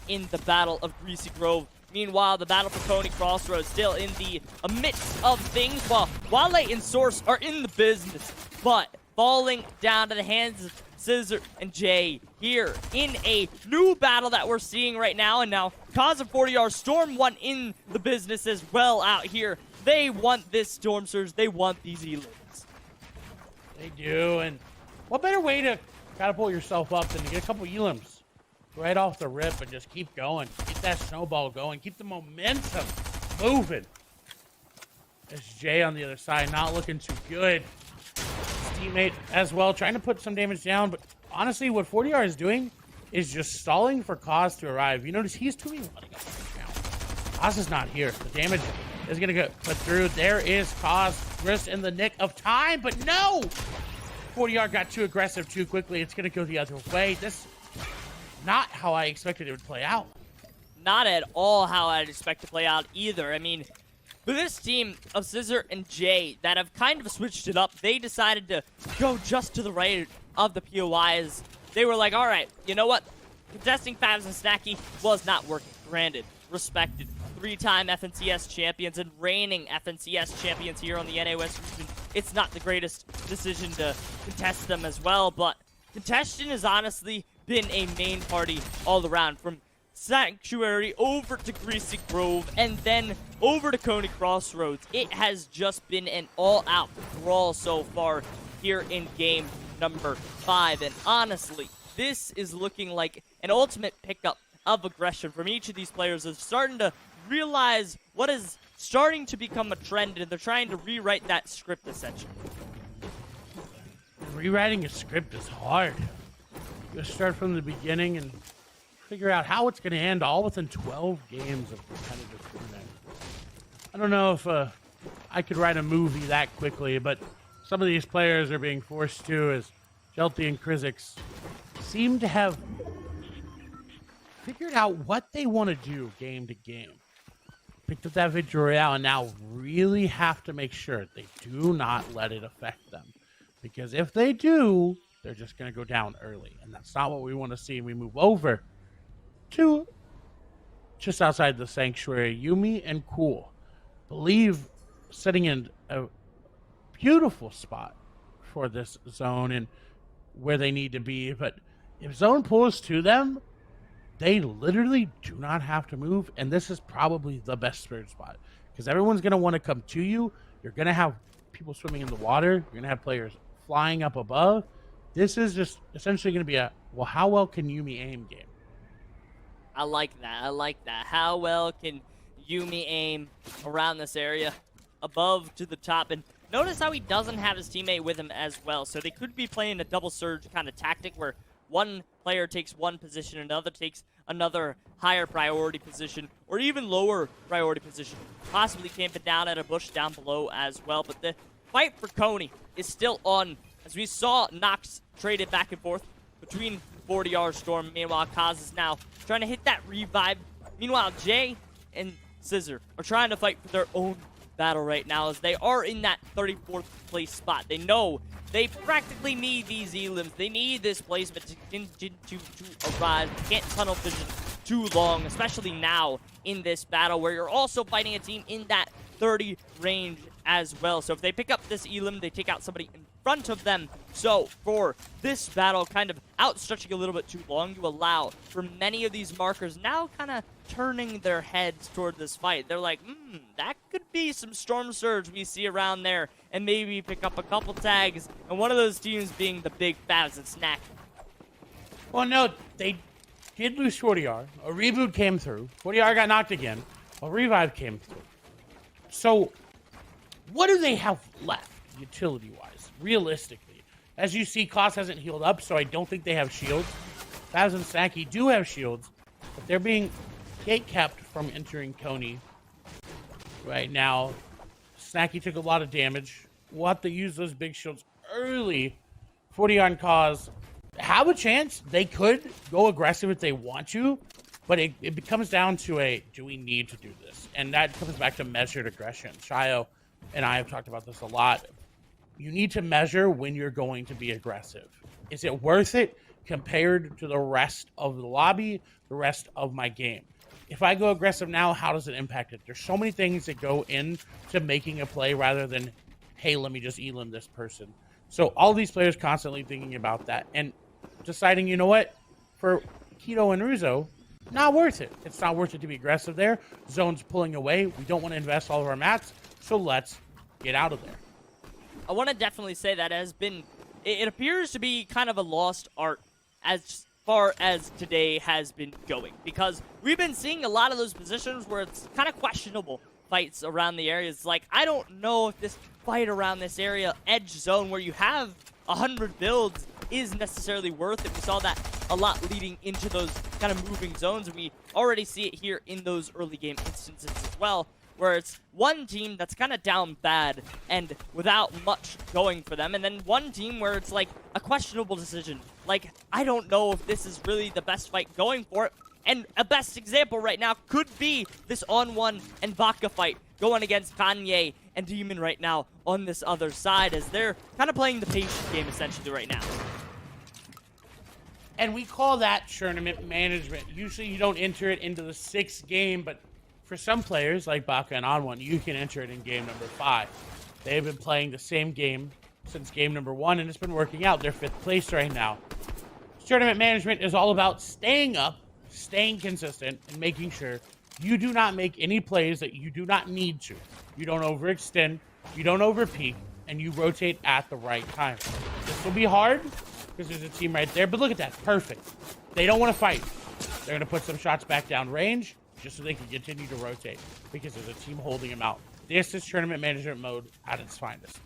in the Battle of Greasy Grove. Meanwhile, the battle for Coney Crossroads still in the midst of things, while Wale and Source are in the business, but falling down to the hands of Scissor and Jay here in a new battle that we're seeing right now. And now Cause of 40R Storm won in the business as well out here. They want this Storm Surge. They want these elims. They do, and what better way to catapult yourself up than to get a couple elims right off the rip and just keep going. Keep that snowball going. Keep the momentum moving. There's Jay on the other side, not looking too good. His teammate as well, trying to put some damage down, but honestly, what 40R is doing is just stalling for Cause to arrive. You notice he's 2v1 now. Cause is not here. The damage is going to get put through. There is Cause just in the nick of time, but no! 40R got too aggressive too quickly. It's going to go the other way. This not how I expected it would play out. not at all how I'd expect to play out either. I mean, for this team of Scissor and Jay that have kind of switched it up, they decided to go just to the right of the POIs. They were like, all right, you know what? Contesting Fabs and Snacky was not working. Granted, respected. 3-time FNCS champions and reigning FNCS champions here on the NA West region. It's not the greatest decision to contest them as well, but contention has honestly been a main party all around, from Sanctuary over to Greasy Grove and then over to Coney Crossroads. It has just been an all-out brawl so far here in game number 5, and honestly, this is looking like an ultimate pickup of aggression from each of these players. They're starting to realize what is starting to become a trend, and they're trying to rewrite that script essentially. Rewriting a script is hard. You gotta start from the beginning and figure out how it's gonna end, all within 12 games of competitive Fortnite. I don't know if I could write a movie that quickly, but some of these players are being forced to, as Jelty and Krizix seem to have figured out what they want to do game to game. Picked up that victory royale and now really have to make sure they do not let it affect them. Because if they do, they're just going to go down early. And that's not what we want to see. We move over to just outside the Sanctuary. Yumi and Cool believe sitting in a beautiful spot for this zone and where they need to be. But if zone pulls to them, they literally do not have to move, and this is probably the best spirit spot because everyone's going to want to come to you. You're going to have people swimming in the water. You're going to have players flying up above. This is just essentially going to be a, well, how well can Yumi aim game? I like that. I like that. How well can Yumi aim around this area, above to the top? And notice how he doesn't have his teammate with him as well. So they could be playing a double surge kind of tactic where one player takes one position, another takes another higher priority position, or even lower priority position, possibly camping down at a bush down below as well. But the fight for Coney is still on, as we saw Nox traded back and forth between 40R Storm. Meanwhile, Kaz is now trying to hit that revive. Meanwhile, Jay and Scissor are trying to fight for their own battle right now, as they are in that 34th place spot. They know they practically need these elims. They need this placement to continue to arrive. They can't tunnel vision too long, especially now in this battle where you're also fighting a team in that 30 range as well. So if they pick up this elim, they take out somebody in front of them. So for this battle kind of outstretching a little bit too long, you allow for many of these markers now kind of turning their heads toward this fight. They're like, that could be some Storm Surge we see around there, and maybe pick up a couple tags, and one of those teams being the big Fabs and Snack. Well, no, they did lose 40R. A reboot came through. 40R got knocked again. A revive came through. So what do they have left, utility-wise, realistically? As you see, Koss hasn't healed up, so I don't think they have shields. Fabs and Snacky do have shields, but they're being gate-kept from entering Coney right now. Snacky took a lot of damage. We'll have to use those big shields early. 40 on Cause have a chance. They could go aggressive if they want to, but it comes down to do we need to do this? And that comes back to measured aggression. Shio and I have talked about this a lot. You need to measure when you're going to be aggressive. Is it worth it compared to the rest of the lobby, the rest of my game? If I go aggressive now, how does it impact it? There's so many things that go into making a play rather than, hey, let me just elim this person. So all these players constantly thinking about that and deciding, you know what, for Keto and Ruzo, not worth it. It's not worth it to be aggressive there. Zone's pulling away. We don't want to invest all of our mats, so let's get out of there. I want to definitely say that it appears to be kind of a lost art as far as today has been going, because we've been seeing a lot of those positions where it's kind of questionable fights around the areas. Like, I don't know if this fight around this area, edge zone, where you have 100 builds is necessarily worth it. We saw that a lot leading into those kind of moving zones, and we already see it here in those early game instances as well, where it's one team that's kind of down bad and without much going for them, and then one team where it's like a questionable decision. Like, I don't know if this is really the best fight going for it, And a best example right now could be this On1 and Vodka fight going against Kanye and Demon right now on this other side, as they're kind of playing the patient game essentially right now. And we call that tournament management. Usually you don't enter it into the 6th game, but for some players like Baka and On1, you can enter it in game number 5. They've been playing the same game since game number 1, and it's been working out. They're 5th place right now. Tournament management is all about staying up, staying consistent, and making sure you do not make any plays that you do not need to. You don't overextend, you don't overpeak, and you rotate at the right time. This will be hard because there's a team right there, but look at that, perfect. They don't want to fight. They're going to put some shots back down range just so they can continue to rotate because there's a team holding them out. This is tournament management mode at its finest.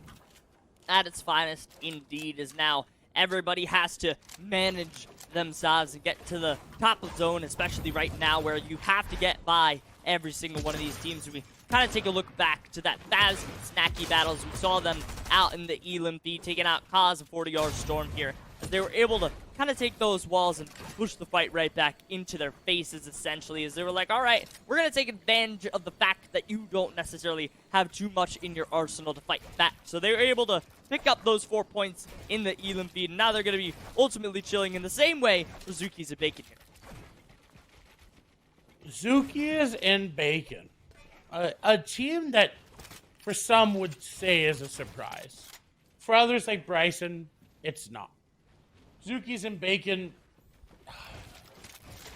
At its finest, indeed, is now everybody has to manage themselves and get to the top of the zone, especially right now where you have to get by every single one of these teams. We kind of take a look back to that Faz and Snacky battles. We saw them out in the Elim feed, taking out Kaz and 40-yard Storm here, as they were able to kind of take those walls and push the fight right back into their faces, essentially, as they were like, all right, we're going to take advantage of the fact that you don't necessarily have too much in your arsenal to fight back. So they were able to pick up those 4 points in the Elim feed, and now they're going to be ultimately chilling in the same way for Zuki's and Bacon here. Zuki's and Bacon. A team that for some would say is a surprise. For others like Bryson, it's not. Zuki's and Bacon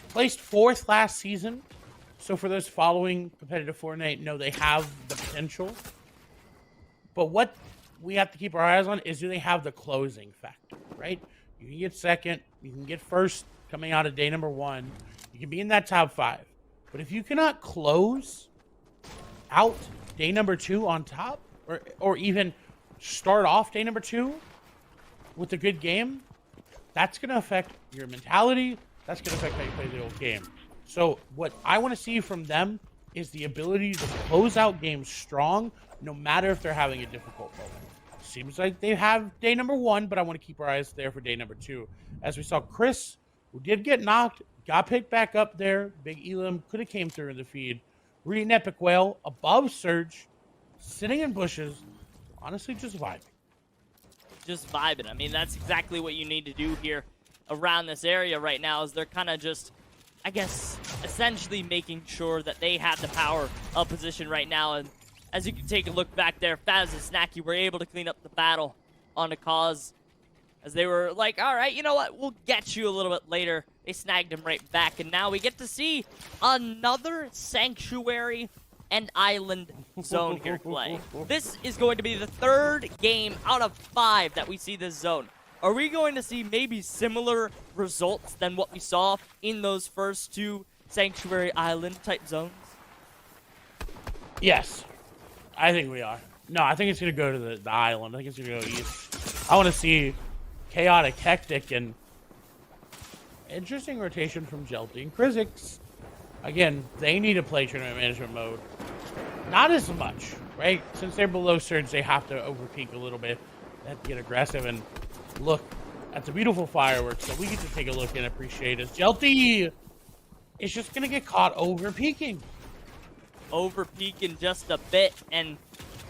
placed 4th last season. So for those following competitive Fortnite, know they have the potential. But what we have to keep our eyes on is, do they have the closing factor, right? You can get 2nd, you can get 1st coming out of day number 1. You can be in that top 5. But if you cannot close out day number 2 on top, or even start off day number 2 with a good game, that's going to affect your mentality. That's going to affect how you play the whole game. So what I want to see from them is the ability to close out games strong, no matter if they're having a difficult moment. Seems like they have day number 1, but I want to keep our eyes there for day number 2. As we saw Chris, who did get knocked, got picked back up there. Big Elim could have came through in the feed. Reed and Epic Whale above Surge, sitting in bushes, honestly just vibing. Just vibing. I mean, that's exactly what you need to do here around this area right now, is they're kind of just, I guess, essentially making sure that they have the power of position right now. And as you can take a look back there, Faz and Snacky were able to clean up the battle on a cause, as they were like, all right, you know what, we'll get you a little bit later. They snagged him right back, and now we get to see another Sanctuary and Island zone here play. This is going to be the 3rd game out of 5 that we see this zone. Are we going to see maybe similar results than what we saw in those first 2 Sanctuary Island type zones? Yes, I think we are. No, I think it's going to go to the island. I think it's going to go east. I want to see Chaotic Hectic and interesting rotation from Jelty and Krizix. Again, they need to play tournament management mode. Not as much, right? Since they're below Surge, they have to overpeak a little bit. They have to get aggressive and look at the beautiful fireworks that we get to take a look and appreciate, as Jelty is just going to get caught overpeaking. Overpeaking just a bit, and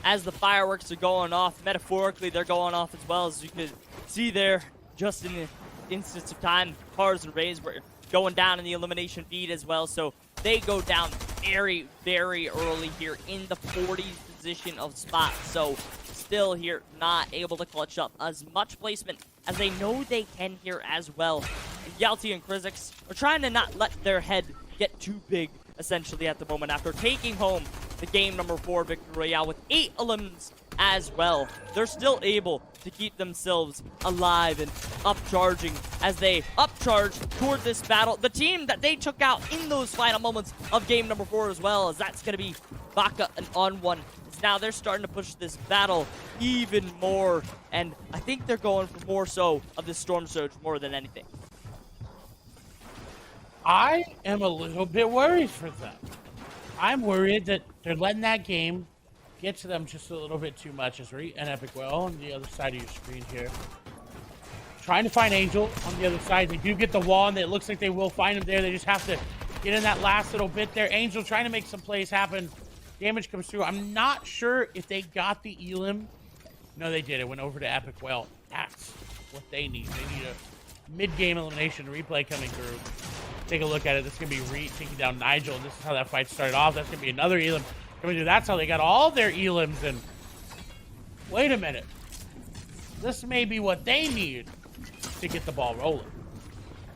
as the fireworks are going off, metaphorically, they're going off as well, as you could see there, just in the instance of time, Cars and Rays were going down in the elimination feed as well, so they go down very, very early here in the 40s position of spots. So still here, not able to clutch up as much placement as they know they can here as well. And Yalti and Krizix are trying to not let their head get too big, essentially, at the moment, after taking home the game number 4 victory royale with 8 elims as well. They're still able to keep themselves alive and upcharging as they upcharge toward this battle. The team that they took out in those final moments of game number 4 as well, as that's going to be Baka and On1. Now they're starting to push this battle even more, and I think they're going for more so of the Storm Surge more than anything. I am a little bit worried for them. I'm worried that they're letting that game get to them just a little bit too much. As Reed and Epic Well on the other side of your screen here. Trying to find Angel on the other side. They do get the wall, and it looks like they will find him there. They just have to get in that last little bit there. Angel trying to make some plays happen. Damage comes through. I'm not sure if they got the elim. No, they did. It went over to Epic. Well, that's what they need. They need a mid-game elimination replay coming through. Take a look at it. This is going to be Reed taking down Nigel. This is how that fight started off. That's going to be another elim coming through. That's how they got all their elims. And wait a minute. This may be what they need to get the ball rolling.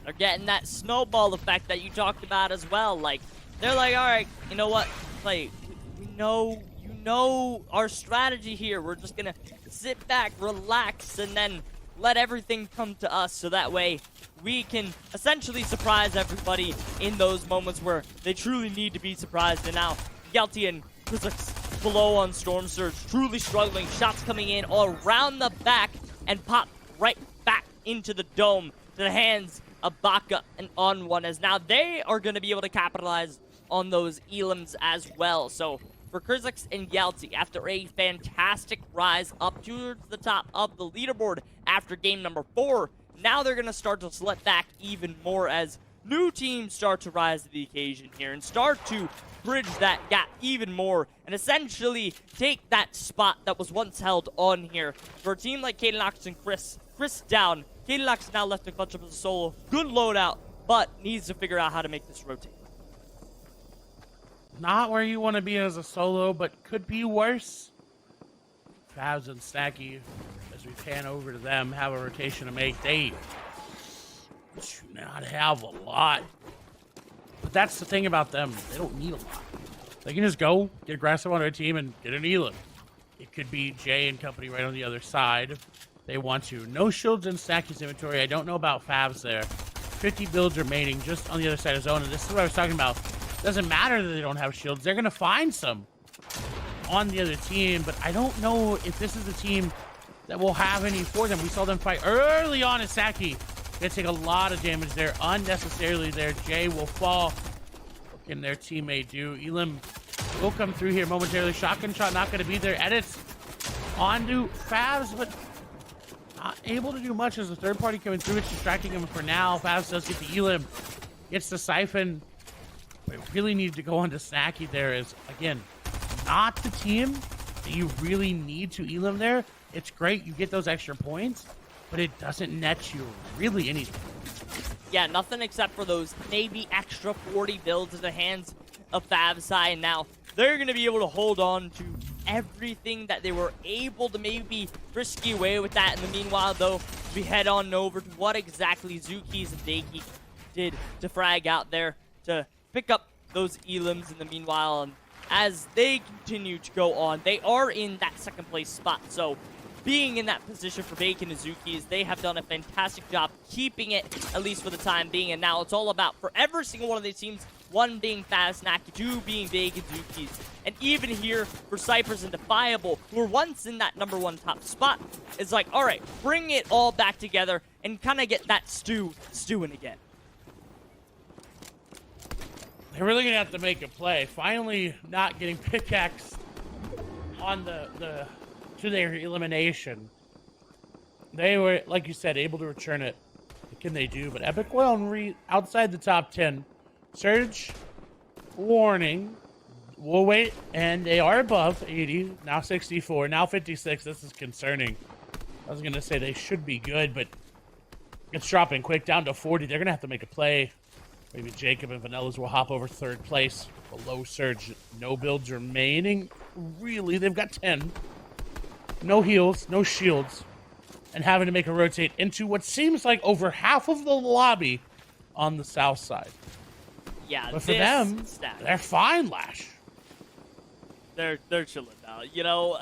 They're getting that snowball effect that you talked about as well. Like, they're like, all right, you know what? Like, we know, you know our strategy here. We're just going to sit back, relax, and then let everything come to us so that way we can essentially surprise everybody in those moments where they truly need to be surprised. And now, Gelty and Krizix below on Storm Surge, truly struggling. Shots coming in all around the back and pop right back into the dome to the hands of Baka and On1, as now they are going to be able to capitalize on those elims as well. So for Krizix and Gelty, after a fantastic rise up towards the top of the leaderboard after game number 4, now they're going to start to slip back even more as new teams start to rise to the occasion here and start to bridge that gap even more and essentially take that spot that was once held on here. For a team like Kickoff and Chris down, Kickoff now left to clutch up as a solo. Good loadout, but needs to figure out how to make this rotate. Not where you want to be as a solo, but could be worse. Favs and Snacky, as we pan over to them, have a rotation to make. They do not have a lot. But that's the thing about them. They don't need a lot. They can just go, get aggressive on their team, and get an elim. It could be Jay and company right on the other side. They want to. No shields in Snacky's inventory. I don't know about Favs there. 50 builds remaining just on the other side of zone. And this is what I was talking about. Doesn't matter that they don't have shields. They're going to find some on the other team. But I don't know if this is a team that will have any for them. We saw them fight early on in Saki. Going to take a lot of damage there. Unnecessarily there. Jay will fall. What can their teammate do? Elim will come through here momentarily. Shotgun shot not going to be there. Edits onto Favs, but not able to do much as the third party coming through. It's distracting him for now. Favs does get the elim. Gets the siphon. But really need to go on to Snacky there is, again, not the team that you really need to elim there. It's great. You get those extra points, but it doesn't net you really anything. Yeah, nothing except for those maybe extra 40 builds in the hands of Favsai. And now they're going to be able to hold on to everything that they were able to maybe risky away with that. In the meanwhile, though, we head on over to what exactly Zukis and Daki did to frag out there to pick up those elims in the meanwhile. And as they continue to go on, they are in that second place spot. So being in that position for Bacon and Zukis, they have done a fantastic job keeping it, at least for the time being. And now it's all about, for every single one of these teams, one being Fast Snacky, two being Bacon Zukis. And even here for Cypress and Defiable, who were once in that #1 top spot, it's like, all right, bring it all back together and kind of get that stewing again. They're really going to have to make a play. Finally not getting pickaxed on the to their elimination. They were, like you said, able to return it. What can they do? But Epic Oil and Reed outside the top 10. Surge, warning. We'll wait, and they are above 80. Now 64, now 56. This is concerning. I was going to say they should be good, but it's dropping quick down to 40. They're going to have to make a play. Maybe Jacob and Vanillas will hop over third place. Below Surge, no builds remaining. Really, they've got 10. No heals, no shields. And having to make a rotate into what seems like over half of the lobby on the south side. Yeah, but for them, they're fine, Lash. They're chilling now. You know,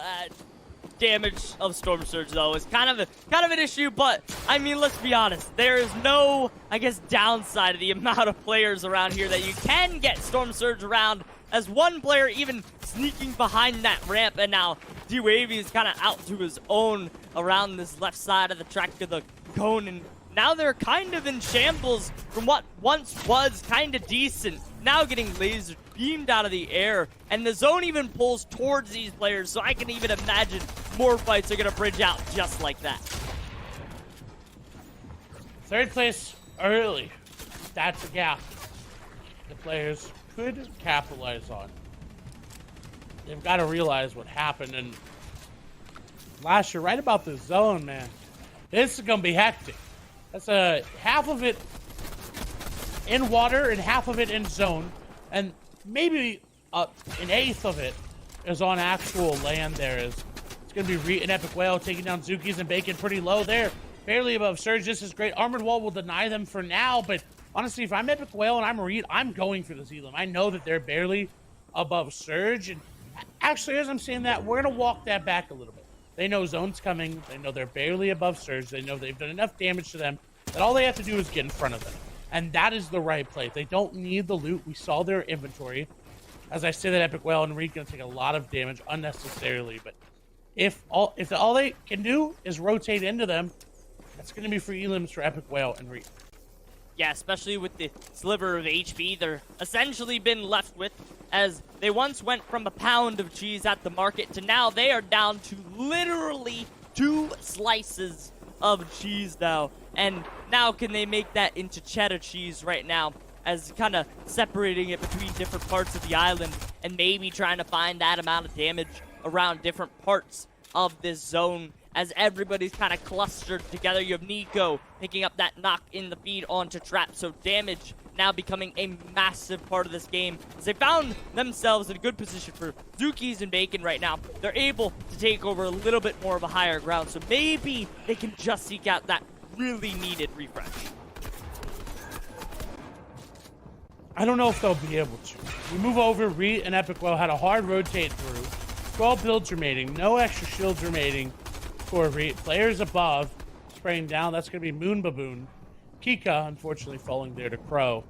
damage of Storm Surge, though, is kind of an issue, but, I mean, let's be honest. There is no, I guess, downside to the amount of players around here that you can get Storm Surge around, as one player even sneaking behind that ramp, and now D-Wavy is kind of out to his own around this left side of the track of the cone, and now they're kind of in shambles from what once was kind of decent, now getting laser beamed out of the air, and the zone even pulls towards these players, so I can even imagine more fights are going to bridge out just like that. Third place early. That's a gap. the players could capitalize on. They've got to realize what happened. And last year, right about the zone, man. This is going to be hectic. That's half of it in water and half of it in zone. And maybe an eighth of it is on actual land there. It's going to be Reet and Epic Whale taking down Zookies and Bacon pretty low there. Barely above Surge. This is great. Armored Wall will deny them for now, but honestly, if I'm Epic Whale and I'm Reet, I'm going for the Z-Lim. I know that they're barely above Surge. And actually, as I'm saying that, we're going to walk that back a little bit. They know zone's coming. They know they're barely above Surge. They know they've done enough damage to them that all they have to do is get in front of them. And that is the right play. They don't need the loot. We saw their inventory. As I say that, Epic Whale and Reet going to take a lot of damage unnecessarily. But if all they can do is rotate into them, that's going to be free elims for Epic Whale and Reet. Yeah, especially with the sliver of HP they're essentially been left with, as they once went from a pound of cheese at the market to now they are down to literally 2 slices of cheese now. And now can they make that into cheddar cheese right now, as kind of separating it between different parts of the island and maybe trying to find that amount of damage around different parts of this zone as everybody's kind of clustered together. You have Nico picking up that knock in the feed onto Trap, so damage now becoming a massive part of this game as they found themselves in a good position for Zookies and Bacon right now. They're able to take over a little bit more of a higher ground, so maybe they can just seek out that really needed refresh. I don't know if they'll be able to. We move over. Reet and Epic Whale had a hard rotate through. 12 builds remaining. No extra shields remaining for Reet. Players above. Spraying down. That's going to be Moon Baboon. Kika, unfortunately, falling there to Crow.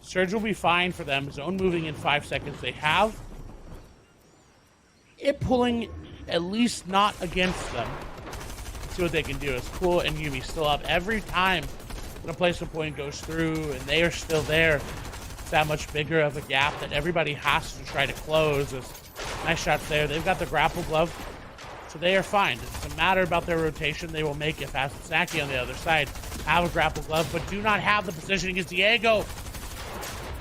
Surge will be fine for them. Zone moving in 5 seconds. They have it pulling at least not against them. Let's see what they can do. It's Cool and Yumi still up. Every time when a placement point goes through and they are still there, it's that much bigger of a gap that everybody has to try to close. Nice shots there. They've got the grapple glove, so they are fine. It's a matter about their rotation. They will make it. Fast and Snacky on the other side have a grapple glove, but do not have the positioning as Diego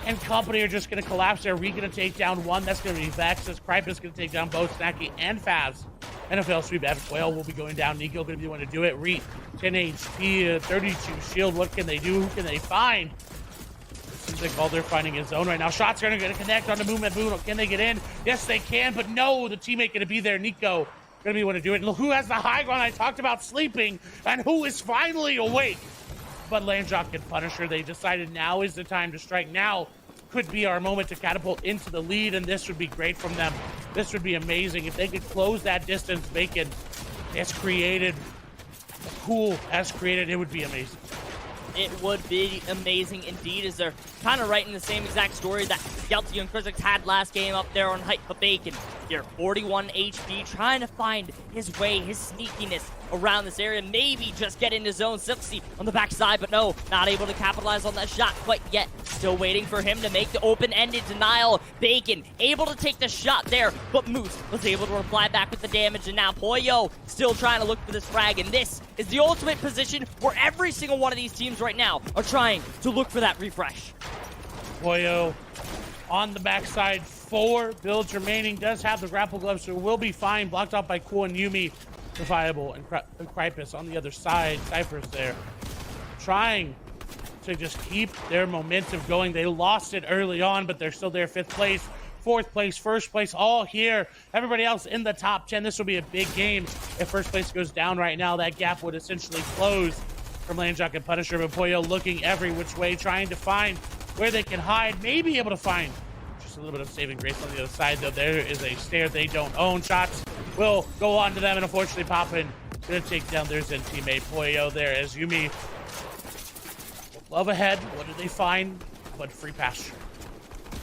and company are just going to collapse there. Reet going to take down one. That's going to be Vex. As Cripe is going to take down both Snacky and Favs. NFL sweep. Epic Whale will be going down. Nico going to be the one to do it. Reet, 10 HP, 32 shield. What can they do? Who can they find? Seems like all they're finding is zone right now. Shots are going to connect on the Movement Boon. Can they get in? Yes, they can, but no, the teammate going to be there. Nico going to be the one to do it. And look, who has the high ground? I talked about sleeping, and who is finally awake? But Landjock and Punisher, they decided now is the time to strike. Now could be our moment to catapult into the lead, and this would be great from them. This would be amazing. If they could close that distance, Bacon has created, Cool has created, it would be amazing. It would be amazing indeed, as they're kind of writing the same exact story that Yelty and Krizix had last game up there on Hype, but Bacon here, 41 HP, trying to find his way, his sneakiness around this area, maybe just get into zone. Silksy on the backside, but no, not able to capitalize on that shot quite yet. Still waiting for him to make the open-ended denial. Bacon able to take the shot there, but Moose was able to reply back with the damage, and now Poyo still trying to look for this frag, and this is the ultimate position where every single one of these teams right now are trying to look for that refresh. Poyo on the backside, 4 builds remaining, does have the grapple glove, so will be fine. Blocked off by Cool and Yumi. Viable and Krypus on the other side. Cypher's there, trying to just keep their momentum going. They lost it early on, but they're still there. 5th place, 4th place, 1st place, all here. Everybody else in the top 10. This will be a big game. If 1st place goes down right now, that gap would essentially close from Landjock and Punisher. But Poyo looking every which way, trying to find where they can hide, maybe able to find just a little bit of saving grace on the other side, though. There is a stair they don't own. Shots will go on to them, and unfortunately Poppin gonna take down their Zen teammate Poyo there as Yumi. Love ahead. What do they find? But free pasture.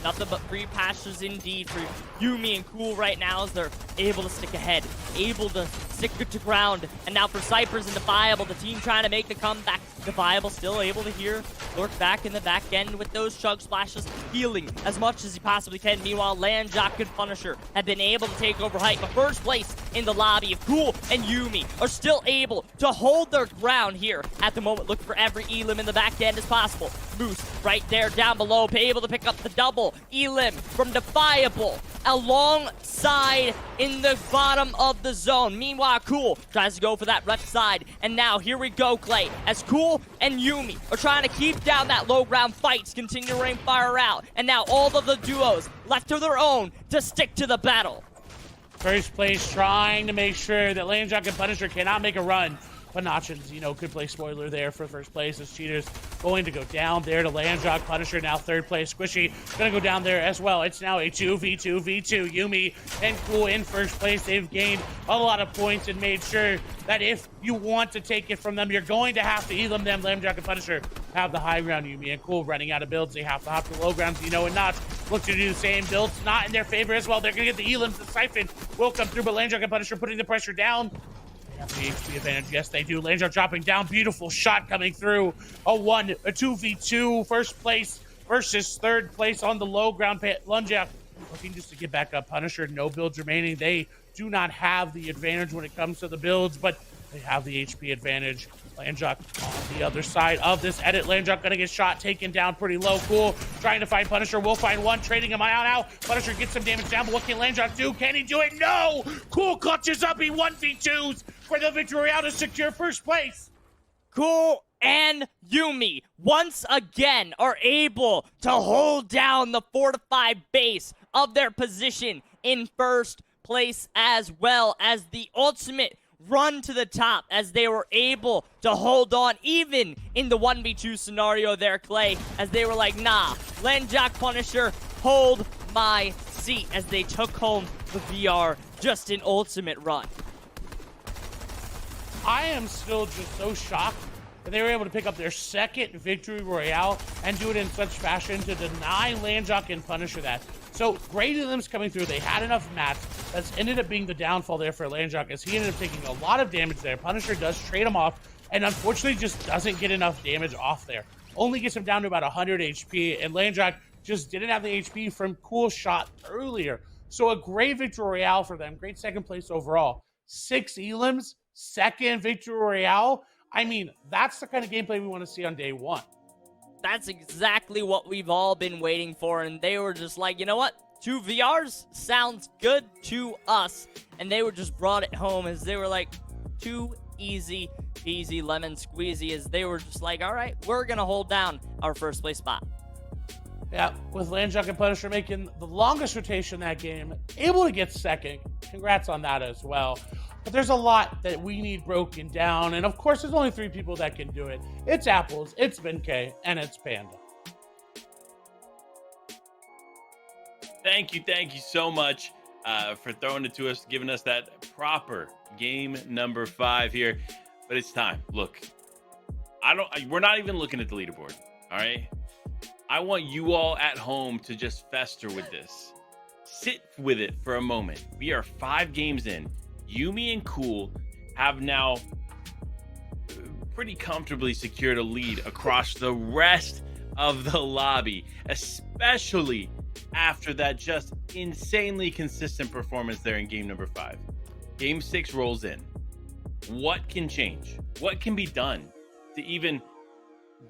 Nothing but free pastures indeed for Yumi and Cool right now, as they're able to stick ahead, able to stick it to ground. And now for Cypher's and Defiable, the team trying to make the comeback Defiable still able to here lurk back in the back end with those chug splashes, healing as much as he possibly can. Meanwhile, Landjock and Punisher have been able to take over height, but first place in the lobby of Cool and Yuumi are still able to hold their ground here at the moment. Look for every Elim in the back end as possible. Moose right there down below, able to pick up the double. Elim from Defiable alongside in the bottom of the zone. Meanwhile, Cool tries to go for that left side. And now here we go, Clay, as Cool and Yuumi are trying to keep down that low ground. Fights continue to rain fire out. And now all of the duos left to their own to stick to the battle. First place trying to make sure that Landjock and Punisher cannot make a run. But Nachins, could play spoiler there for first place as Cheaters going to go down there to Landjock. Punisher now third place. Squishy going to go down there as well. It's now a 2v2v2. Yuumi and Cool in first place. They've gained a lot of points and made sure that if you want to take it from them, you're going to have to elim them. Landjock and Punisher have the high ground. Yuumi and Cool running out of builds. They have to hop to low ground. And Notch look to do the same. Builds not in their favor as well. They're going to get the elims. The Siphon will come through, but Landjock and Punisher putting the pressure down. Have the HP advantage. Yes, they do. Landjock dropping down. Beautiful shot coming through. A 2v2. First place versus third place on the low ground. Landjock looking just to get back up. Punisher, no builds remaining. They do not have the advantage when it comes to the builds, but they have the HP advantage. Landjock on the other side of this edit. Landjock gonna get shot, taken down pretty low. Cool trying to find Punisher. Will find one, trading him out now. Punisher gets some damage down, but what can Landjock do? Can he do it? No! Cool clutches up. He 1v2s for the victory royale to secure first place. Cool and Yuumi once again are able to hold down the fortified base of their position in first place, as well as the ultimate run to the top, as they were able to hold on even in the 1v2 scenario there, Clay, as they were like, nah, Landjock Punisher, hold my seat, as they took home the VR. Just an ultimate run. I am still just so shocked that they were able to pick up their second victory royale and do it in such fashion to deny Landjock and Punisher that. So great elims coming through. They had enough mats. That's ended up being the downfall there for Landjock, as he ended up taking a lot of damage there. Punisher does trade him off, and unfortunately just doesn't get enough damage off there. Only gets him down to about 100 HP, and Landjock just didn't have the HP from Cool shot earlier. So a great victory royale for them. Great second place overall. 6 elims, second victory royale. I mean, that's the kind of gameplay we want to see on day one. That's exactly what we've all been waiting for, and they were just like, you know what? 2 VRs sounds good to us. And they were just brought it home, as they were like, too easy peasy lemon squeezy, as they were just like, all right, we're going to hold down our first place spot. Yeah, with Landjock and Punisher making the longest rotation that game, able to get second. Congrats on that as well. But there's a lot that we need broken down, and of course, there's only 3 people that can do it. It's Apples, it's BenK, and it's Panda. Thank you so much for throwing it to us, giving us that proper game number 5 here. But it's time. Look, we're not even looking at the leaderboard, all right? I want you all at home to just fester with this. Sit with it for a moment. We are 5 games in. Yuumi and Cool have now pretty comfortably secured a lead across the rest of the lobby, especially after that just insanely consistent performance there in game number 5. Game 6 rolls in. What can change? What can be done to even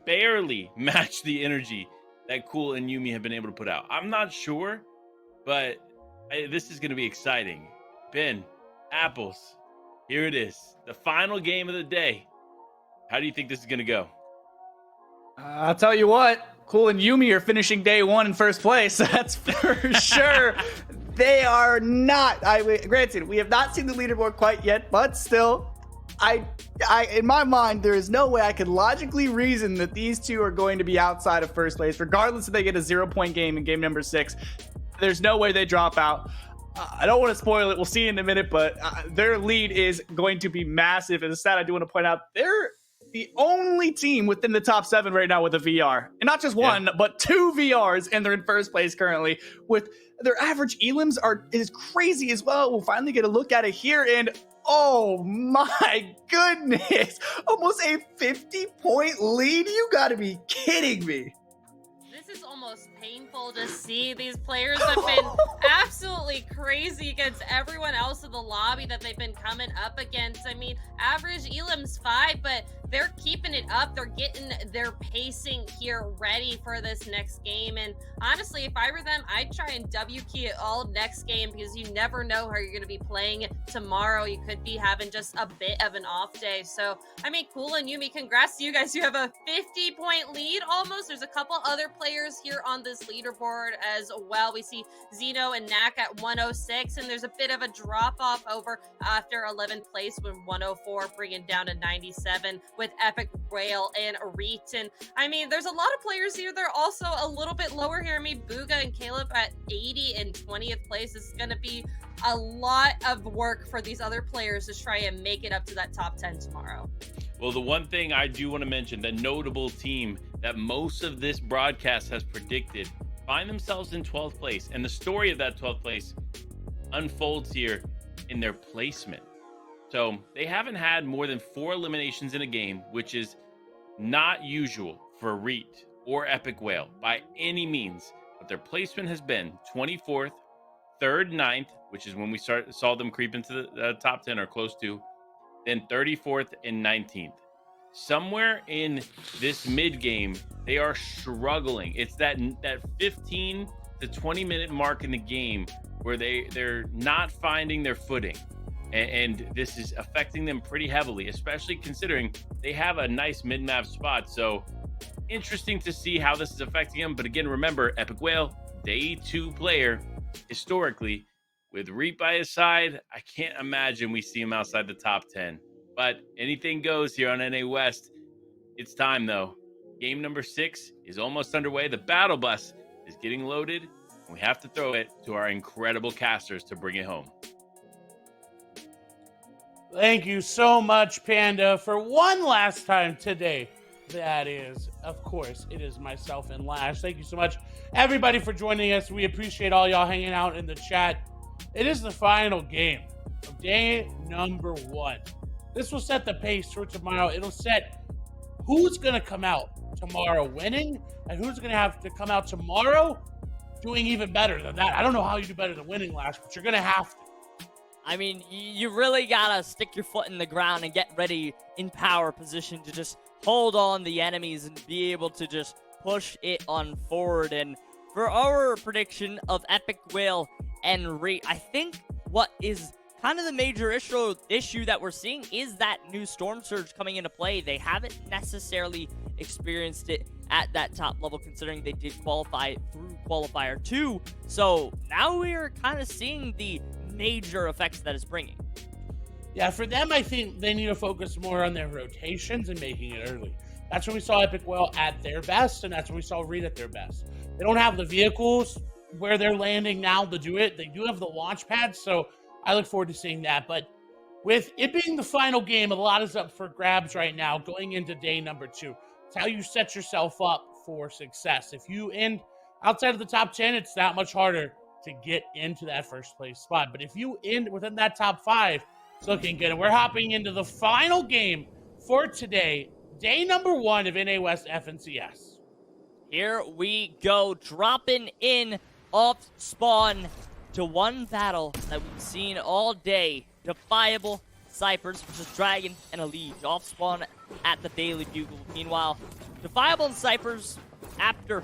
barely match the energy that Cool and Yuumi have been able to put out? I'm not sure, but this is going to be exciting. Ben, Apples, here it is. The final game of the day. How do you think this is going to go? I'll tell you what, Cool and Yuumi are finishing day 1 in first place. That's for sure. They are not. Granted, we have not seen the leaderboard quite yet, but still, in my mind, there is no way I could logically reason that these two are going to be outside of first place, regardless if they get a 0-point game in game number 6. There's no way they drop out. I don't want to spoil it. We'll see in a minute, but their lead is going to be massive. And the stat I do want to point out, they're the only team within the top 7 right now with a VR. And not just one, but 2 VRs, and they're in first place currently. With their average elims is crazy as well. We'll finally get a look at it here. And Oh my goodness! Almost a 50-point lead? You gotta be kidding me. This is almost painful to see. These players have been absolutely crazy against everyone else in the lobby that they've been coming up against. I mean, average Elam's 5, but they're keeping it up. They're getting their pacing here ready for this next game. And honestly, if I were them, I'd try and W key it all next game, because you never know how you're going to be playing tomorrow. You could be having just a bit of an off day. So, I mean, Cool and Yumi, congrats to you guys. You have a 50-point lead almost. There's a couple other players here on this leaderboard as well. We see Zeno and Knack at 106, and there's a bit of a drop-off over after 11th place with 104, bringing down to 97 with Epic Whale and Reet. And I mean, there's a lot of players here. They're also a little bit lower here. I mean, Booga and Caleb at 80 and 20th place. This is going to be a lot of work for these other players to try and make it up to that top 10 tomorrow. Well, the one thing I do want to mention, the notable team that most of this broadcast has predicted find themselves in 12th place. And the story of that 12th place unfolds here in their placement. So they haven't had more than 4 eliminations in a game, which is not usual for Reet or Epic Whale by any means. But their placement has been 24th, 3rd, 9th, which is when we saw them creep into the top 10 or close to, then 34th and 19th. Somewhere in this mid game, they are struggling. It's that 15 to 20 minute mark in the game where they're not finding their footing. And this is affecting them pretty heavily, especially considering they have a nice mid-map spot. So interesting to see how this is affecting them. But again, remember, Epic Whale, day 2 player, historically, with Reet by his side, I can't imagine we see him outside the top 10. But anything goes here on NA West. It's time, though. Game number 6 is almost underway. The battle bus is getting loaded, and we have to throw it to our incredible casters to bring it home. Thank you so much, Panda, for one last time today. That is, of course, it is myself and Lash. Thank you so much, everybody, for joining us. We appreciate all y'all hanging out in the chat. It is the final game of day number 1. This will set the pace for tomorrow. It'll set who's going to come out tomorrow winning and who's going to have to come out tomorrow doing even better than that. I don't know how you do better than winning, Lash, but you're going to have to. I mean, you really gotta stick your foot in the ground and get ready in power position to just hold on the enemies and be able to just push it on forward. And for our prediction of Epic Whale and Reet, I think what is kind of the major issue that we're seeing is that new Storm Surge coming into play. They haven't necessarily experienced it at that top level, considering they did qualify through Qualifier 2. So now we're kind of seeing the major effects that it's bringing. Yeah, for them, I think they need to focus more on their rotations and making it early. That's when we saw Epic Whale at their best, and that's when we saw Reet at their best. They don't have the vehicles where they're landing now to do it. They do have the launch pads, so I look forward to seeing that. But with it being the final game, a lot is up for grabs right now going into day number 2. It's how you set yourself up for success. If you end outside of the top 10, it's that much harder to get into that first place spot. But if you end within that top 5, it's looking good. And we're hopping into the final game for today, day number 1 of NA West FNCS. Here we go, dropping in off spawn to one battle that we've seen all day. Defiable Cyphers versus Dragon and Elite off spawn at the Daily Bugle. Meanwhile, Defiable and Cyphers, after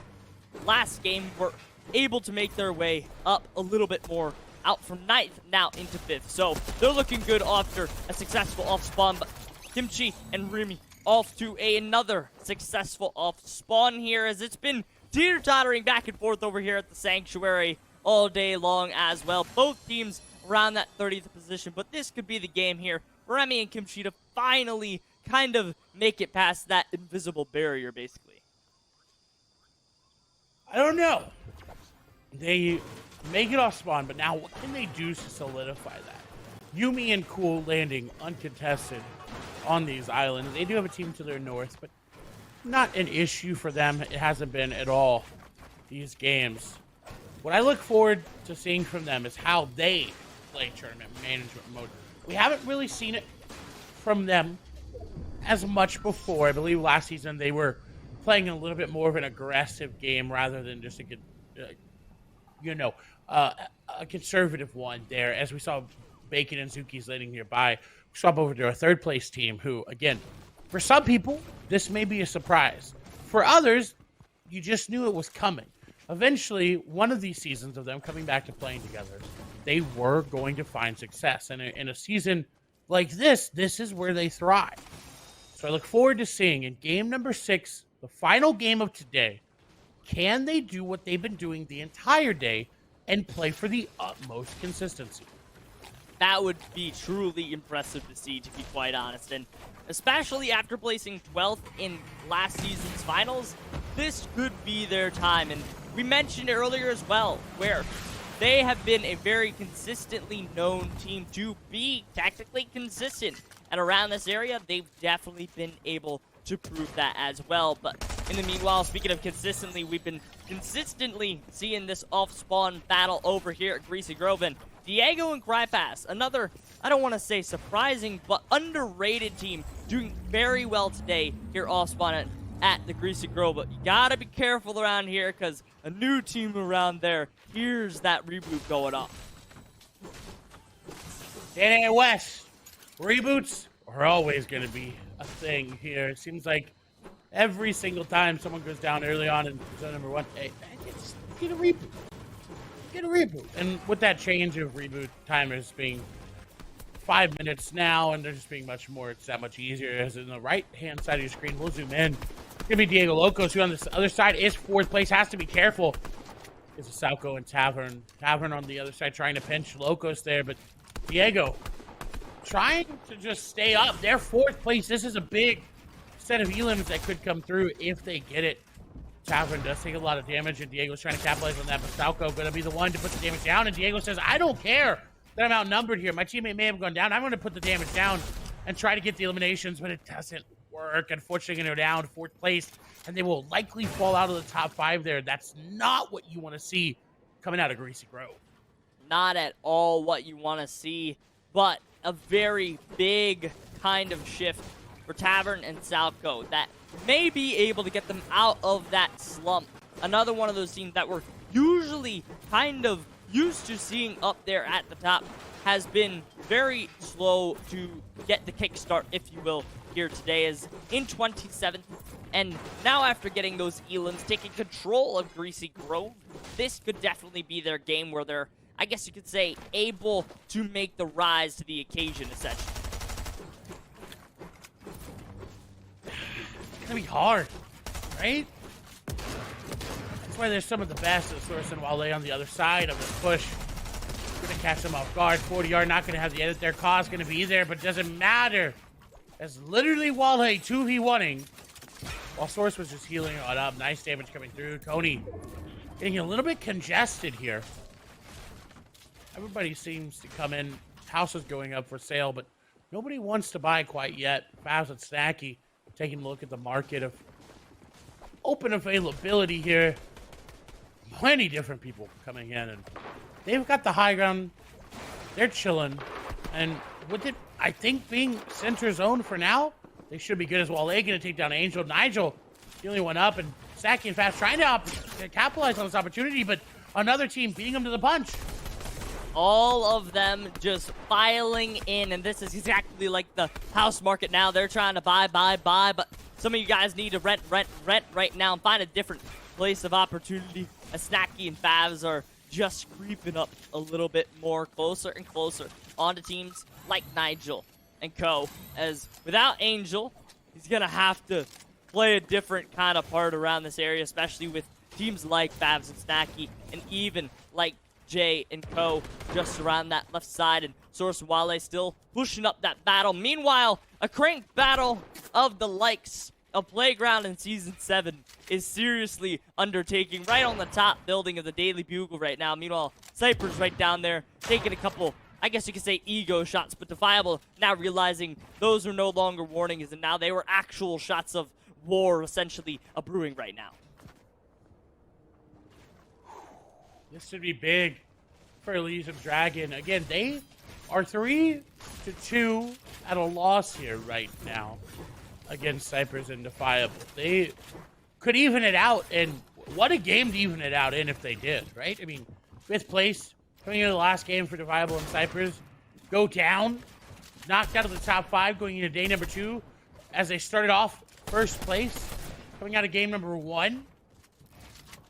last game, were able to make their way up a little bit more, out from 9th now into 5th. So they're looking good after a successful off spawn, but Kimchi and Remy off to another successful off spawn here, as it's been teeter-tottering back and forth over here at the Sanctuary all day long as well. Both teams around that 30th position, but this could be the game here for Remy and Kimchi to finally kind of make it past that invisible barrier, basically. I don't know. They make it off spawn, but now what can they do to solidify that? Yumi and Cool landing uncontested on these islands. They do have a team to their north, but not an issue for them. It hasn't been at all these games. What I look forward to seeing from them is how they play tournament management mode. We haven't really seen it from them as much before. I believe last season they were playing a little bit more of an aggressive game rather than just a conservative one there. As we saw Bacon and Zuki's leading nearby, we swap over to our third place team who, again, for some people, this may be a surprise. For others, you just knew it was coming. Eventually, one of these seasons of them coming back to playing together, they were going to find success. And in a season like this is where they thrive. So I look forward to seeing in game number 6, the final game of today, can they do what they've been doing the entire day and play for the utmost consistency? That would be truly impressive to see, to be quite honest. And especially after placing 12th in last season's finals, this could be their time. And we mentioned earlier as well, where they have been a very consistently known team to be tactically consistent. And around this area, they've definitely been able to prove that as well. But in the meanwhile, speaking of consistently, we've been consistently seeing this off-spawn battle over here at Greasy Grove. And Diego and Crypass, another, I don't want to say surprising, but underrated team, doing very well today here off-spawn at the Greasy Grove. But you gotta be careful around here, because a new team around there, here's that reboot going off. Dan West, reboots are always going to be a thing here. It seems like every single time someone goes down early on in zone number 1, hey, just get a reboot. Get a reboot. And with that change of reboot timers being 5 minutes now, and they're just being much more, it's that much easier. As in the right-hand side of your screen, we'll zoom in. It's going to be Diego Locos, who on the other side is 4th place, has to be careful. It's a Salco and Tavern. Tavern on the other side trying to pinch Locos there, but Diego trying to just stay up. They're 4th place. This is a big set of elims that could come through if they get it. Tavern does take a lot of damage, and Diego's trying to capitalize on that, but Salco going to be the one to put the damage down, and Diego says, I don't care that I'm outnumbered here. My teammate may have gone down. I'm going to put the damage down and try to get the eliminations, but it doesn't work. Unfortunately, they're down 4th place, and they will likely fall out of the top 5 there. That's not what you want to see coming out of Greasy Grove. Not at all what you want to see, but a very big kind of shift for Tavern and Salco that may be able to get them out of that slump. Another one of those teams that we're usually kind of used to seeing up there at the top has been very slow to get the kickstart, if you will, here today, is in 27th. And now after getting those elims, taking control of Greasy Grove, this could definitely be their game where they're, I guess you could say, able to make the rise to the occasion, essentially. It's going to be hard, right? That's why there's some of the best at Source and Wale on the other side of this push. Going to catch them off guard. 40-yard, not going to have the edit there. Cost going to be there, but doesn't matter. As literally Wale 2v1ing, while Source was just healing it up. Nice damage coming through. Coney getting a little bit congested here. Everybody seems to come in. House is going up for sale, but nobody wants to buy quite yet. Fabs and Snacky taking a look at the market of open availability here. Plenty different people coming in, and they've got the high ground. They're chilling, and with it, I think, being center zone for now, they should be good as well. They're going to take down Angel. Nigel, the only one up, and Snacky and Fabs trying to capitalize on this opportunity, but another team beating them to the punch. All of them just filing in, and this is exactly like the house market now. They're trying to buy, but some of you guys need to rent right now and find a different place of opportunity. As Snacky and Favs are just creeping up a little bit more, closer and closer onto teams like Nigel and Co. As without Angel, he's gonna have to play a different kind of part around this area, especially with teams like Favs and Snacky, and even like Jay and Co. just around that left side, and Source and Wale still pushing up that battle. Meanwhile, a cranked battle of the likes of Playground in Season 7 is seriously undertaking right on the top building of the Daily Bugle right now. Meanwhile, Cypher's right down there taking a couple, I guess you could say, ego shots, but Defiable now realizing those are no longer warnings, and now they were actual shots of war essentially brewing right now. This should be big for Elysium Dragon. Again, they are 3-2 at a loss here right now against Cypress and Defiable. They could even it out, and what a game to even it out in if they did, right? I mean, 5th place, coming into the last game for Defiable and Cypress, go down, knocked out of the top 5 going into day number 2 as they started off 1st place, coming out of game number 1.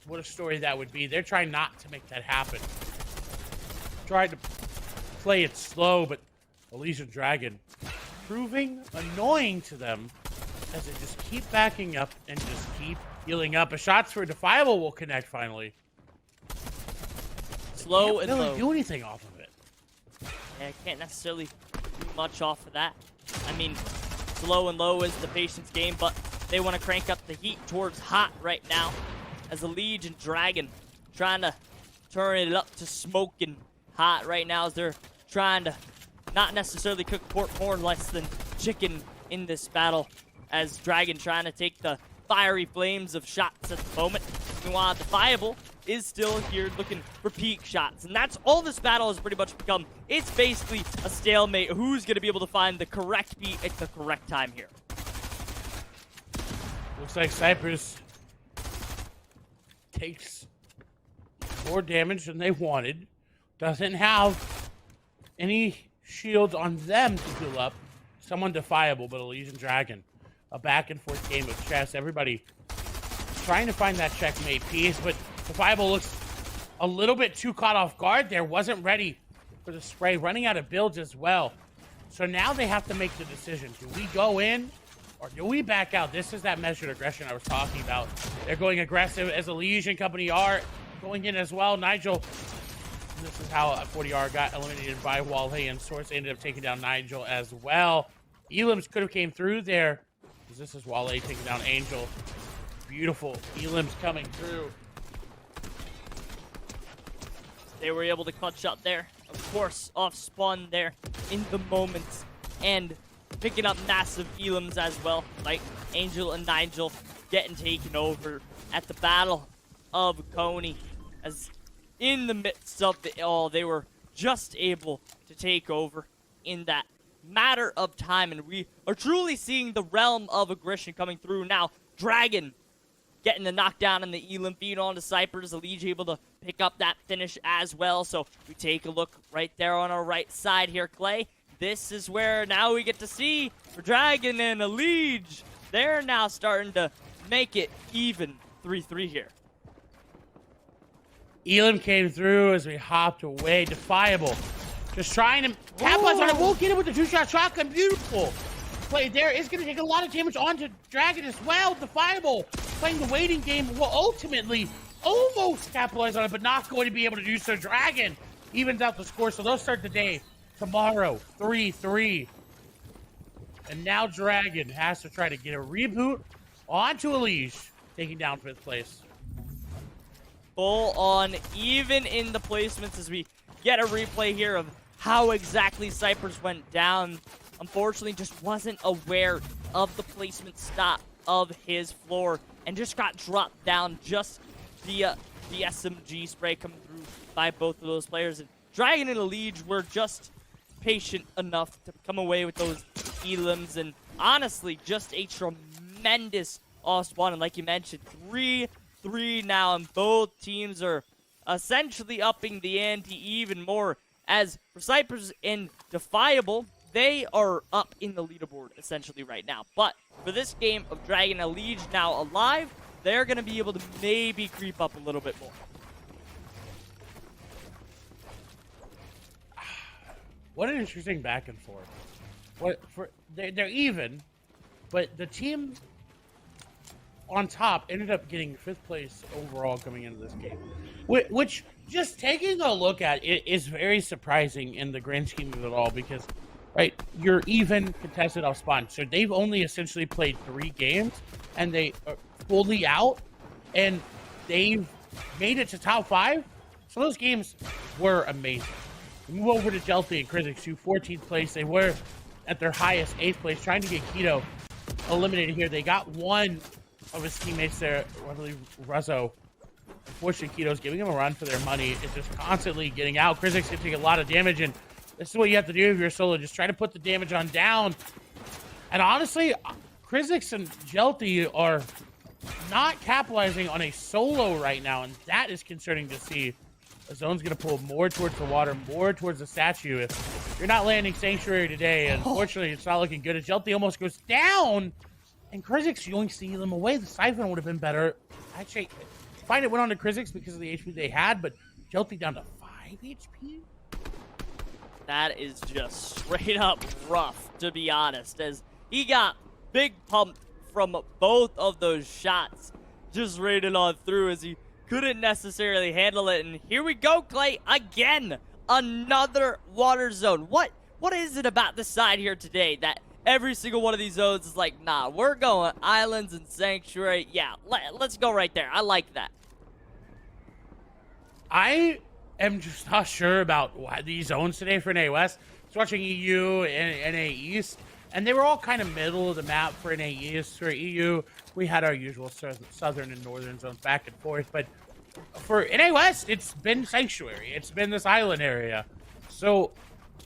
What a story that would be. They're trying not to make that happen. Trying to play it slow, but Elysian Dragon proving annoying to them as they just keep backing up and just keep healing up. A shots for Defiable will connect finally. Slow Can't and really low. do anything off of it. Yeah, can't necessarily do much off of that. I mean, slow and low is the patience game, but they want to crank up the heat towards hot right now as the Legion Dragon trying to turn it up to smoking hot right now as they're trying to not necessarily cook pork more less than chicken in this battle as Dragon trying to take the fiery flames of shots at the moment. Meanwhile, Defiable is still here looking for peak shots. And that's all this battle has pretty much become. It's basically a stalemate. Who's going to be able to find the correct beat at the correct time here? Looks like Cypress takes more damage than they wanted. Doesn't have any shields on them to heal up. Someone Defiable, but Elysian Dragon. A back and forth game of chess. Everybody trying to find that checkmate piece, but Defiable looks a little bit too caught off guard there. Wasn't ready for the spray. Running out of builds as well. So now they have to make the decision. Do we go in or do we back out? This is that measured aggression I was talking about. They're going aggressive as the Legion Company are going in as well. Nigel, this is how a 40R got eliminated by Wale, and Source ended up taking down Nigel as well. Elims could have came through there. This is Wale taking down Angel. Beautiful. Elims coming through. They were able to clutch up there. Of course, off spawn there in the moment. And picking up massive elims as well. Like Angel and Nigel getting taken over at the Battle of Coney. As in the midst of it all, they were just able to take over in that matter of time. And we are truly seeing the realm of aggression coming through now. Dragon getting the knockdown and the elim feed onto Cypress. The Liege able to pick up that finish as well. So we take a look right there on our right side here, Clay. This is where now we get to see for Dragon and the Liege. They're now starting to make it even 3-3 here. Elim came through as we hopped away. Defiable. Just trying to capitalize on it. Won't get it with the 2-shot shotgun. Beautiful play there. Is going to take a lot of damage onto Dragon as well. Defiable playing the waiting game will ultimately almost capitalize on it, but not going to be able to do so. Dragon evens out the score, so they'll start the day tomorrow 3-3. And now Dragon has to try to get a reboot onto Elise, taking down 5th place. Full on even in the placements as we get a replay here of how exactly Cypress went down. Unfortunately, just wasn't aware of the placement stop of his floor and just got dropped down just via the SMG spray coming through by both of those players. And Dragon and the Liege were just patient enough to come away with those elims, and honestly, just a tremendous off spawn. And like you mentioned, 3-3 now, and both teams are essentially upping the ante even more. As for Cypress and Defiable, they are up in the leaderboard essentially right now. But for this game of Dragon and Liege now alive, they're going to be able to maybe creep up a little bit more. What an interesting back and forth. They're even, but the team on top ended up getting 5th place overall coming into this game, which just taking a look at it is very surprising in the grand scheme of it all, because right, you're even contested off spawn, so they've only essentially played 3 games and they are fully out, and they've made it to top 5. So those games were amazing. We move over to Jelty and Krizix, who 14th place. They were at their highest 8th place, trying to get Keto eliminated here. They got one of his teammates there, I believe Ruzzo. Unfortunately, Keto's giving him a run for their money. It's just constantly getting out. Krizix can take a lot of damage, and This is what you have to do if you're a solo. Just try to put the damage on down. And honestly, Krizix and Jelty are not capitalizing on a solo right now, and that is concerning to see. The zone's going to pull more towards the water, more towards the statue. If you're not landing Sanctuary today, unfortunately, it's not looking good. As Jelty almost goes down, and Krizix, you only see them away. The Siphon would have been better. Actually, Find It went on to Krizix because of the HP they had, but Jelty down to 5 HP? That is just straight up rough, to be honest, as he got big pumped from both of those shots, just raided on through as he couldn't necessarily handle it. And here we go, Clay, again, another water zone. What is it about this side here today that every single one of these zones is like, nah, we're going islands and sanctuary? Yeah, let's go right there. I like that. I am just not sure about these zones today for NA West. I was watching EU and NA East, and they were all kind of middle of the map for NA East. For EU, we had our usual southern and northern zones back and forth, but for NA West, it's been Sanctuary. It's been this island area. So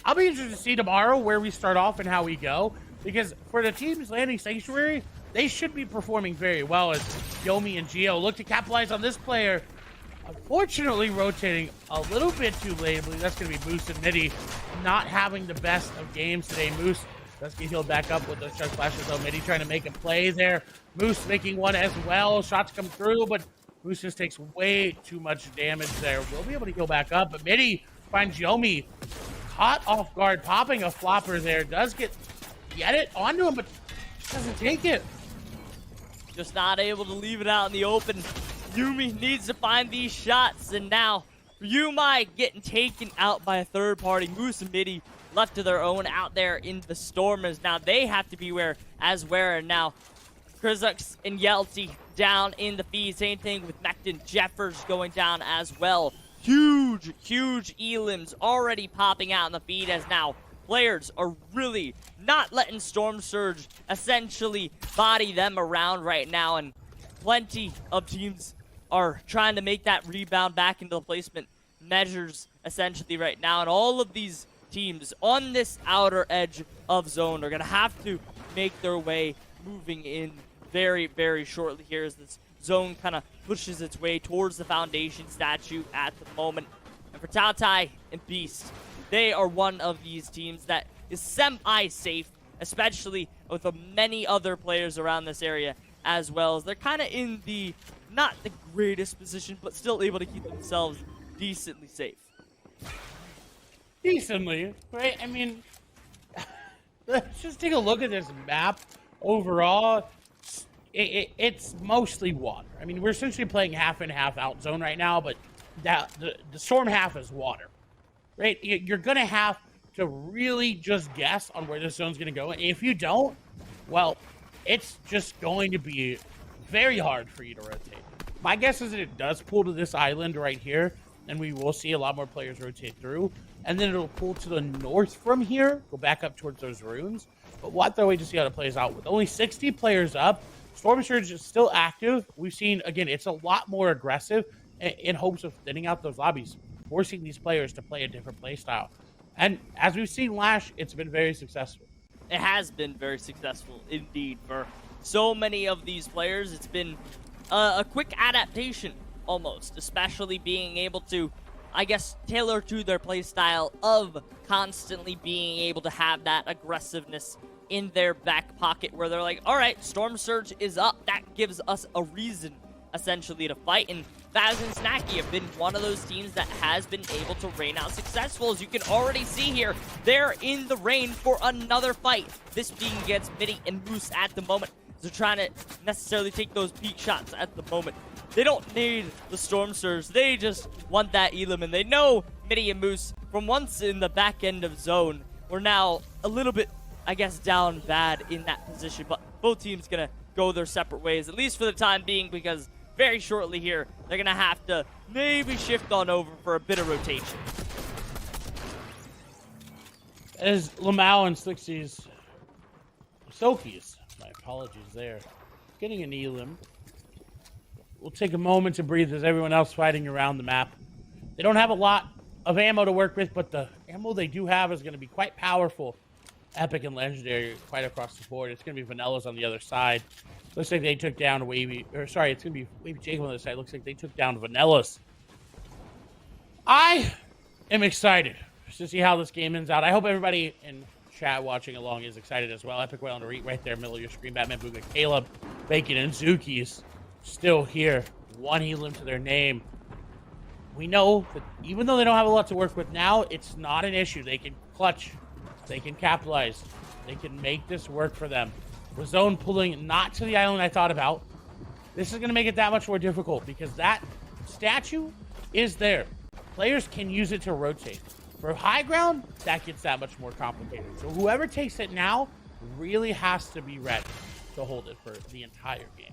I'll be interested to see tomorrow where we start off and how we go, because for the teams landing Sanctuary, they should be performing very well as Yomi and Geo look to capitalize on this player. Unfortunately, rotating a little bit too late. I believe that's going to be Moose and Midi not having the best of games today. Moose does get healed back up with those sharp flashes, though. Midi trying to make a play there. Moose making one as well. Shots come through, but Moose just takes way too much damage there. We'll be able to go back up, but Midi finds Yomi caught off guard, popping a flopper there. Does get it onto him, but doesn't take it. Just not able to leave it out in the open. Yumi needs to find these shots, and now Yumi getting taken out by a third party. Moose and Midi left to their own out there in the storm, as now they have to beware as well. And now Krizix and Yelty down in the feed. Same thing with Mecton. Jeffers going down as well. Huge elims already popping out in the feed, as now players are really not letting Storm Surge essentially body them around right now, and plenty of teams are trying to make that rebound back into the placement measures essentially right now. And all of these teams on this outer edge of zone are going to have to make their way moving in very, very shortly here as this zone kind of pushes its way towards the foundation statue at the moment. And for Taotai and Beast, they are one of these teams that is semi-safe, especially with the many other players around this area as well, as they're kind of in the not the greatest position, but still able to keep themselves decently safe. Decently, right? I mean, let's just take a look at this map overall. It's mostly water. I mean, we're essentially playing half in, half out zone right now, but the storm half is water, right? You're going to have to really just guess on where this zone's going to go. And if you don't, well, it's just going to be very hard for you to rotate. My guess is that it does pull to this island right here, and we will see a lot more players rotate through. And then it'll pull to the north from here, go back up towards those ruins. But we'll have to wait to see how it plays out. With only 60 players up, Storm Surge is still active. We've seen, again, it's a lot more aggressive in hopes of thinning out those lobbies, forcing these players to play a different play style. And as we've seen Lash, it's been very successful. It has been very successful indeed for so many of these players. It's been a quick adaptation almost, especially being able to, I guess, tailor to their play style of constantly being able to have that aggressiveness in their back pocket where they're like, all right, Storm Surge is up. That gives us a reason essentially to fight. And Faz and Snacky have been one of those teams that has been able to rain out successful. As you can already see here, they're in the rain for another fight. This being against Midi and Moose at the moment. They're trying to necessarily take those peak shots at the moment. They don't need the Storm Surge. They just want that Elim, and they know Midi and Moose from once in the back end of zone. We're now a little bit, I guess, down bad in that position, but both teams gonna go their separate ways, at least for the time being, because very shortly here, they're gonna have to maybe shift on over for a bit of rotation. As Lamau and Slixies, Sokies, my apologies there, getting an Elim. We'll take a moment to breathe as everyone else fighting around the map. They don't have a lot of ammo to work with, but the ammo they do have is going to be quite powerful. Epic and Legendary quite across the board. It's going to be Vanillas on the other side. Looks like they took down Wavy, or sorry, it's going to be Wavy Jacob on the other side. Looks like they took down Vanillas. I am excited to see how this game ends out. I hope everybody in chat watching along is excited as well. Epic Whale and Reet right there, middle of your screen. Batman, Booga, Caleb, Bacon, and Zuki's still here. One healing to their name. We know that even though they don't have a lot to work with now, it's not an issue. They can clutch. They can capitalize. They can make this work for them. With Zone pulling not to the island I thought about, this is going to make it that much more difficult because that statue is there. Players can use it to rotate. For high ground, that gets that much more complicated. So whoever takes it now really has to be ready to hold it for the entire game.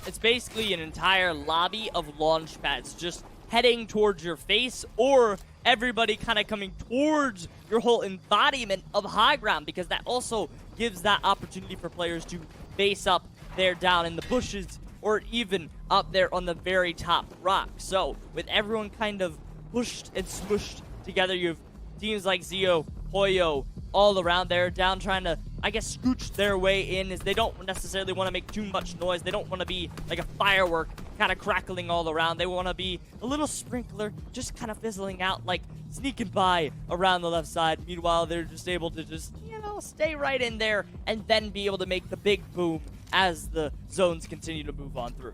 It's basically an entire lobby of launch pads just heading towards your face, or everybody kind of coming towards your whole embodiment of high ground, because that also gives that opportunity for players to base up there down in the bushes or even up there on the very top rock. So with everyone kind of pushed and smushed together, you have teams like Zio, Hoyo, all around there down trying to, I guess, scooch their way in, as they don't necessarily want to make too much noise. They don't want to be like a firework kind of crackling all around. They want to be a little sprinkler, just kind of fizzling out, like sneaking by around the left side. Meanwhile, they're just able to just, you know, stay right in there and then be able to make the big boom as the zones continue to move on through.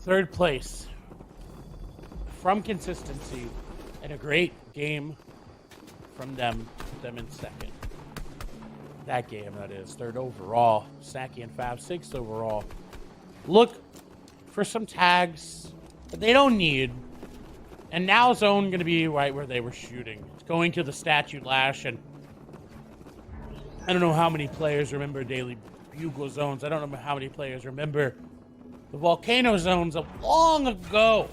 Third place from consistency and a great game from them, put them in second. That game, that is. Third overall. Snacky and Fab, sixth overall. Look for some tags that they don't need. And now Zone going to be right where they were shooting. It's going to the Statue Lash, and I don't know how many players remember Daily Bugle Zones. I don't know how many players remember the Volcano Zones of long ago.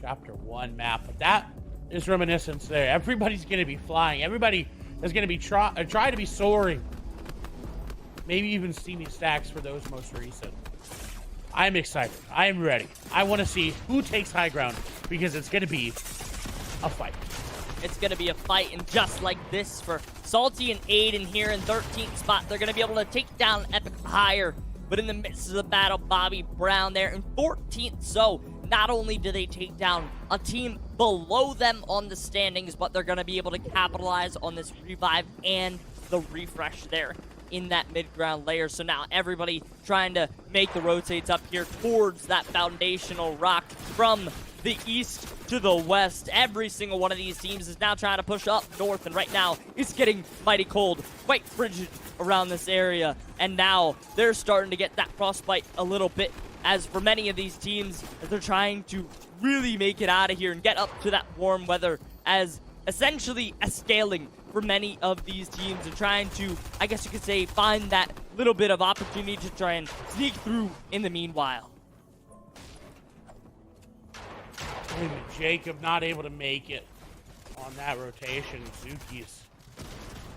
Chapter 1 map, but that is reminiscence there. Everybody's going to be flying. Everybody is going to be try to be soaring. Maybe even steamy stacks for those most recent. I'm excited. I'm ready. I want to see who takes high ground, because it's going to be a fight. It's going to be a fight, and just like this for Salty and Aiden here in 13th spot, they're going to be able to take down Epic higher. But in the midst of the battle, Bobby Brown there in 14th. So not only do they take down a team below them on the standings, but they're going to be able to capitalize on this revive and the refresh there in that mid-ground layer. So now everybody trying to make the rotates up here towards that foundational rock from the east to the west. Every single one of these teams is now trying to push up north, and right now it's getting mighty cold, quite frigid around this area. And now they're starting to get that frostbite a little bit, as for many of these teams, they're trying to really make it out of here and get up to that warm weather, as essentially a scaling for many of these teams and trying to, I guess you could say, find that little bit of opportunity to try and sneak through in the meanwhile. Jacob not able to make it on that rotation. Zuki's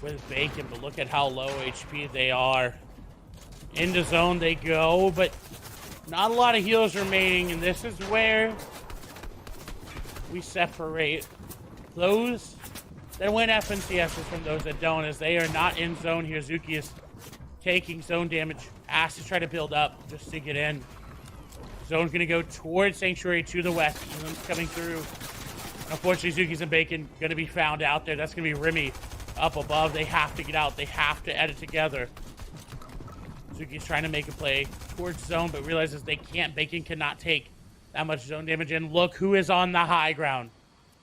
with Bacon, but look at how low HP they are. Into zone they go, but not a lot of heals remaining, and this is where we separate those that win FNCSs from those that don't, as they are not in zone here. Zuki is taking zone damage, has to try to build up just to get in. Zone's going to go towards Sanctuary to the west. Zone's coming through. Unfortunately, Zuki's and Bacon going to be found out there. That's going to be Remy up above. They have to get out. They have to edit together. Zuki's trying to make a play towards zone, but realizes they can't. Bacon cannot take that much zone damage. And look who is on the high ground.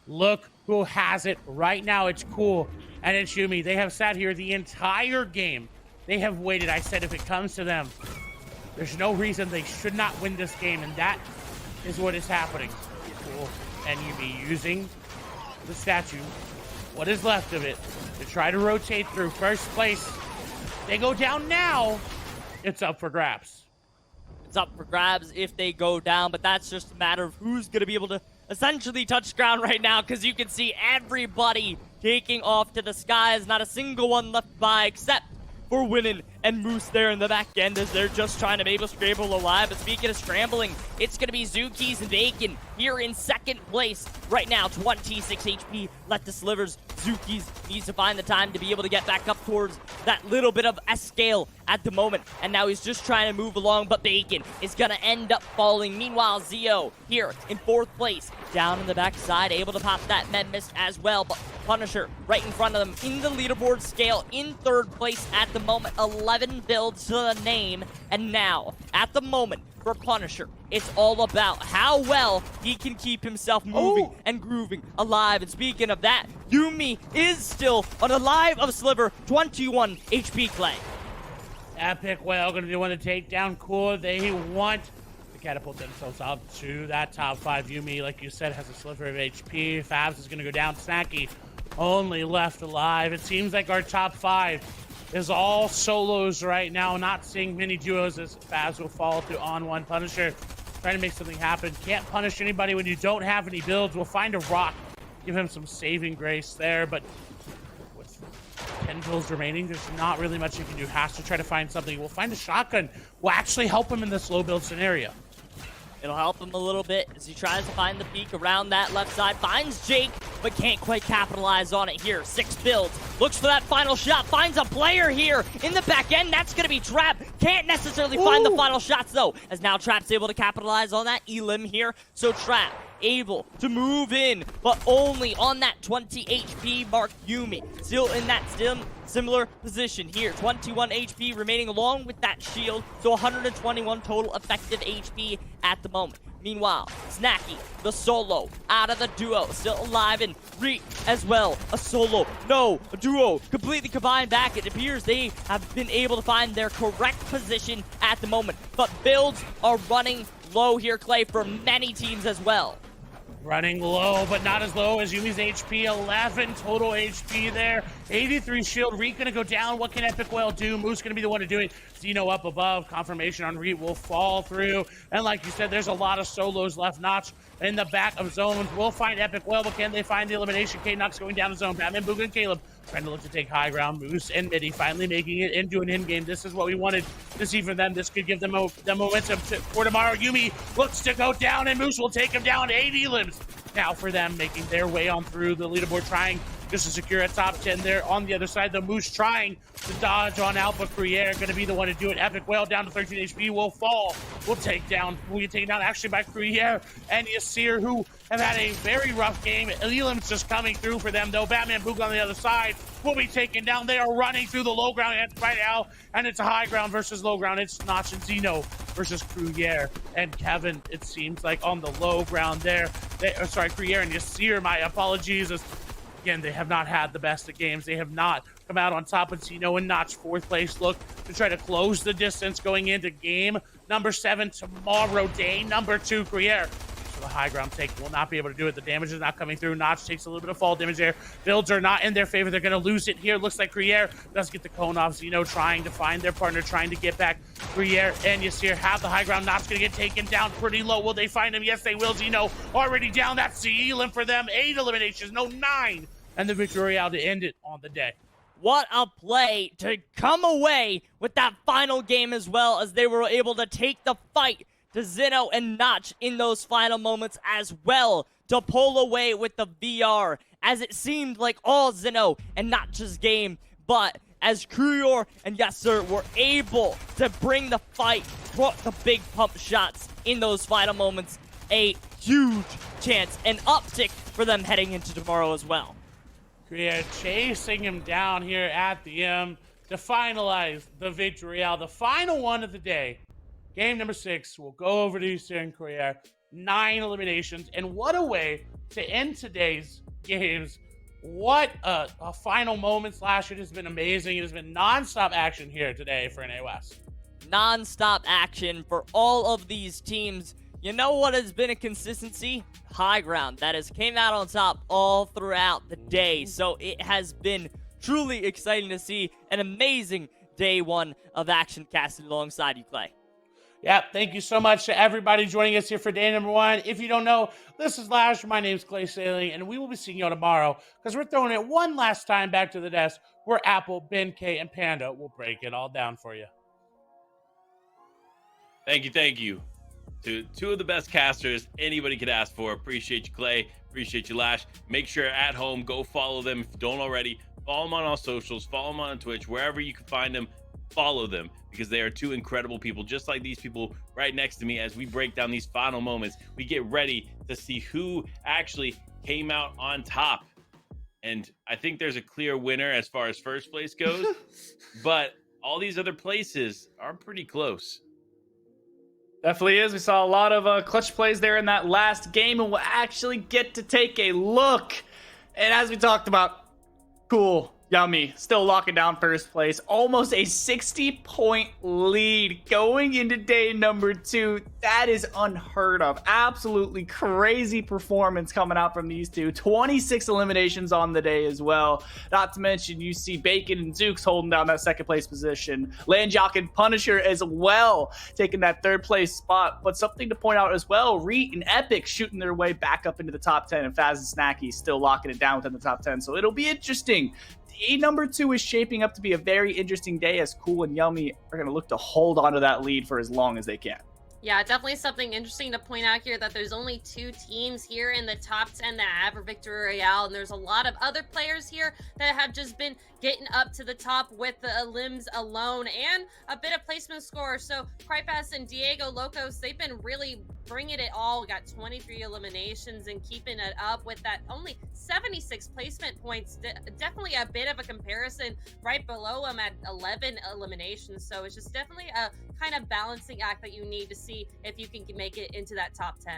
Look who has it right now. It's Cool and it's Yumi. They have sat here the entire game. They have waited. I said if it comes to them, there's no reason they should not win this game, and that is what is happening. Cool and Yumi using the statue, what is left of it, to try to rotate through first place. They go down now. It's up for grabs. It's up for grabs if they go down, but that's just a matter of who's going to be able to essentially touch ground right now, because you can see everybody taking off to the skies. Not a single one left by, except for Winnin and Moose there in the back end, as they're just trying to maybe scramble alive. But speaking of scrambling, it's going to be Zuki's and Bacon here in second second place right now, 26 HP. Let the slivers. Zuki's needs to find the time to be able to get back up towards that little bit of a scale at the moment. And now he's just trying to move along, but Bacon is going to end up falling. Meanwhile, Zio here in 4th place, down in the backside, able to pop that med mist as well. But Punisher right in front of them in the leaderboard scale in 3rd place at the moment. 11 builds to the name. And now, at the moment, for Punisher, it's all about how well he can keep himself moving and grooving alive. And speaking of that, Yumi is still on alive of Sliver, 21 HP, Clay. Epic Whale going to be one to take down Cool. They want to catapult themselves up to that top 5. Yumi, like you said, has a sliver of HP. Fabs is going to go down. Snacky only left alive. It seems like our top 5 is all solos right now. Not seeing many duos as Fabs will fall to on one. Punisher trying to make something happen. Can't punish anybody when you don't have any builds. We'll find a rock. Give him some saving grace there, but with 10 builds remaining, there's not really much you can do. Has to try to find something. We'll find a shotgun. Will actually help him in this low build scenario. It'll help him a little bit as he tries to find the peak around that left side. Finds Jake, but can't quite capitalize on it here. 6 builds. Looks for that final shot. Finds a player here in the back end. That's going to be Trap. Can't necessarily find the final shots, though, as now Trap's able to capitalize on that elim here. So Trap able to move in, but only on that 20 HP mark. Yumi still in that similar position here. 21 HP remaining along with that shield, so 121 total effective HP at the moment. Meanwhile, Snacky, the solo, out of the duo, still alive, and Reek as well. A solo, no, a duo, completely combined back. It appears they have been able to find their correct position at the moment, but builds are running low here, Clay, for many teams as well. Running low, but not as low as Yumi's HP. 11 total HP there. 83 shield. Reek gonna go down. What can Epic Whale do? Moose gonna be the one to do it. Zeno up above. Confirmation on Reek will fall through. And like you said, there's a lot of solos left. Notch in the back of zones. We'll find Epic Whale, but can they find the elimination? K-Nox going down the zone. Batman, Booga, and Caleb trying to look to take high ground. Moose and Midi finally making it into an end game. This is what we wanted to see from them. This could give them the momentum for tomorrow. Yumi looks to go down, and Moose will take him down. 80 limbs now for them, making their way on through the leaderboard, trying just to secure a top 10 there. On the other side, the Moose trying to dodge on Alpha. Crier going to be the one to do it. Epic Whale down to 13 HP will fall. We'll get taken down actually by Crier and Yasir, who have had a very rough game. Elam's just coming through for them, though. Batman Boog on the other side will be taken down. They are running through the low ground right now, and it's a high ground versus low ground. It's Notch and Zeno versus Crier and Kevin, it seems like, on the low ground there. Crier and Yasir, my apologies. Again, they have not had the best of games. They have not come out on top. Of Zeno and Notch, 4th place look to try to close the distance going into game number 7 tomorrow, day number 2. Crier, so the high ground take, will not be able to do it. The damage is not coming through. Notch takes a little bit of fall damage there. Builds are not in their favor. They're going to lose it here. Looks like Crier does get the cone off. Zeno trying to find their partner, trying to get back. Crier and Yasir have the high ground. Notch going to get taken down pretty low. Will they find him? Yes, they will. Zeno already down. That's the elim for them. 8 eliminations, no 9. And the victory royale to end it on the day. What a play to come away with that final game, as well as they were able to take the fight to Zeno and Notch in those final moments as well, to pull away with the VR, as it seemed like all Zeno and Notch's game. But as Crier and Yasser were able to bring the fight, brought the big pump shots in those final moments, a huge chance, an uptick for them heading into tomorrow as well. Crier chasing him down here at the M to finalize the victory royale, the final one of the day. Game number 6 will go over to Yasir and Crier. 9 eliminations, and what a way to end today's games. What a final moment slash. It has been amazing. It has been non-stop action here today for NA West. Non-stop action for all of these teams. You know what has been a consistency? High ground. That has came out on top all throughout the day. So it has been truly exciting to see an amazing day 1 of action casted alongside you, Clay. Yeah, thank you so much to everybody joining us here for day number 1. If you don't know, this is Lash. My name's Clay Sailing, and we will be seeing you tomorrow because we're throwing it one last time back to the desk where Apple, Ben K, and Panda will break it all down for you. Thank you. to two of the best casters anybody could ask for. Appreciate you, Clay. Appreciate you, Lash. Make sure at home, go follow them if you don't already. Follow them on all socials. Follow them on Twitch. Wherever you can find them, follow them, because they are two incredible people, just like these people right next to me. As we break down these final moments, we get ready to see who actually came out on top. And I think there's a clear winner as far as first place goes, but all these other places are pretty close. Definitely is. We saw a lot of clutch plays there in that last game, and we'll actually get to take a look. And as we talked about, cool, Yummy still locking down first place. Almost a 60-point lead going into day number 2. That is unheard of. Absolutely crazy performance coming out from these two. 26 eliminations on the day as well. Not to mention, you see Bacon and Zooks holding down that second place position. Landjock and Punisher as well taking that third place spot. But something to point out as well, Reet and Epic shooting their way back up into the top 10, and Faz and Snacky still locking it down within the top 10. So it'll be interesting. Day number 2 is shaping up to be a very interesting day, as Cool and Yummy are going to look to hold on to that lead for as long as they can. Yeah, definitely something interesting to point out here, that there's only 2 teams here in the top 10 that have a victory royale, and there's a lot of other players here that have just been getting up to the top with the limbs alone and a bit of placement score. So Crypass and Diego Locos, they've been really bringing it all. We got 23 eliminations and keeping it up with that only 76 placement points. Definitely a bit of a comparison right below them at 11 eliminations. So it's just definitely a kind of balancing act that you need to see if you can make it into that top 10.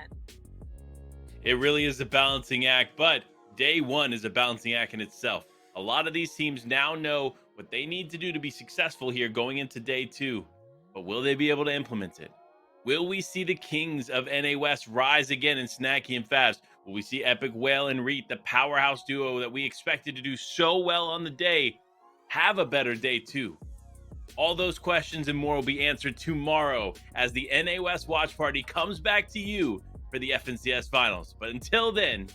It really is a balancing act, but day 1 is a balancing act in itself. A lot of these teams now know what they need to do to be successful here going into day 2, but will they be able to implement it? Will we see the kings of NA West rise again in Snacky and Fast? Will we see Epic Whale and Reet, the powerhouse duo that we expected to do so well on the day, have a better day 2? All those questions and more will be answered tomorrow as the NA West Watch Party comes back to you for the FNCS Finals. But until then,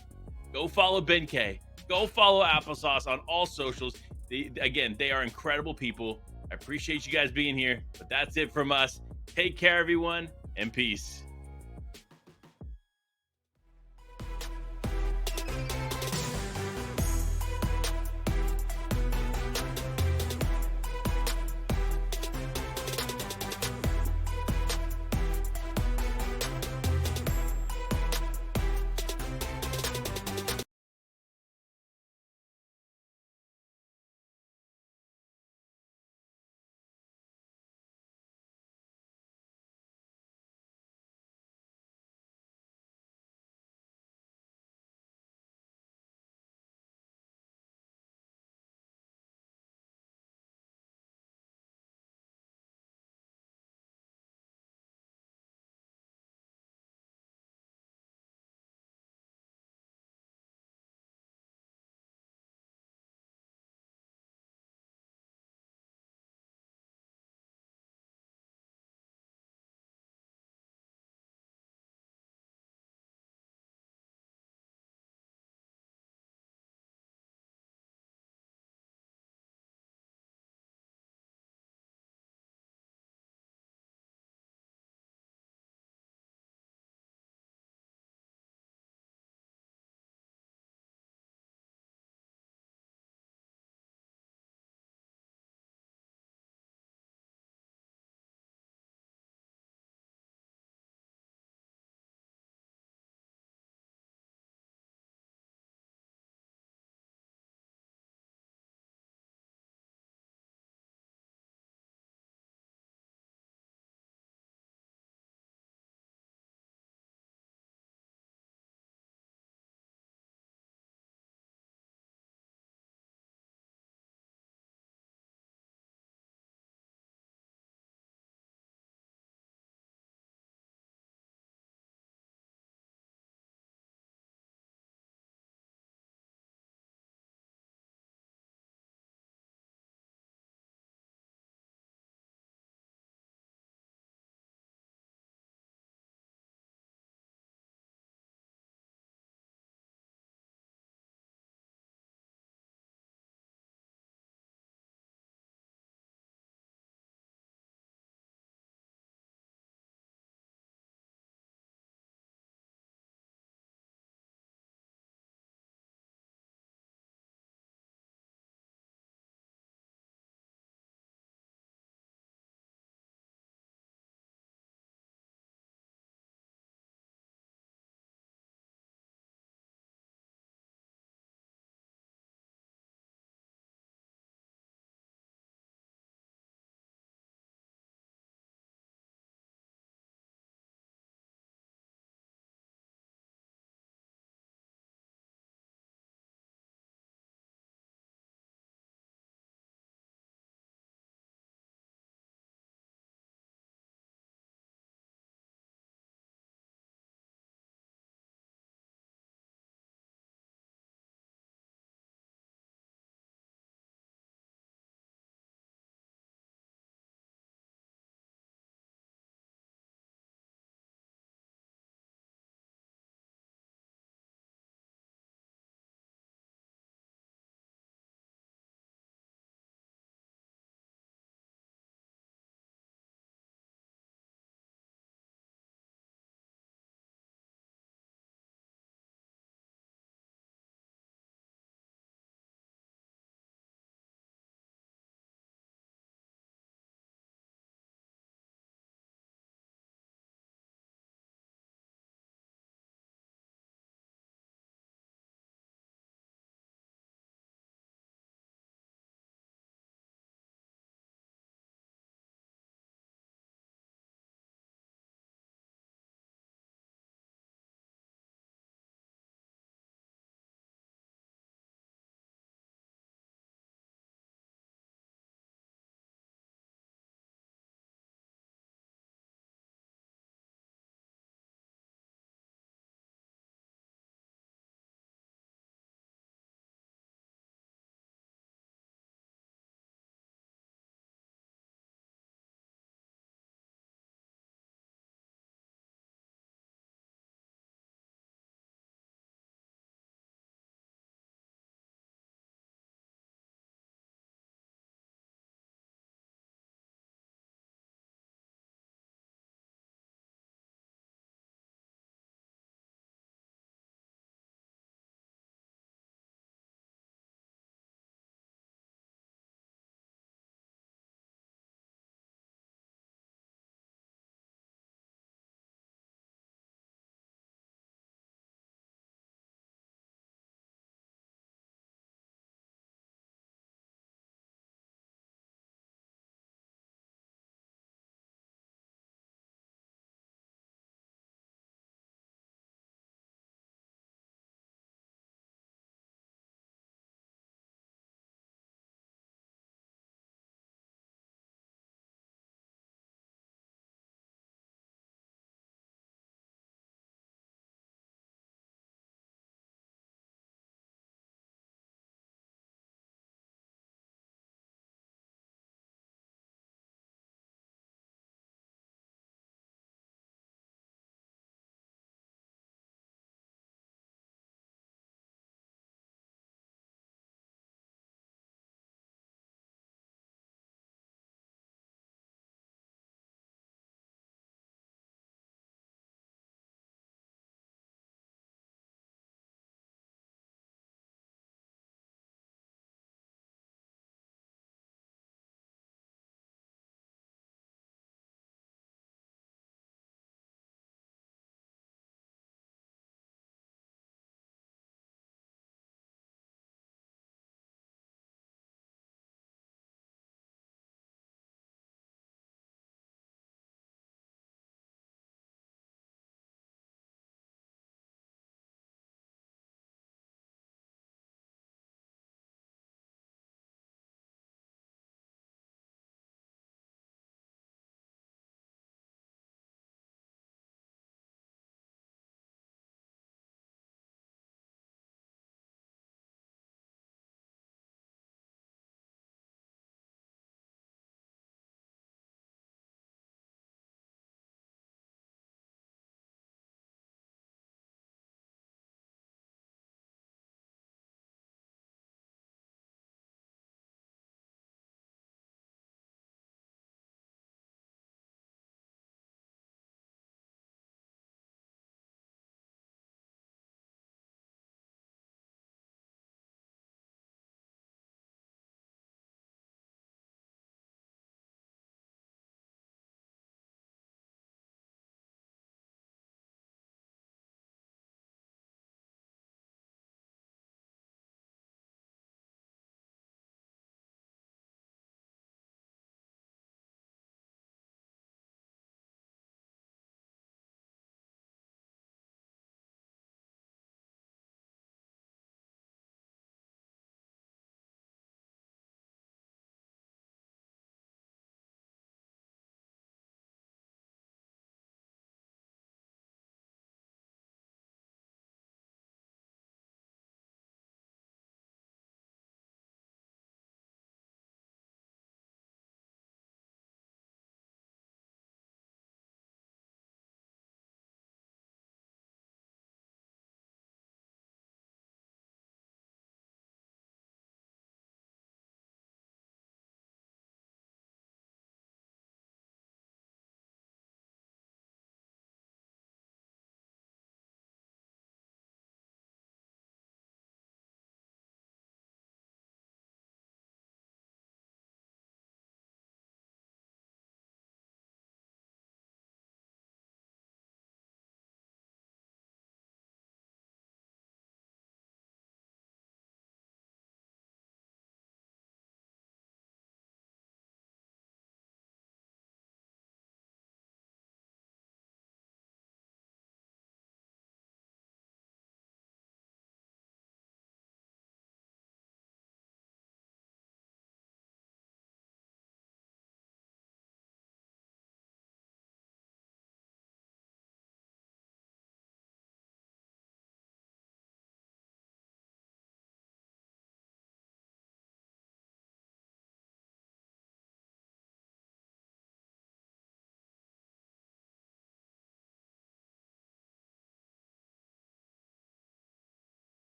go follow Ben K. Go follow Applesauce on all socials. Again, they are incredible people. I appreciate you guys being here, but that's it from us. Take care, everyone, and peace.